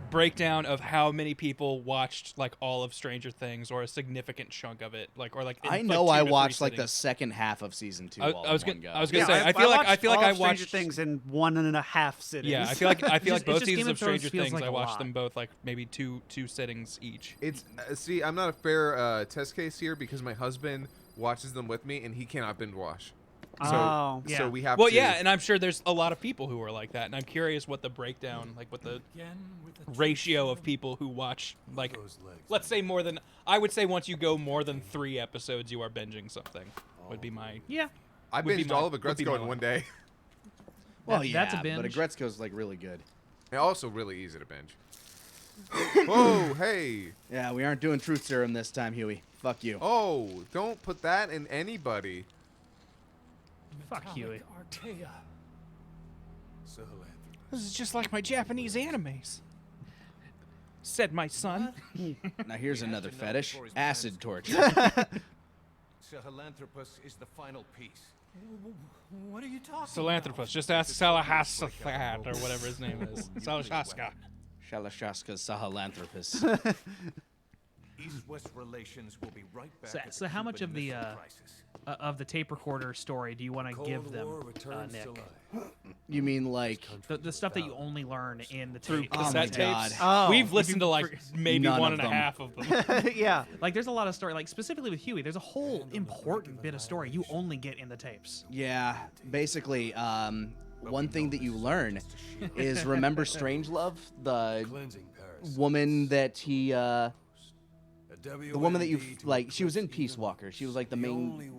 breakdown of how many people watched like all of Stranger Things or a significant chunk of it, like or like in, I like, know 2 I to 3 watched like the sittings. second half of season 2. I all was in one gonna- go. I was gonna say, I feel like watched I all of watched- Stranger Things in 1.5 sittings. Yeah, I feel like It's both just seasons Game of of Thrones Stranger feels Things like I a watched lot. them both like maybe two sittings each. It's see, I'm not a fair test case here because my husband watches them with me and he cannot binge watch. So, Oh. Yeah. so we have Well, to. yeah, and I'm sure there's a lot of people who are like that, and I'm curious what the breakdown, like what the ratio of people who watch, like, let's say more than, I would say once you go more than 3 episodes, you are binging something, would be my, Yeah. I would be binged my- all of would be Agretzko my in one. one day. well, That- yeah, that's a binge. but Agretzko's like really good. And also really easy to binge. Whoa, hey. Yeah, we aren't doing truth serum this time, Huey. Fuck you. Oh, don't put that in anybody. Fuck Huey. this is just like my Japanese animes, said my son. Now here's another fetish: acid torture. Sahelanthropus is the final piece. What are you talking Salanthropus, just ask Salahasathat or whatever his name is. Salashaska. Shalashaska Sahelanthropus. East-West relations will be right back. So how much of the tape recorder story do you want to give them, Nick? You mean like The stuff that you only learn in the Through tape. Oh my cassette God. tapes. Oh. We've listened to like maybe None one of and a them. half of them. Yeah. Like, there's a lot of story. Like, specifically with Huey, there's a whole important bit of story you only get in the tapes. yeah, basically one thing that you learn is remember Strangelove, the woman that he the woman that you like, she was in Peace Walker. She was like the main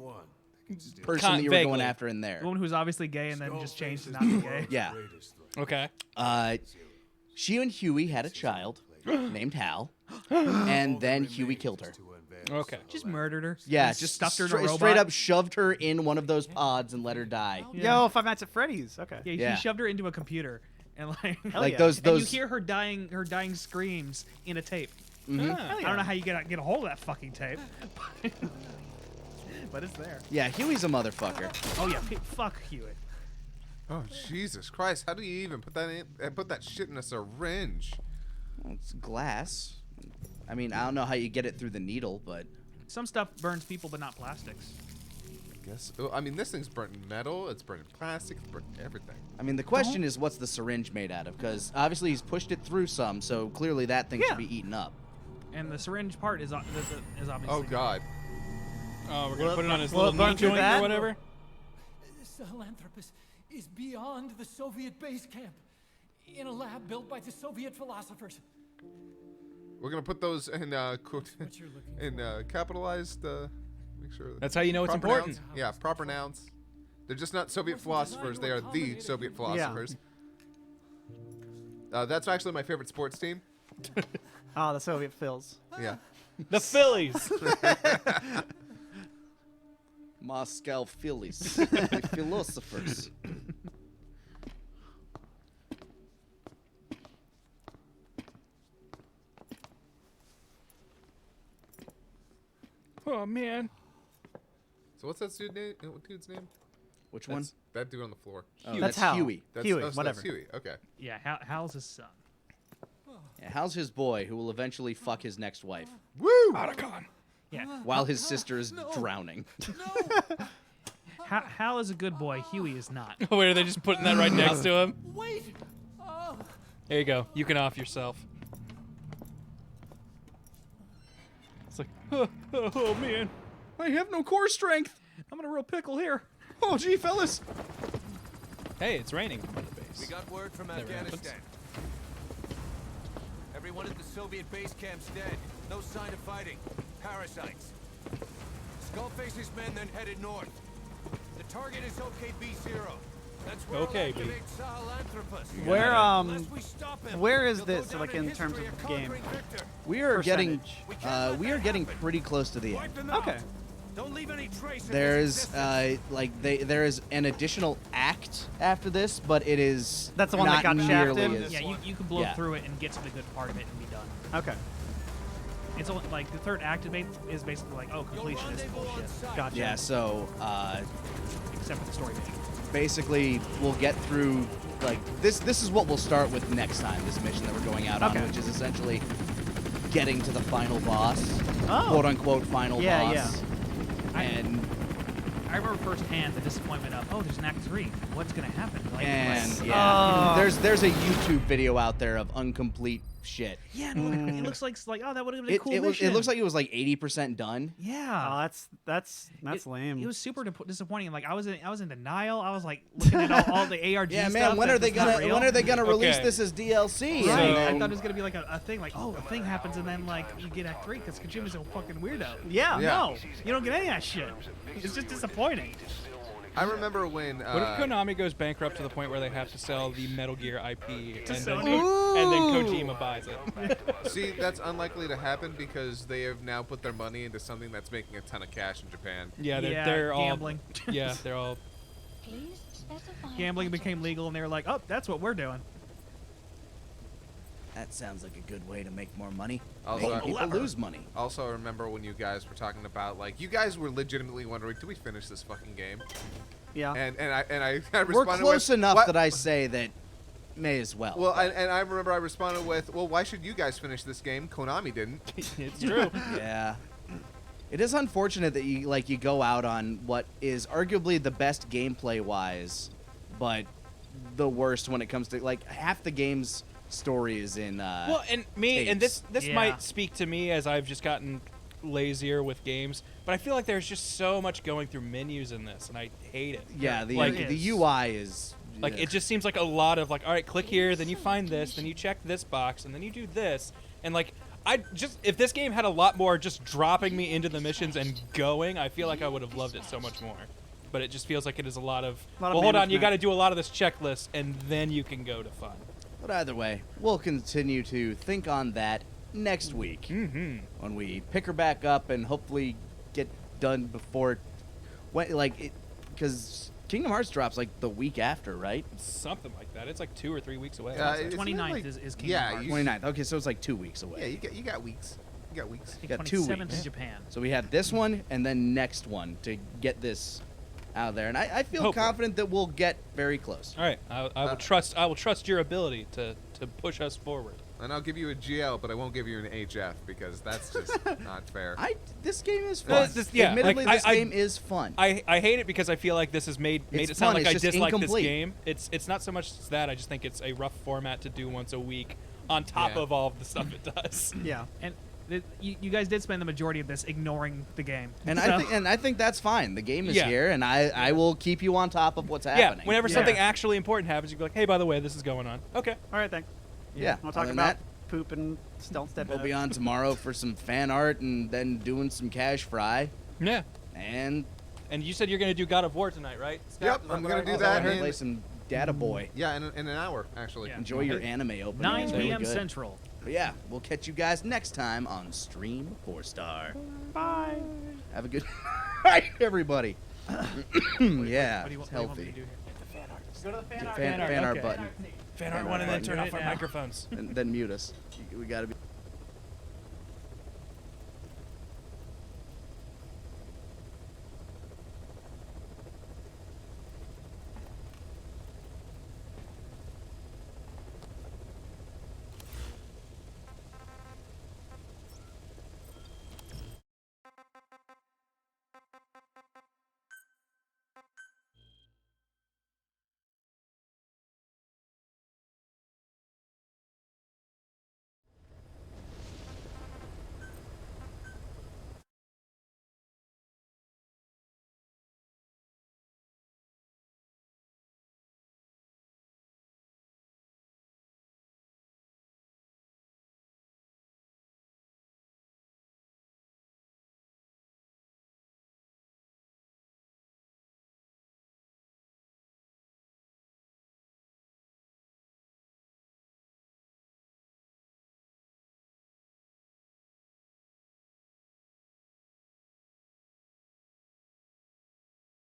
person that you were going Vaguely. after in The there. woman who's obviously gay and then just changed to not be gay. Yeah. Okay. She and Huey had a child named Hal, and then Huey killed her. Okay. Just murdered her. Yeah, And just stuffed her in a robot. straight up shoved her in one of those pods and let her die. Yo, Five Nights at Freddy's. Okay. Yeah, Yeah. he shoved her into a computer, and like, Like yeah. those and you those hear her dying screams in a tape. Mhm. I don't know how you get a hold of that fucking tape, but it's there. Yeah, Huey's a motherfucker. Oh yeah, fuck Hewitt. Oh Jesus Christ! How do you even put that in? Put that shit in a syringe? Well, it's glass. I mean, I don't know how you get it through the needle, but Some stuff burns people, but not plastics. Guess. Oh, I mean, this thing's burnt metal. It's burnt plastic. It's burnt everything. I mean, the question is, what's the syringe made out of? Because obviously he's pushed it through some, so clearly that thing should be eaten up. And the syringe part is obviously. Oh God. Oh, we're gonna put it on his will it little burn knee through joint that? or whatever. Sahelanthropus is beyond the Soviet base camp, in a lab built by the Soviet philosophers. We're gonna put those in What you're looking in capitalized. Make sure. That's how you know it's proper important. Nouns. Yeah, proper nouns. They're just not Soviet philosophers. They are the Soviet philosophers. That's actually my favorite sports team. Oh, the Soviet Phils. Yeah. The Phillies. Moscow Phillies. The philosophers. Oh man. So what's that dude's name? Which one? That dude on the floor. Oh, That's Hal. Huey. Huey, so whatever. That's Huey. Okay. Yeah, Hal's his son. Yeah, how's his boy who will eventually fuck his next wife Woo! Otacon. Yeah. while his sister is drowning? Hal is a good boy. Huey is not. Wait, are they just putting that right next to him? Wait! There you go. You can off yourself. It's like, oh man. I have no core strength. I'm in a real pickle here. Oh, gee, fellas. Hey, it's raining on the base. We got word from Never Afghanistan. Everyone at the Soviet base camp's dead. No sign of fighting. Parasites. Skullface's men then headed north. The target is OKB-0. That's where Okay, I'll activate Sahelanthropus. Where Unless we stop him, where is he'll go this, down like, in terms history of the game? conquering Victor. We are getting Percentage. we are getting pretty close to the end. Wipe them out. Okay. Don't leave any trace of There's his existence. there is an additional act after this, but it is That's the one not that got nearly shafted? as- Yeah, you can blow Yeah. through it and get to the good part of it and be done. Okay. It's only, like the third activate is basically like, oh, completion is bullshit. Gotcha. Yeah, so Except for the story mission. basically we'll get through like this is what we'll start with next time, this mission that we're going out Okay. on, which is essentially getting to the final boss. Oh. Quote unquote final Yeah, boss. yeah. And I remember firsthand the disappointment of, oh, there's an Act 3. What's gonna happen? Like, and like- yeah, Oh. there's a YouTube video out there of incomplete shit. yeah, no, it looks like oh, that would have been a It, cool it, was, mission. it looks like it was like 80% done. yeah. Oh, that's lame. It was super disappointing. Like I was in denial. I was like looking at all the ARG Yeah, stuff. man. When are that's they not gonna real. when are they gonna release Okay. this as DLC? Right. And I then- thought it was gonna be like a thing, like, oh, a thing happens and then like you get Act 3 because Kojima's a fucking weirdo. Yeah. No, you don't get any of that shit. It's just disappointing. I remember when. What if Konami goes bankrupt to the point where they have to sell the Metal Gear IP and then, Sony? and then Kojima buys it? See, that's unlikely to happen because they have now put their money into something that's making a ton of cash in Japan. Yeah, Yeah, they're all gambling. Yeah, they're all. Please specify Gambling became legal and they were like, oh, that's what we're doing. That sounds like a good way to make more money. Also, Make people lose money. Also, I remember when you guys were talking about, like, you guys were legitimately wondering, do we finish this fucking game? Yeah. And I responded We're close with, enough "What?" that I say that may as well. Well, and I remember I responded with, well, why should you guys finish this game? Konami didn't. It's true. Yeah. It is unfortunate that you go out on what is arguably the best gameplay wise, but the worst when it comes to like half the game's story is in Well, and me, and this Yeah. might speak to me as I've just gotten lazier with games, but I feel like there's just so much going through menus in this, and I hate it. yeah, the like, the UI is Like it just seems like a lot of like, all right, click here, then you find this, then you check this box, and then you do this, and like I just if this game had a lot more just dropping me into the missions and going, I feel like I would have loved it so much more. But it just feels like it is a lot of Lot of well, hold on, you management. got to do a lot of this checklist, and then you can go to fun. But either way, we'll continue to think on that next week when we pick her back up and hopefully get done before when because Kingdom Hearts drops like the week after, right? Something like that. It's like 2 or 3 weeks away. It's 29th not like- is Kingdom yeah, Hearts. you- 29th. Okay, so it's like 2 weeks away. Yeah, you got weeks. You got weeks. I think got 2 27th weeks. in Japan. So we have this one and then next one to get this out there, and I feel Hopefully. confident that we'll get very close. All right, I will trust. I will trust your ability to push us forward. And I'll give you a GL, but I won't give you an HF because that's just not fair. This game is No, fun. yeah, Admittedly, like, this game is fun. I hate it because I feel like this has made It's it sound fun, like I it's just dislike incomplete. this game. It's not so much that I just think it's a rough format to do once a week on top Yeah. of all of the stuff it does. Yeah. And you guys did spend the majority of this ignoring the game. And So- I think that's fine. The game is Yeah. here, and I will keep you on top of what's Yeah, happening. whenever Yeah. something actually important happens, you go like, "Hey, by the way, this is going on." Okay. All right, thanks. Yeah, We'll talk other than about that, poop and stealth step. we'll be on tomorrow for some fan art and then doing some cash fry. Yeah. And And you said you're going to do God of War tonight, right? Scott? Yep, Is I'm what gonna I- do is that what I heard? and- play some Data boy. Yeah, in an hour, actually. Yeah. Enjoy your anime opening. 9 It's really p.m. good. Central. But yeah, we'll catch you guys next time on Stream 4-Star. Bye. Have a good night, everybody. Yeah, What do you it's want me to healthy. do here? Go to the fan art. Fan art Okay. button. Fan art one and then turn off our microphones. And then mute us. We gotta be.